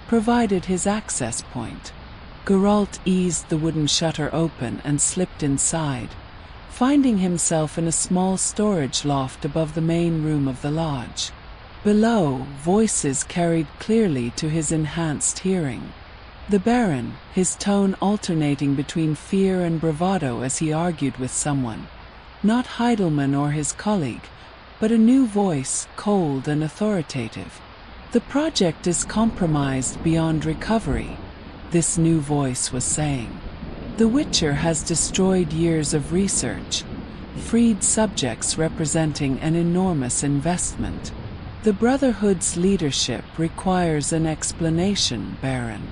provided his access point. Geralt eased the wooden shutter open and slipped inside, finding himself in a small storage loft above the main room of the lodge. Below, voices carried clearly to his enhanced hearing. The Baron, his tone alternating between fear and bravado as he argued with someone, not Heidelman or his colleague, but a new voice, cold and authoritative. The project is compromised beyond recovery, this new voice was saying. The Witcher has destroyed years of research, freed subjects representing an enormous investment. The Brotherhood's leadership requires an explanation, Baron.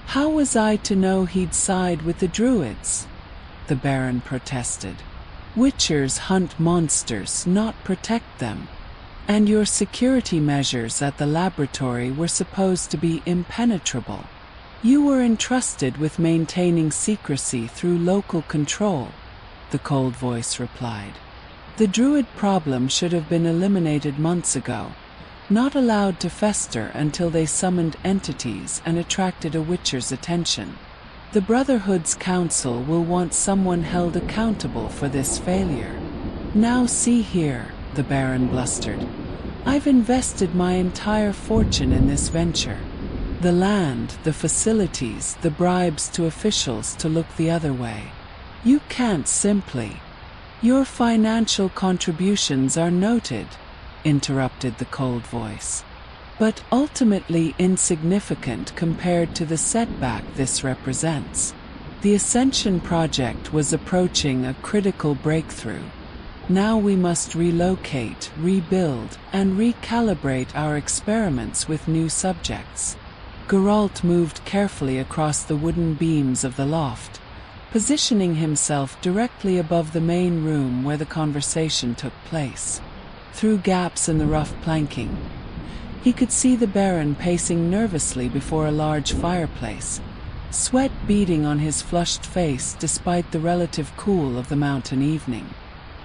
How was I to know he'd side with the Druids? The Baron protested. Witchers hunt monsters, not protect them. And your security measures at the laboratory were supposed to be impenetrable. You were entrusted with maintaining secrecy through local control, the cold voice replied. The druid problem should have been eliminated months ago, not allowed to fester until they summoned entities and attracted a witcher's attention. The Brotherhood's council will want someone held accountable for this failure. Now see here, the Baron blustered. I've invested my entire fortune in this venture. The land, the facilities, the bribes to officials to look the other way. You can't simply. Your financial contributions are noted, interrupted the cold voice, but ultimately insignificant compared to the setback this represents. The Ascension project was approaching a critical breakthrough. Now we must relocate, rebuild, and recalibrate our experiments with new subjects. Geralt moved carefully across the wooden beams of the loft, positioning himself directly above the main room where the conversation took place. Through gaps in the rough planking, he could see the Baron pacing nervously before a large fireplace, sweat beading on his flushed face despite the relative cool of the mountain evening.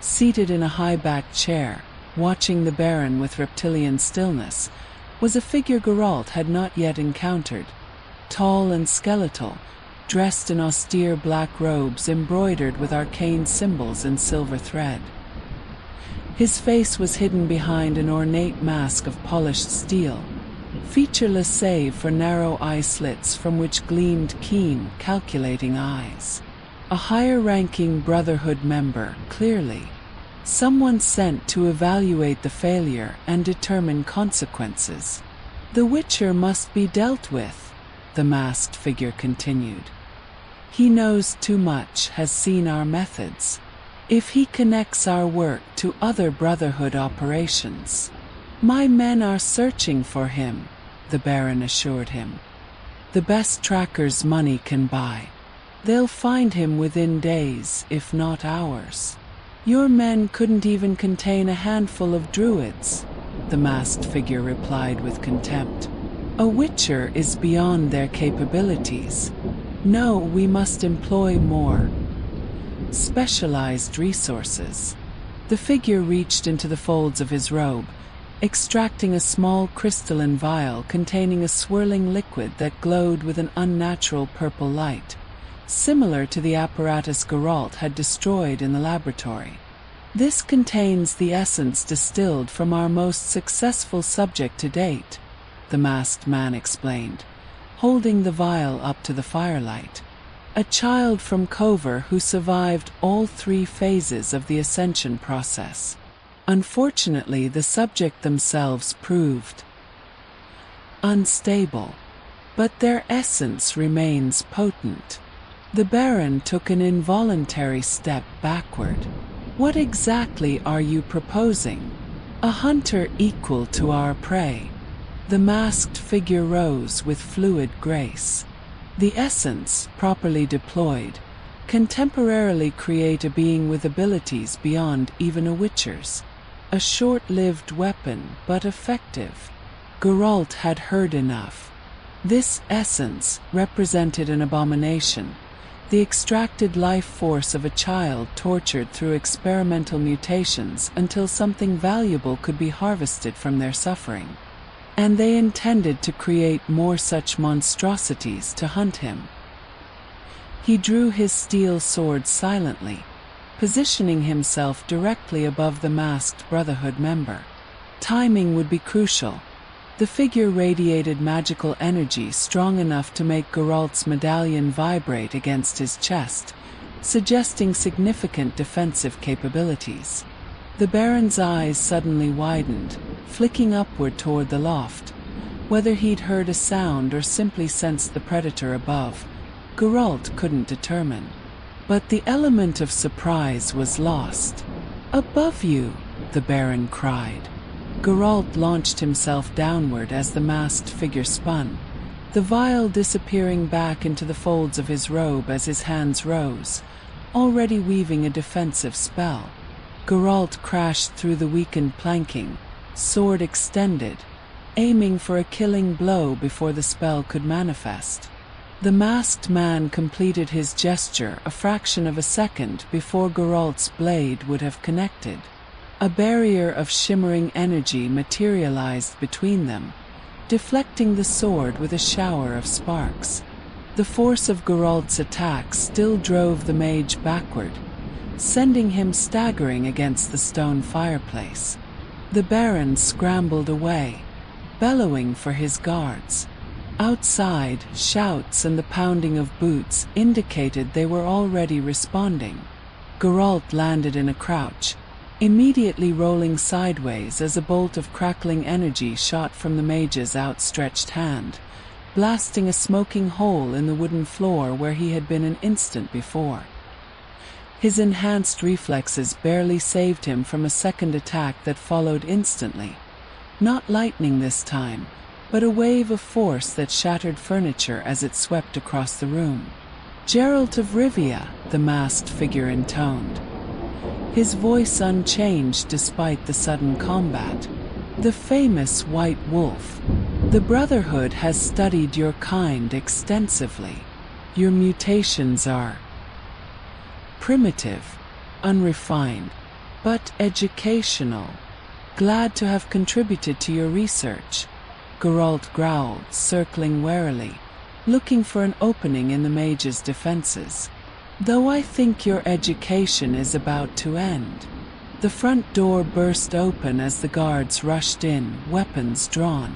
Seated in a high-backed chair, watching the Baron with reptilian stillness, was a figure Gheralt had not yet encountered. Tall and skeletal, dressed in austere black robes embroidered with arcane symbols in silver thread. His face was hidden behind an ornate mask of polished steel, featureless save for narrow eye slits from which gleamed keen, calculating eyes. A higher-ranking Brotherhood member, clearly. Someone sent to evaluate the failure and determine consequences. The Witcher must be dealt with, the masked figure continued. He knows too much, has seen our methods. If he connects our work to other Brotherhood operations. My men are searching for him, the Baron assured him. The best trackers money can buy. They'll find him within days, if not hours. Your men couldn't even contain a handful of druids, the masked figure replied with contempt. A witcher is beyond their capabilities. No, we must employ more specialized resources. The figure reached into the folds of his robe, extracting a small crystalline vial containing a swirling liquid that glowed with an unnatural purple light, similar to the apparatus Gheralt had destroyed in the laboratory. This contains the essence distilled from our most successful subject to date, the masked man explained, holding the vial up to the firelight. A child from Cover who survived all 3 phases of the Ascension process. Unfortunately, the subject themselves proved unstable, but their essence remains potent. The Baron took an involuntary step backward. What exactly are you proposing? A hunter equal to our prey. The masked figure rose with fluid grace. The essence, properly deployed, can temporarily create a being with abilities beyond even a witcher's. A short-lived weapon, but effective. Geralt had heard enough. This essence represented an abomination, the extracted life force of a child tortured through experimental mutations until something valuable could be harvested from their suffering. And they intended to create more such monstrosities to hunt him. He drew his steel sword silently, positioning himself directly above the masked Brotherhood member. Timing would be crucial. The figure radiated magical energy strong enough to make Geralt's medallion vibrate against his chest, suggesting significant defensive capabilities. The Baron's eyes suddenly widened, flicking upward toward the loft. Whether he'd heard a sound or simply sensed the predator above, Geralt couldn't determine. But the element of surprise was lost. "Above you!" the Baron cried. Gheralt launched himself downward as the masked figure spun, the vial disappearing back into the folds of his robe as his hands rose, already weaving a defensive spell. Geralt crashed through the weakened planking, sword extended, aiming for a killing blow before the spell could manifest. The masked man completed his gesture a fraction of a second before Geralt's blade would have connected. A barrier of shimmering energy materialized between them, deflecting the sword with a shower of sparks. The force of Geralt's attack still drove the mage backward, sending him staggering against the stone fireplace. The Baron scrambled away, bellowing for his guards. Outside, shouts and the pounding of boots indicated they were already responding. Geralt landed in a crouch, immediately rolling sideways as a bolt of crackling energy shot from the mage's outstretched hand, blasting a smoking hole in the wooden floor where he had been an instant before. His enhanced reflexes barely saved him from a second attack that followed instantly. Not lightning this time, but a wave of force that shattered furniture as it swept across the room. "Gheralt of Rivia," the masked figure intoned, his voice unchanged despite the sudden combat. "The famous White Wolf. The Brotherhood has studied your kind extensively. Your mutations are primitive, unrefined, but educational. Glad to have contributed to your research," Geralt growled, circling warily, looking for an opening in the mage's defenses. "Though I think your education is about to end." The front door burst open as the guards rushed in, weapons drawn.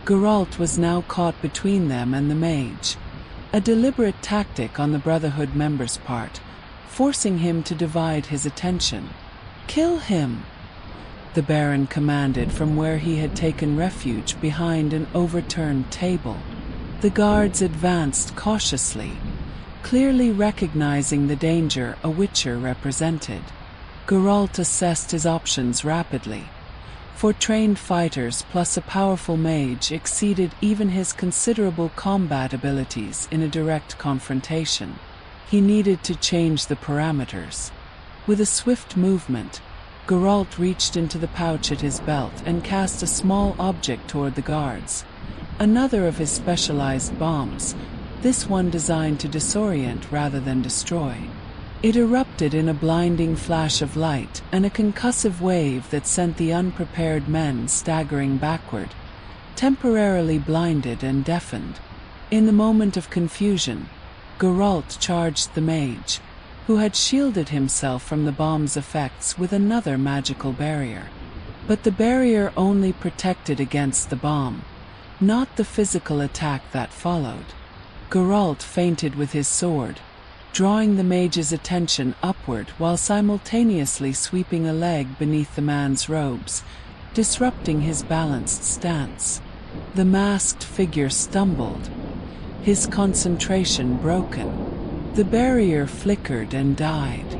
Geralt was now caught between them and the mage, a deliberate tactic on the Brotherhood member's part, forcing him to divide his attention. "Kill him!" the Baron commanded from where he had taken refuge behind an overturned table. The guards advanced cautiously, clearly recognizing the danger a Witcher represented. Geralt assessed his options rapidly. For trained fighters plus a powerful mage exceeded even his considerable combat abilities in a direct confrontation. He needed to change the parameters. With a swift movement, Geralt reached into the pouch at his belt and cast a small object toward the guards. Another of his specialized bombs, this one designed to disorient rather than destroy. It erupted in a blinding flash of light and a concussive wave that sent the unprepared men staggering backward, temporarily blinded and deafened. In the moment of confusion, Geralt charged the mage, who had shielded himself from the bomb's effects with another magical barrier. But the barrier only protected against the bomb, not the physical attack that followed. Geralt feinted with his sword, drawing the mage's attention upward while simultaneously sweeping a leg beneath the man's robes, disrupting his balanced stance. The masked figure stumbled, his concentration broken. The barrier flickered and died.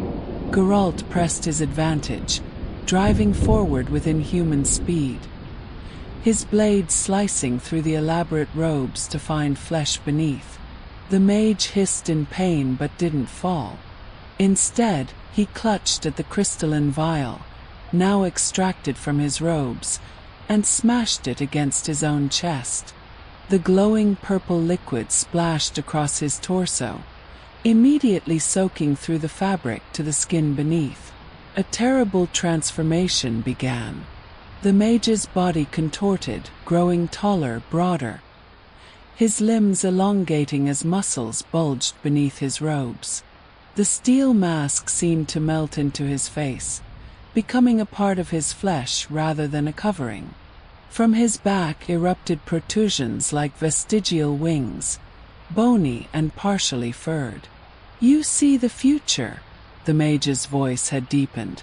Geralt pressed his advantage, driving forward with inhuman speed, his blade slicing through the elaborate robes to find flesh beneath. The mage hissed in pain but didn't fall. Instead, he clutched at the crystalline vial, now extracted from his robes, and smashed it against his own chest. The glowing purple liquid splashed across his torso, immediately soaking through the fabric to the skin beneath. A terrible transformation began. The mage's body contorted, growing taller, broader, his limbs elongating as muscles bulged beneath his robes. The steel mask seemed to melt into his face, becoming a part of his flesh rather than a covering. From his back erupted protrusions like vestigial wings, bony and partially furred. "You see the future," the mage's voice had deepened,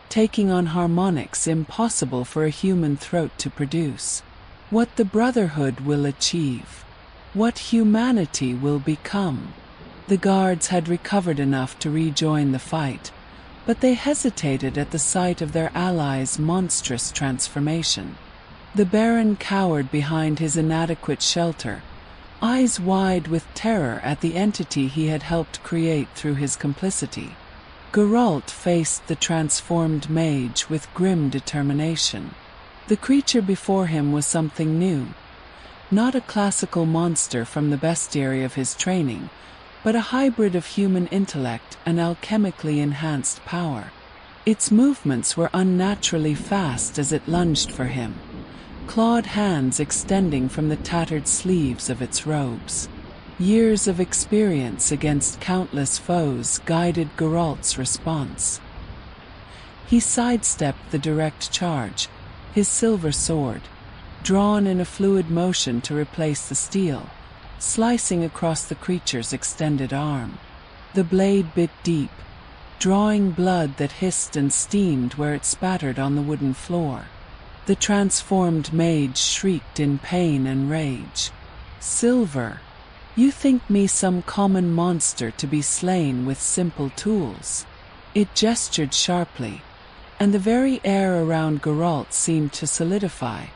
taking on harmonics impossible for a human throat to produce. "What the Brotherhood will achieve. What humanity will become." The guards had recovered enough to rejoin the fight, but they hesitated at the sight of their allies' monstrous transformation. The Baron cowered behind his inadequate shelter, eyes wide with terror at the entity he had helped create through his complicity. Geralt faced the transformed mage with grim determination. The creature before him was something new. Not a classical monster from the bestiary of his training, but a hybrid of human intellect and alchemically enhanced power. Its movements were unnaturally fast as it lunged for him, clawed hands extending from the tattered sleeves of its robes. Years of experience against countless foes guided Geralt's response. He sidestepped the direct charge, his silver sword, drawn in a fluid motion to replace the steel, slicing across the creature's extended arm. The blade bit deep, drawing blood that hissed and steamed where it spattered on the wooden floor. The transformed mage shrieked in pain and rage. "Silver, you think me some common monster to be slain with simple tools?" It gestured sharply, and the very air around Geralt seemed to solidify,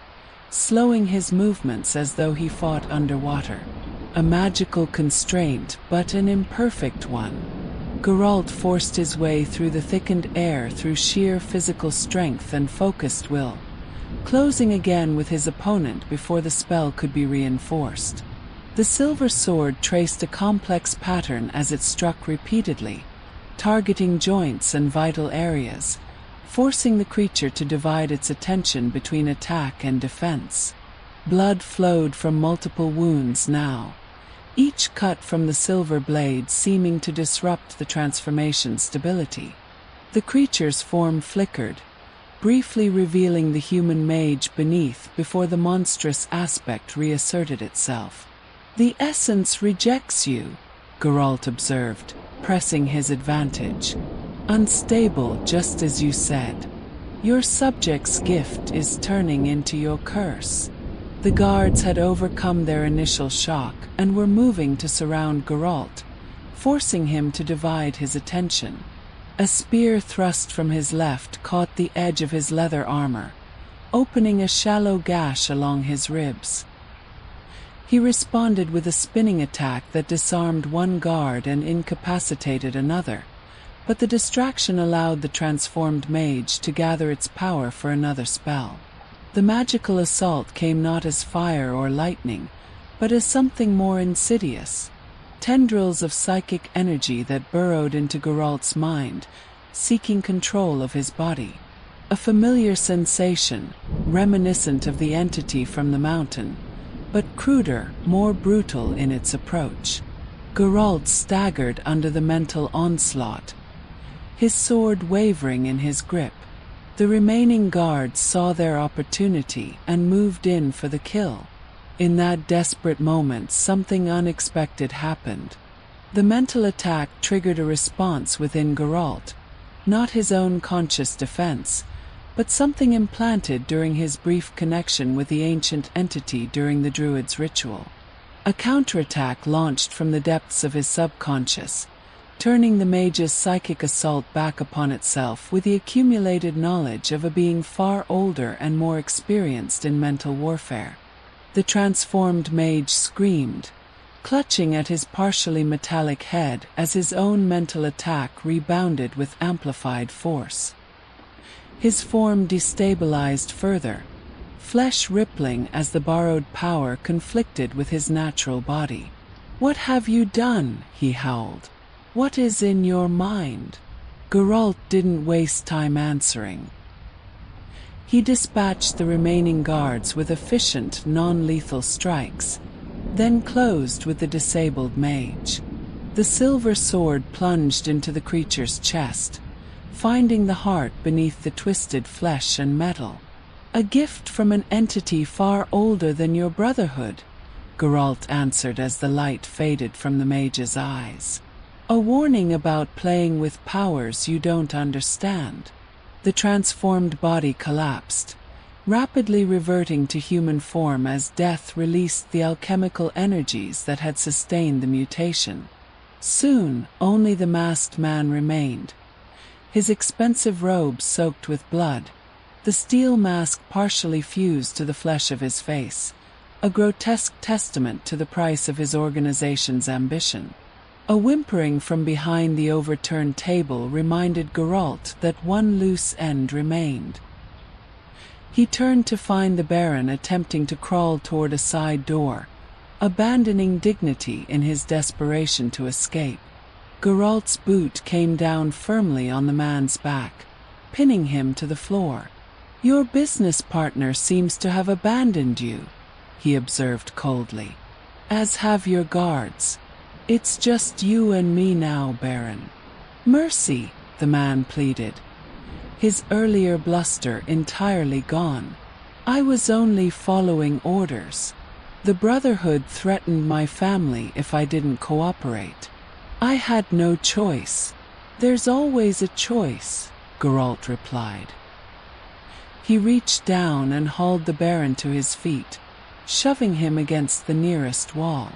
slowing his movements as though he fought underwater. A magical constraint, but an imperfect one. Geralt forced his way through the thickened air through sheer physical strength and focused will, closing again with his opponent before the spell could be reinforced. The silver sword traced a complex pattern as it struck repeatedly, targeting joints and vital areas, forcing the creature to divide its attention between attack and defense. Blood flowed from multiple wounds now, each cut from the silver blade seeming to disrupt the transformation's stability. The creature's form flickered, briefly revealing the human mage beneath before the monstrous aspect reasserted itself. "The essence rejects you," Geralt observed, pressing his advantage. "Unstable, just as you said. Your subject's gift is turning into your curse." The guards had overcome their initial shock and were moving to surround Geralt, forcing him to divide his attention. A spear thrust from his left caught the edge of his leather armor, opening a shallow gash along his ribs. He responded with a spinning attack that disarmed one guard and incapacitated another, but the distraction allowed the transformed mage to gather its power for another spell. The magical assault came not as fire or lightning, but as something more insidious. Tendrils of psychic energy that burrowed into Geralt's mind, seeking control of his body. A familiar sensation, reminiscent of the entity from the mountain, but cruder, more brutal in its approach. Geralt staggered under the mental onslaught, his sword wavering in his grip. The remaining guards saw their opportunity and moved in for the kill. In that desperate moment, something unexpected happened. The mental attack triggered a response within Geralt, not his own conscious defense, but something implanted during his brief connection with the ancient entity during the druid's ritual. A counterattack launched from the depths of his subconscious, turning the mage's psychic assault back upon itself with the accumulated knowledge of a being far older and more experienced in mental warfare. The transformed mage screamed, clutching at his partially metallic head as his own mental attack rebounded with amplified force. His form destabilized further, flesh rippling as the borrowed power conflicted with his natural body. "What have you done?" he howled. "What is in your mind?" Geralt didn't waste time answering. He dispatched the remaining guards with efficient, non-lethal strikes, then closed with the disabled mage. The silver sword plunged into the creature's chest, finding the heart beneath the twisted flesh and metal. "A gift from an entity far older than your brotherhood," Geralt answered as the light faded from the mage's eyes. "A warning about playing with powers you don't understand." The transformed body collapsed, rapidly reverting to human form as death released the alchemical energies that had sustained the mutation. Soon, only the masked man remained, his expensive robes soaked with blood, the steel mask partially fused to the flesh of his face, a grotesque testament to the price of his organization's ambition. A whimpering from behind the overturned table reminded Geralt that one loose end remained. He turned to find the Baron attempting to crawl toward a side door, abandoning dignity in his desperation to escape. Geralt's boot came down firmly on the man's back, pinning him to the floor. "Your business partner seems to have abandoned you," he observed coldly. "As have your guards. It's just you and me now, Baron." "Mercy," the man pleaded, his earlier bluster entirely gone. "I was only following orders. The Brotherhood threatened my family if I didn't cooperate. I had no choice." "There's always a choice," Geralt replied. He reached down and hauled the Baron to his feet, shoving him against the nearest wall.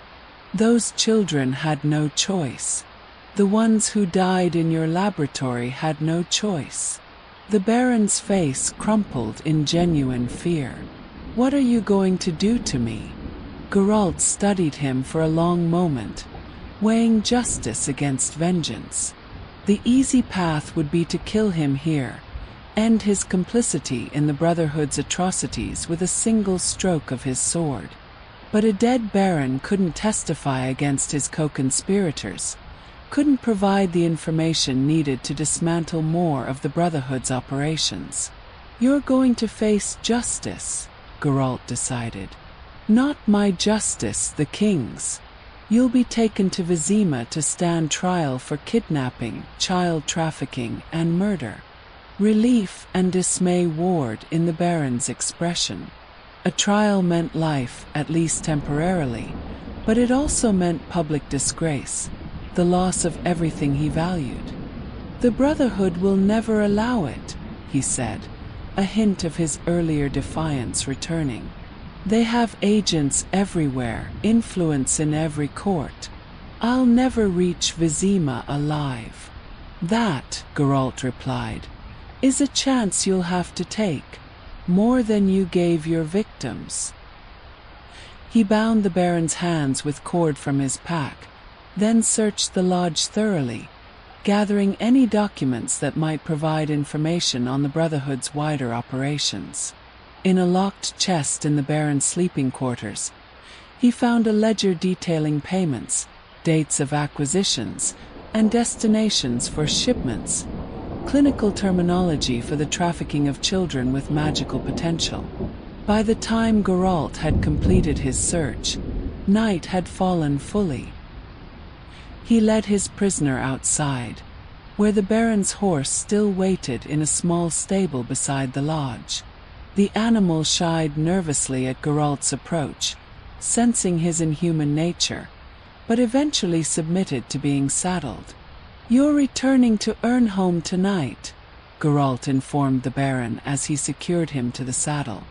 "Those children had no choice. The ones who died in your laboratory had no choice." The Baron's face crumpled in genuine fear. "What are you going to do to me?" Geralt studied him for a long moment, weighing justice against vengeance. The easy path would be to kill him here, end his complicity in the Brotherhood's atrocities with a single stroke of his sword. But a dead Baron couldn't testify against his co-conspirators, couldn't provide the information needed to dismantle more of the Brotherhood's operations. "You're going to face justice," Geralt decided. "Not my justice, the King's. You'll be taken to Vizima to stand trial for kidnapping, child trafficking, and murder." Relief and dismay warred in the Baron's expression. A trial meant life, at least temporarily, but it also meant public disgrace, the loss of everything he valued. "The Brotherhood will never allow it," he said, a hint of his earlier defiance returning. "They have agents everywhere, influence in every court. I'll never reach Vizima alive." "That," Geralt replied, "is a chance you'll have to take. More than you gave your victims." He bound the Baron's hands with cord from his pack, then searched the lodge thoroughly, gathering any documents that might provide information on the Brotherhood's wider operations. In a locked chest in the Baron's sleeping quarters, he found a ledger detailing payments, dates of acquisitions, and destinations for shipments, clinical terminology for the trafficking of children with magical potential. By the time Geralt had completed his search, night had fallen fully. He led his prisoner outside, where the Baron's horse still waited in a small stable beside the lodge. The animal shied nervously at Geralt's approach, sensing his inhuman nature, but eventually submitted to being saddled. "You're returning to Ernholm tonight," Geralt informed the Baron as he secured him to the saddle.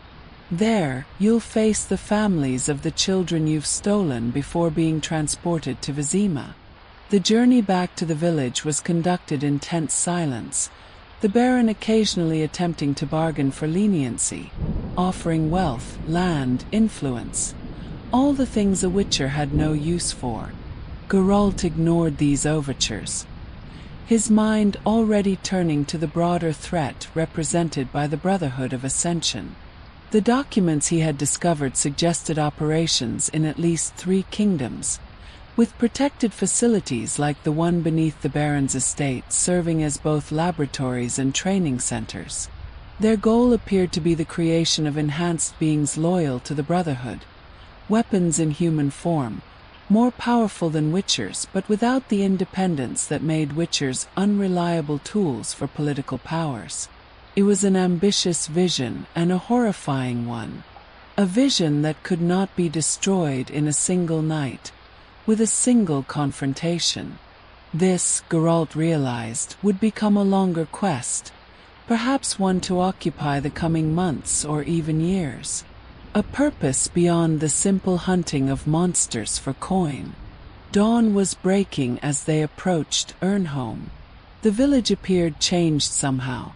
"There, you'll face the families of the children you've stolen before being transported to Vizima." The journey back to the village was conducted in tense silence, the Baron occasionally attempting to bargain for leniency, offering wealth, land, influence, all the things a Witcher had no use for. Geralt ignored these overtures, his mind already turning to the broader threat represented by the Brotherhood of Ascension. The documents he had discovered suggested operations in at least 3 kingdoms, with protected facilities like the one beneath the Baron's estate serving as both laboratories and training centers. Their goal appeared to be the creation of enhanced beings loyal to the Brotherhood, weapons in human form, more powerful than Witchers but without the independence that made Witchers unreliable tools for political powers. It was an ambitious vision and a horrifying one, a vision that could not be destroyed in a single night, with a single confrontation. This, Geralt realized, would become a longer quest, perhaps one to occupy the coming months or even years. A purpose beyond the simple hunting of monsters for coin. Dawn was breaking as they approached Ernholm. The village appeared changed somehow,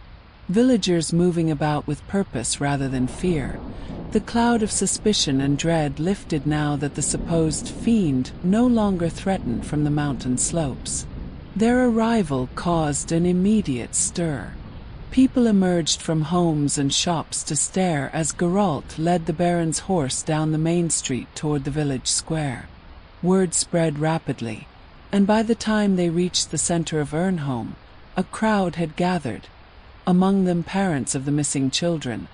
villagers moving about with purpose rather than fear. The cloud of suspicion and dread lifted now that the supposed fiend no longer threatened from the mountain slopes. Their arrival caused an immediate stir. People emerged from homes and shops to stare as Geralt led the Baron's horse down the main street toward the village square. Word spread rapidly, and by the time they reached the center of Ernholm, a crowd had gathered, among them parents of the missing children,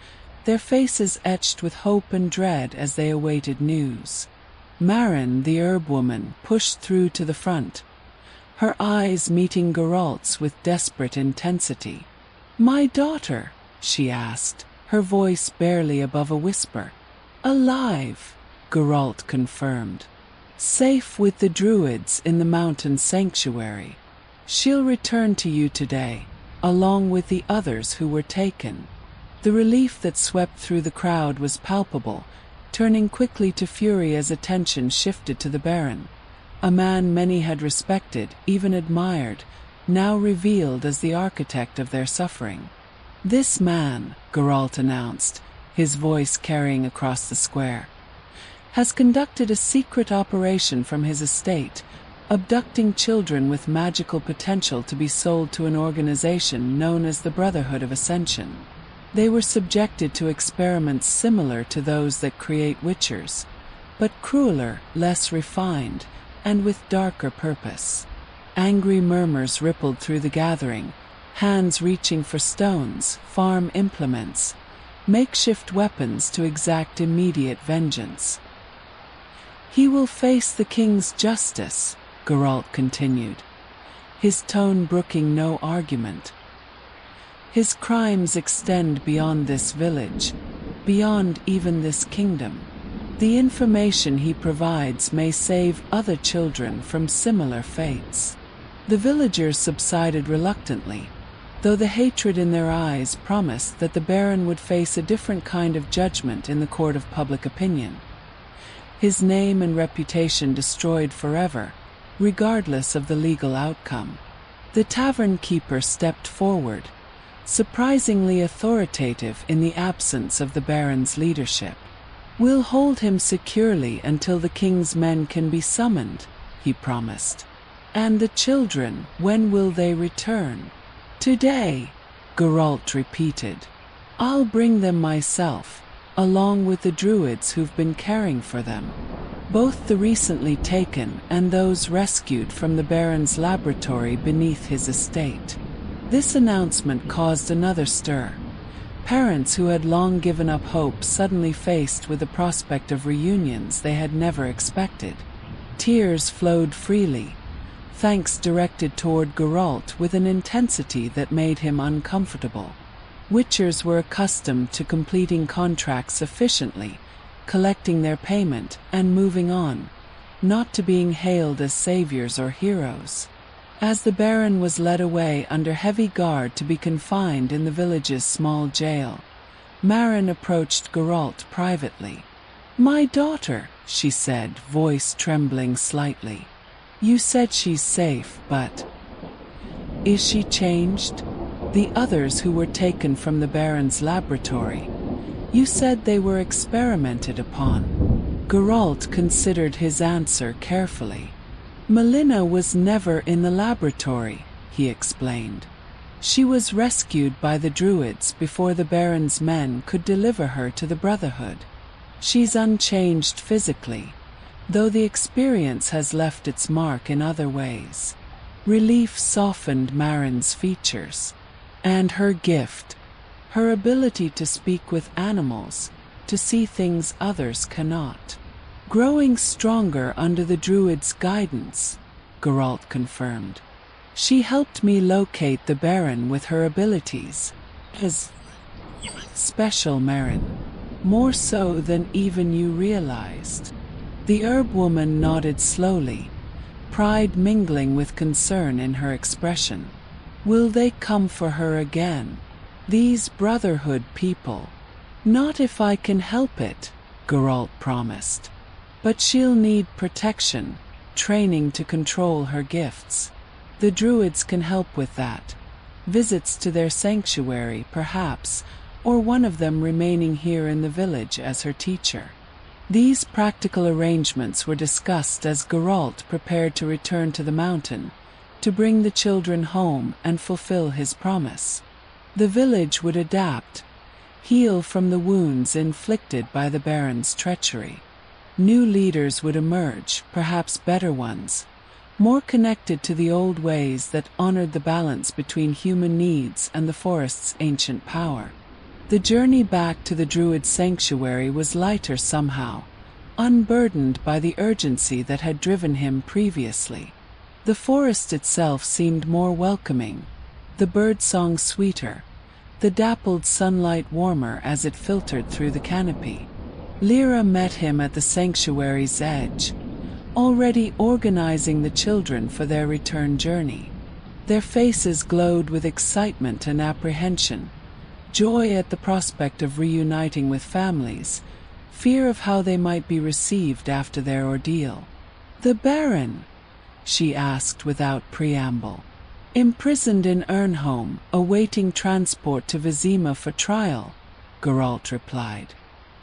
their faces etched with hope and dread as they awaited news. Marin, the herb woman, pushed through to the front, her eyes meeting Geralt's with desperate intensity. "My daughter?" she asked, her voice barely above a whisper. "Alive," Geralt confirmed. "Safe with the druids in the mountain sanctuary. She'll return to you today, along with the others who were taken." The relief that swept through the crowd was palpable, turning quickly to fury as attention shifted to the Baron, a man many had respected, even admired, now revealed as the architect of their suffering. "This man," Geralt announced, his voice carrying across the square, "has conducted a secret operation from his estate, abducting children with magical potential to be sold to an organization known as the Brotherhood of Ascension. They were subjected to experiments similar to those that create witchers, but crueler, less refined, and with darker purpose." Angry murmurs rippled through the gathering, hands reaching for stones, farm implements, makeshift weapons to exact immediate vengeance. "He will face the king's justice," Geralt continued, his tone brooking no argument. "His crimes extend beyond this village, beyond even this kingdom. The information he provides may save other children from similar fates." The villagers subsided reluctantly, though the hatred in their eyes promised that the Baron would face a different kind of judgment in the court of public opinion. His name and reputation destroyed forever, regardless of the legal outcome. The tavern keeper stepped forward, surprisingly authoritative in the absence of the Baron's leadership. "We'll hold him securely until the king's men can be summoned," he promised. "And the children, when will they return?" "Today," Geralt repeated. "I'll bring them myself, along with the druids who've been caring for them, both the recently taken and those rescued from the Baron's laboratory beneath his estate." This announcement caused another stir. Parents who had long given up hope suddenly faced with the prospect of reunions they had never expected. Tears flowed freely, thanks directed toward Geralt with an intensity that made him uncomfortable. Witchers were accustomed to completing contracts efficiently, collecting their payment, and moving on, not to being hailed as saviors or heroes. As the Baron was led away under heavy guard to be confined in the village's small jail, Marin approached Geralt privately. "My daughter," she said, voice trembling slightly. "You said she's safe, but is she changed? The others who were taken from the Baron's laboratory, you said they were experimented upon." Geralt considered his answer carefully. "Melina was never in the laboratory," he explained. "She was rescued by the druids before the Baron's men could deliver her to the Brotherhood. She's unchanged physically, though the experience has left its mark in other ways." Relief softened Marin's features. "And her gift, her ability to speak with animals, to see things others cannot. Growing stronger under the druid's guidance," Geralt confirmed. "She helped me locate the Baron with her abilities. As special, Marin, more so than even you realized." The herb woman nodded slowly, pride mingling with concern in her expression. "Will they come for her again? These Brotherhood people?" "Not if I can help it," Geralt promised. "But she'll need protection, training to control her gifts. The druids can help with that. Visits to their sanctuary, perhaps, or one of them remaining here in the village as her teacher." These practical arrangements were discussed as Geralt prepared to return to the mountain, to bring the children home and fulfill his promise. The village would adapt, heal from the wounds inflicted by the Baron's treachery. New leaders would emerge, perhaps better ones, more connected to the old ways that honored the balance between human needs and the forest's ancient power. The journey back to the Druid sanctuary was lighter somehow, unburdened by the urgency that had driven him previously. The forest itself seemed more welcoming, the birdsong sweeter, the dappled sunlight warmer as it filtered through the canopy. Lyra met him at the sanctuary's edge, already organizing the children for their return journey. Their faces glowed with excitement and apprehension, joy at the prospect of reuniting with families, fear of how they might be received after their ordeal. "The Baron?" she asked without preamble. "Imprisoned in Ernholm, awaiting transport to Vizima for trial," Geralt replied.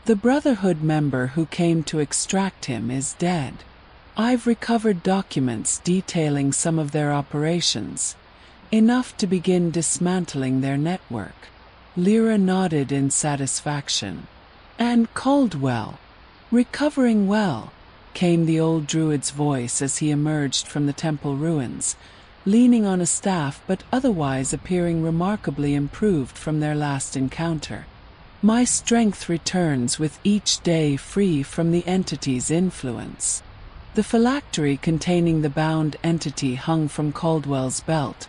"The Brotherhood member who came to extract him is dead. I've recovered documents detailing some of their operations, enough to begin dismantling their network." Lyra nodded in satisfaction. "And Caldwell? Recovering well?" came the old druid's voice as he emerged from the temple ruins, leaning on a staff but otherwise appearing remarkably improved from their last encounter. "My strength returns with each day free from the entity's influence." The phylactery containing the bound entity hung from Caldwell's belt,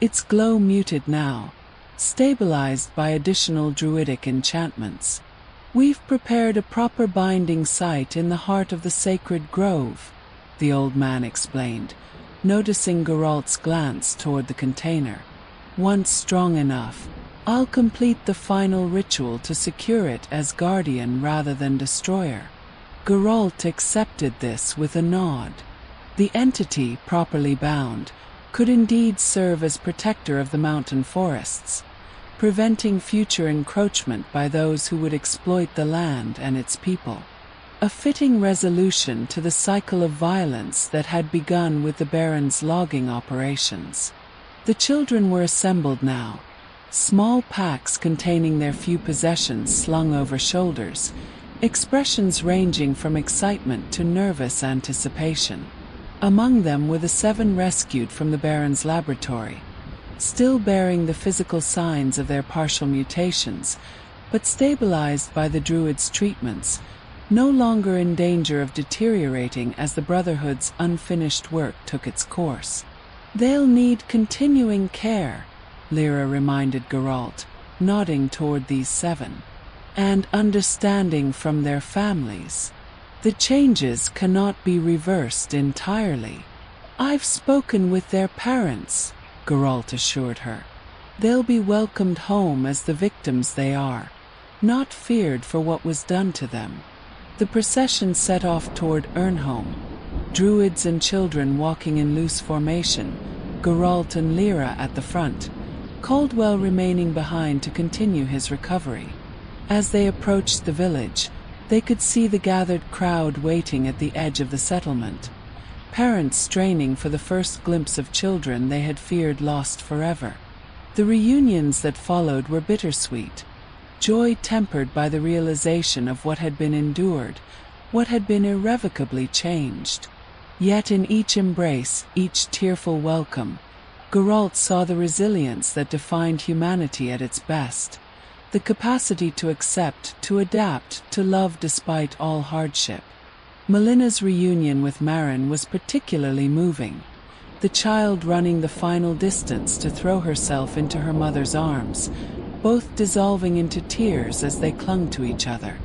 its glow muted now, stabilized by additional druidic enchantments. "We've prepared a proper binding site in the heart of the sacred grove," the old man explained, noticing Geralt's glance toward the container. "Once strong enough, I'll complete the final ritual to secure it as guardian rather than destroyer." Geralt accepted this with a nod. The entity, properly bound, could indeed serve as protector of the mountain forests, preventing future encroachment by those who would exploit the land and its people. A fitting resolution to the cycle of violence that had begun with the Baron's logging operations. The children were assembled now, small packs containing their few possessions slung over shoulders, expressions ranging from excitement to nervous anticipation. Among them were the 7 rescued from the Baron's laboratory, still bearing the physical signs of their partial mutations, but stabilized by the Druid's treatments, no longer in danger of deteriorating as the Brotherhood's unfinished work took its course. "They'll need continuing care," Lyra reminded Geralt, nodding toward these 7. "And understanding from their families. The changes cannot be reversed entirely." "I've spoken with their parents," Geralt assured her. "They'll be welcomed home as the victims they are, not feared for what was done to them." The procession set off toward Ernholm, druids and children walking in loose formation, Geralt and Lyra at the front, Caldwell remaining behind to continue his recovery. As they approached the village, they could see the gathered crowd waiting at the edge of the settlement, parents straining for the first glimpse of children they had feared lost forever. The reunions that followed were bittersweet, joy tempered by the realization of what had been endured, what had been irrevocably changed. Yet in each embrace, each tearful welcome, Geralt saw the resilience that defined humanity at its best, the capacity to accept, to adapt, to love despite all hardship. Melina's reunion with Marin was particularly moving, the child running the final distance to throw herself into her mother's arms, both dissolving into tears as they clung to each other.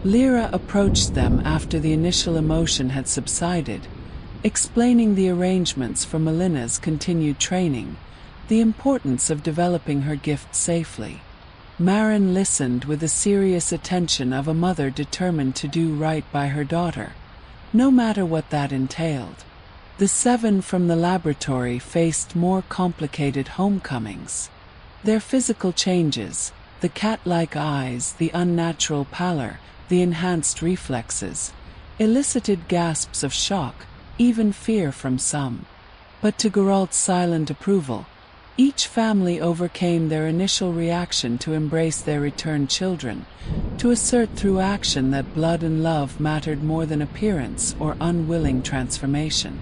Lyra approached them after the initial emotion had subsided, explaining the arrangements for Melina's continued training, the importance of developing her gift safely. Marin listened with the serious attention of a mother determined to do right by her daughter, no matter what that entailed. The 7 from the laboratory faced more complicated homecomings. Their physical changes, the cat-like eyes, the unnatural pallor, the enhanced reflexes, elicited gasps of shock, even fear from some. But to Geralt's silent approval, Each family overcame their initial reaction to embrace their returned children, to assert through action that blood and love mattered more than appearance or unwilling transformation.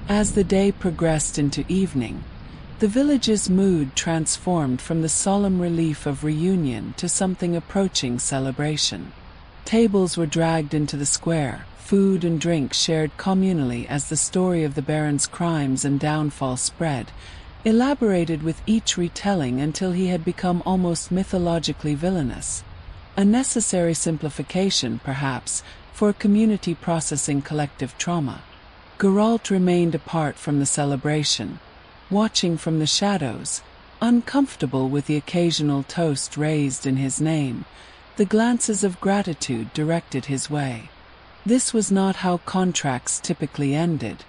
As the day progressed into evening, the village's mood transformed from the solemn relief of reunion to something approaching celebration. Tables were dragged into the square, food and drink shared communally as the story of the Baron's crimes and downfall spread, elaborated with each retelling until he had become almost mythologically villainous. A necessary simplification, perhaps, for a community processing collective trauma. Geralt remained apart from the celebration, watching from the shadows, uncomfortable with the occasional toast raised in his name, the glances of gratitude directed his way. This was not how contracts typically ended,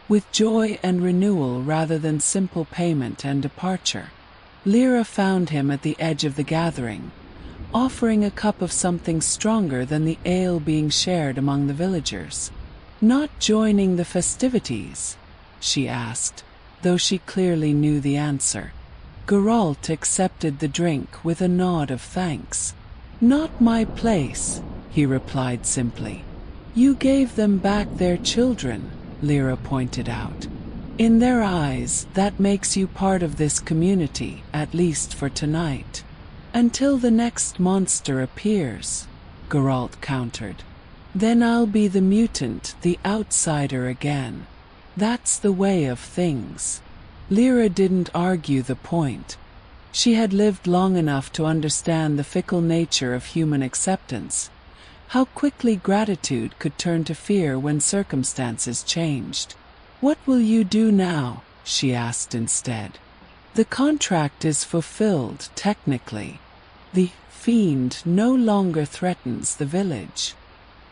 with joy and renewal rather than simple payment and departure. Lyra found him at the edge of the gathering, offering a cup of something stronger than the ale being shared among the villagers. "Not joining the festivities?" she asked, though she clearly knew the answer. Geralt accepted the drink with a nod of thanks. "Not my place," he replied simply. "You gave them back their children," Lyra pointed out. "In their eyes, that makes you part of this community, at least for tonight. Until the next monster appears," Geralt countered. "Then I'll be the mutant, the outsider again. That's the way of things." Lyra didn't argue the point. She had lived long enough to understand the fickle nature of human acceptance, how quickly gratitude could turn to fear when circumstances changed. "What will you do now?" she asked instead. "The contract is fulfilled, technically. The fiend no longer threatens the village."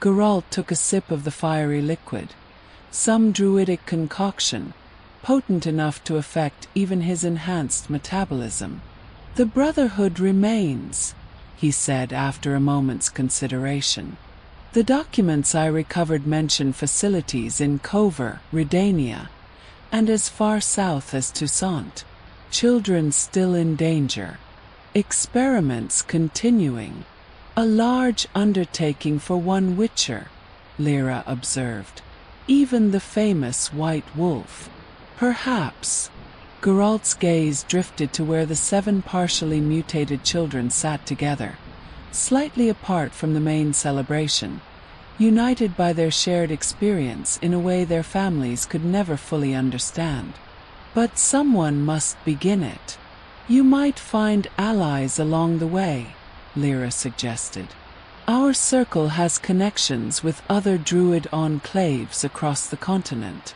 Geralt took a sip of the fiery liquid, some druidic concoction, potent enough to affect even his enhanced metabolism. "The Brotherhood remains," he said after a moment's consideration. "The documents I recovered mention facilities in Cover, Redania, and as far south as Toussaint. Children still in danger. Experiments continuing. A large undertaking for one witcher," Lyra observed. "Even the famous White Wolf." "Perhaps." Geralt's gaze drifted to where the 7 partially mutated children sat together, slightly apart from the main celebration, united by their shared experience in a way their families could never fully understand. "But someone must begin it. You might find allies along the way," Lyra suggested. "Our circle has connections with other druid enclaves across the continent.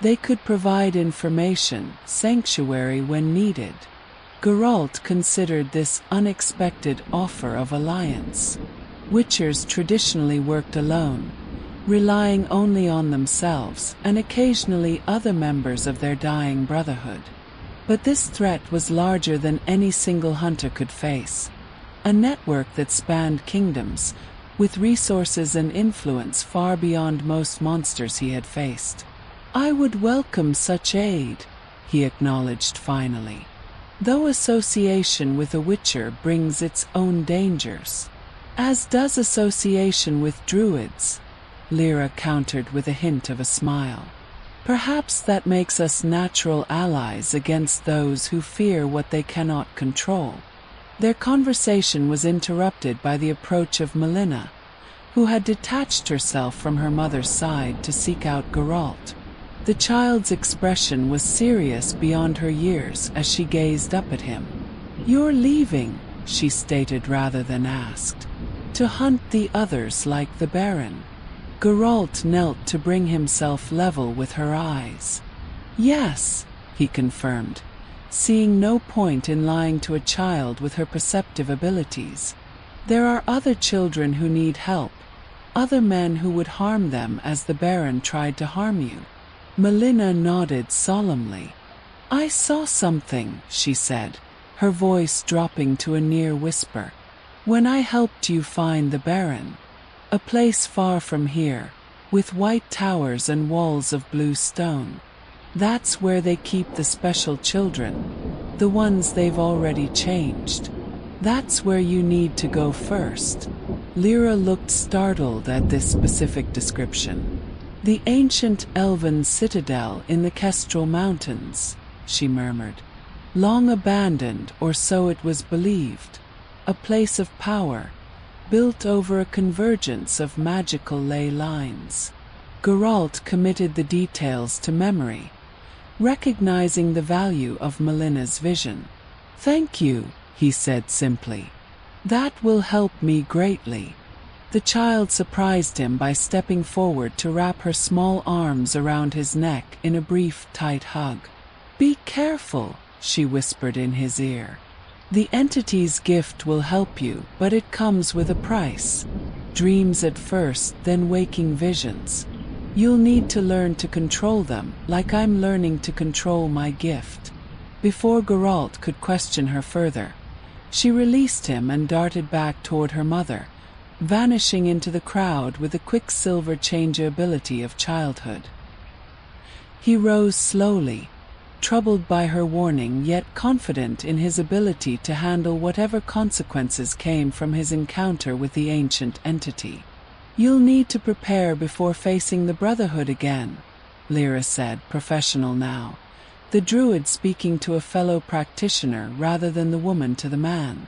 They could provide information, sanctuary when needed." Geralt considered this unexpected offer of alliance. Witchers traditionally worked alone, relying only on themselves and occasionally other members of their dying brotherhood. But this threat was larger than any single hunter could face. A network that spanned kingdoms, with resources and influence far beyond most monsters he had faced. "I would welcome such aid," he acknowledged finally. "Though association with a witcher brings its own dangers. As does association with druids," Lyra countered with a hint of a smile. "Perhaps that makes us natural allies against those who fear what they cannot control." Their conversation was interrupted by the approach of Melina, who had detached herself from her mother's side to seek out Geralt. The child's expression was serious beyond her years as she gazed up at him. "You're leaving," she stated rather than asked. "To hunt the others like the Baron." Geralt knelt to bring himself level with her eyes. "Yes," he confirmed, seeing no point in lying to a child with her perceptive abilities. "There are other children who need help, other men who would harm them as the Baron tried to harm you." Melina nodded solemnly. "I saw something," she said, her voice dropping to a near whisper. "When I helped you find the Baron. A place far from here, with white towers and walls of blue stone." That's where they keep the special children, the ones they've already changed. That's where you need to go first. Lyra looked startled at this specific description. The ancient elven citadel in the Kestrel Mountains, she murmured. Long abandoned, or so it was believed. A place of power, built over a convergence of magical ley lines. Geralt committed the details to memory, recognizing the value of Melina's vision. "Thank you," he said simply. "That will help me greatly." The child surprised him by stepping forward to wrap her small arms around his neck in a brief, tight hug. "Be careful," she whispered in his ear. "The entity's gift will help you, but it comes with a price. Dreams at first, then waking visions. You'll need to learn to control them, like I'm learning to control my gift." Before Geralt could question her further, she released him and darted back toward her mother, vanishing into the crowd with the quicksilver changeability of childhood. He rose slowly, troubled by her warning yet confident in his ability to handle whatever consequences came from his encounter with the ancient entity. "You'll need to prepare before facing the Brotherhood again," Lyra said, professional now, the druid speaking to a fellow practitioner rather than the woman to the man.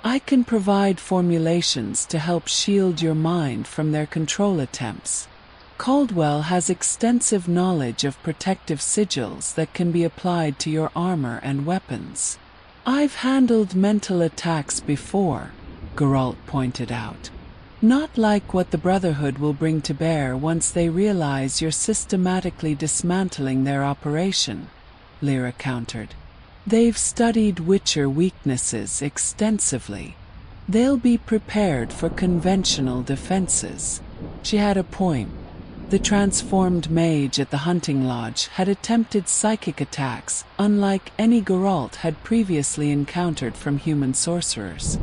"I can provide formulations to help shield your mind from their control attempts. Caldwell has extensive knowledge of protective sigils that can be applied to your armor and weapons." "I've handled mental attacks before," Geralt pointed out. "Not like what the Brotherhood will bring to bear once they realize you're systematically dismantling their operation," Lyra countered. "They've studied Witcher weaknesses extensively. They'll be prepared for conventional defenses." She had a point. The transformed mage at the hunting lodge had attempted psychic attacks, unlike any Geralt had previously encountered from human sorcerers.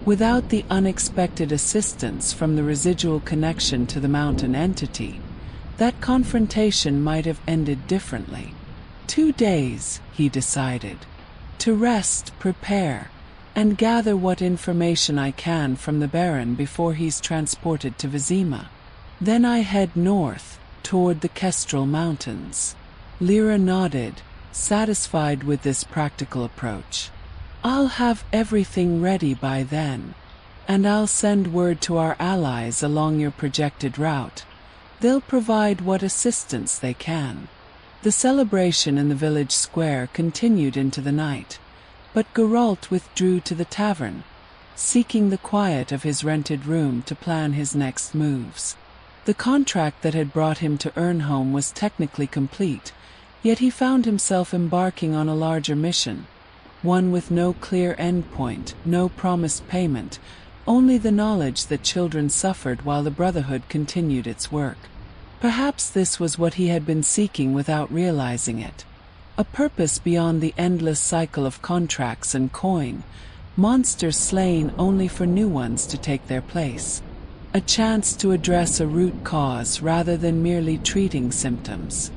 Without the unexpected assistance from the residual connection to the mountain entity, that confrontation might have ended differently. 2 days, he decided. To rest, prepare, and gather what information I can from the Baron before he's transported to Vizima. Then I head north, toward the Kestrel Mountains. Lyra nodded, satisfied with this practical approach. "I'll have everything ready by then, and I'll send word to our allies along your projected route. They'll provide what assistance they can." The celebration in the village square continued into the night, but Geralt withdrew to the tavern, seeking the quiet of his rented room to plan his next moves. The contract that had brought him to Ernholm was technically complete, yet he found himself embarking on a larger mission, one with no clear endpoint, no promised payment, only the knowledge that children suffered while the Brotherhood continued its work. Perhaps this was what he had been seeking without realizing it. A purpose beyond the endless cycle of contracts and coin, monsters slain only for new ones to take their place. A chance to address a root cause rather than merely treating symptoms.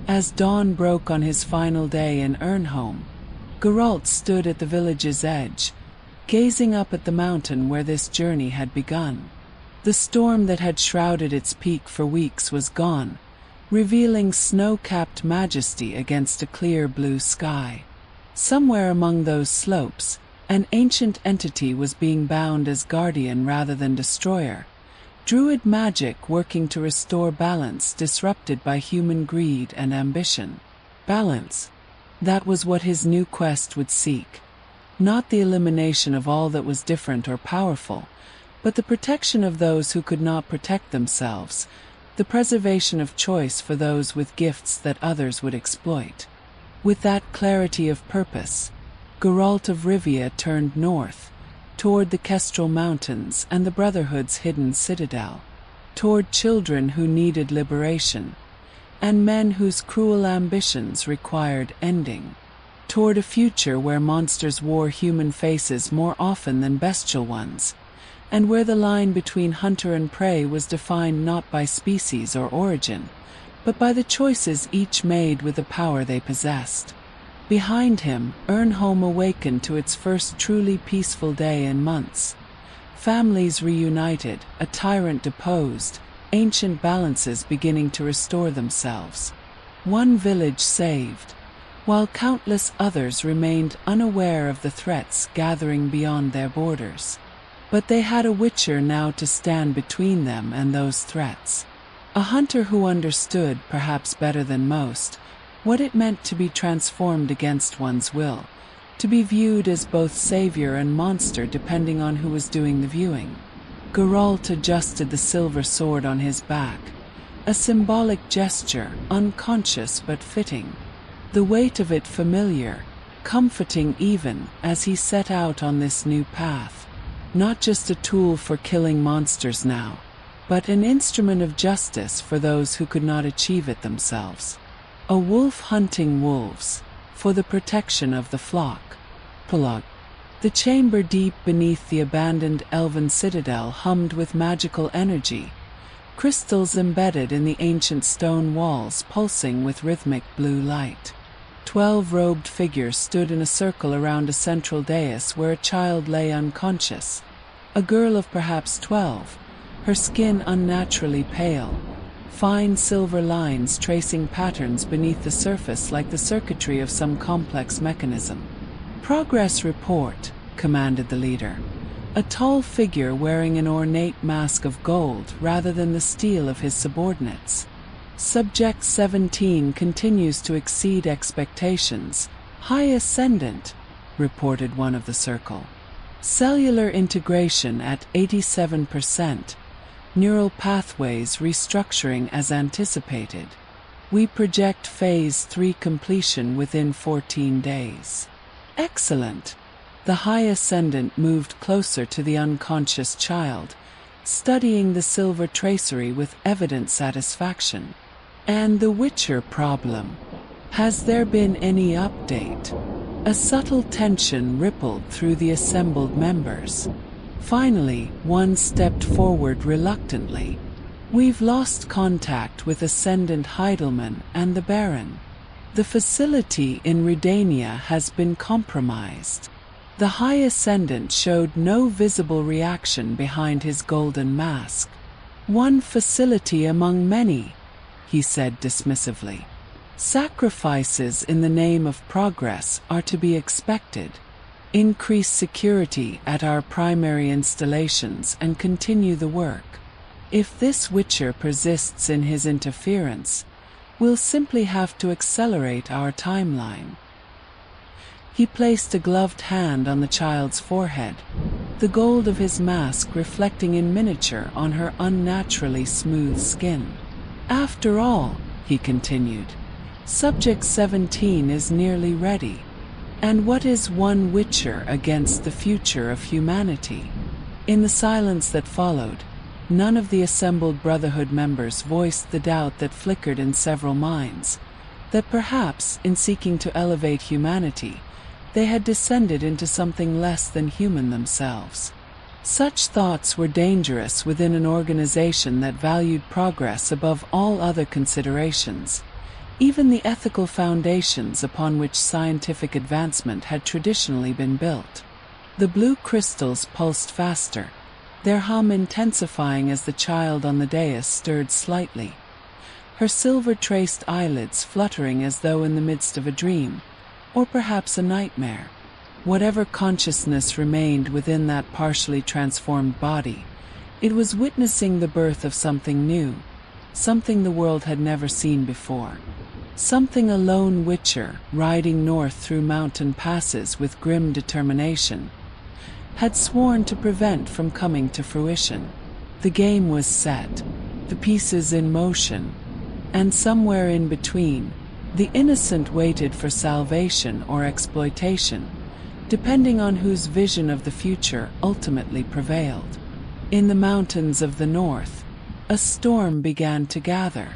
As dawn broke on his final day in Ernholm, Geralt stood at the village's edge, gazing up at the mountain where this journey had begun. The storm that had shrouded its peak for weeks was gone, revealing snow-capped majesty against a clear blue sky. Somewhere among those slopes, an ancient entity was being bound as guardian rather than destroyer. Druid magic working to restore balance disrupted by human greed and ambition. Balance. That was what his new quest would seek. Not the elimination of all that was different or powerful, but the protection of those who could not protect themselves, the preservation of choice for those with gifts that others would exploit. With that clarity of purpose, Gheralt of Rivia turned north, toward the Kestrel Mountains and the Brotherhood's hidden citadel, toward children who needed liberation, and men whose cruel ambitions required ending, toward a future where monsters wore human faces more often than bestial ones, and where the line between hunter and prey was defined not by species or origin, but by the choices each made with the power they possessed. Behind him, Ernholm awakened to its first truly peaceful day in months. Families reunited, a tyrant deposed, ancient balances beginning to restore themselves. One village saved, while countless others remained unaware of the threats gathering beyond their borders. But they had a witcher now to stand between them and those threats. A hunter who understood, perhaps better than most, what it meant to be transformed against one's will, to be viewed as both savior and monster depending on who was doing the viewing. Geralt adjusted the silver sword on his back, a symbolic gesture, unconscious but fitting. The weight of it familiar, comforting even, as he set out on this new path. Not just a tool for killing monsters now, but an instrument of justice for those who could not achieve it themselves. A wolf hunting wolves, for the protection of the flock. Prologue. The chamber deep beneath the abandoned elven citadel hummed with magical energy, crystals embedded in the ancient stone walls pulsing with rhythmic blue light. 12 robed figures stood in a circle around a central dais where a child lay unconscious. A girl of perhaps 12, her skin unnaturally pale, fine silver lines tracing patterns beneath the surface like the circuitry of some complex mechanism. "Progress report," commanded the leader. A tall figure wearing an ornate mask of gold rather than the steel of his subordinates. "Subject 17 continues to exceed expectations. High ascendant," reported one of the circle. "Cellular integration at 87%. Neural pathways restructuring as anticipated. We project Phase 3 completion within 14 days. Excellent." The High Ascendant moved closer to the unconscious child, studying the silver tracery with evident satisfaction. "And the Witcher problem? Has there been any update?" A subtle tension rippled through the assembled members. Finally, one stepped forward reluctantly. "We've lost contact with Ascendant Heidelman and the Baron. The facility in Redania has been compromised." The High Ascendant showed no visible reaction behind his golden mask. "One facility among many," he said dismissively. "Sacrifices in the name of progress are to be expected. Increase security at our primary installations and continue the work. If this Witcher persists in his interference, we'll simply have to accelerate our timeline." He placed a gloved hand on the child's forehead, the gold of his mask reflecting in miniature on her unnaturally smooth skin. "After all," he continued, "Subject 17 is nearly ready. And what is one Witcher against the future of humanity?" In the silence that followed, none of the assembled Brotherhood members voiced the doubt that flickered in several minds, that perhaps, in seeking to elevate humanity, they had descended into something less than human themselves. Such thoughts were dangerous within an organization that valued progress above all other considerations, even the ethical foundations upon which scientific advancement had traditionally been built. The blue crystals pulsed faster, their hum intensifying as the child on the dais stirred slightly, her silver-traced eyelids fluttering as though in the midst of a dream, or perhaps a nightmare. Whatever consciousness remained within that partially transformed body, it was witnessing the birth of something new, something the world had never seen before. Something a lone Witcher, riding north through mountain passes with grim determination, had sworn to prevent from coming to fruition. The game was set, the pieces in motion, and somewhere in between, the innocent waited for salvation or exploitation, depending on whose vision of the future ultimately prevailed. In the mountains of the north, a storm began to gather.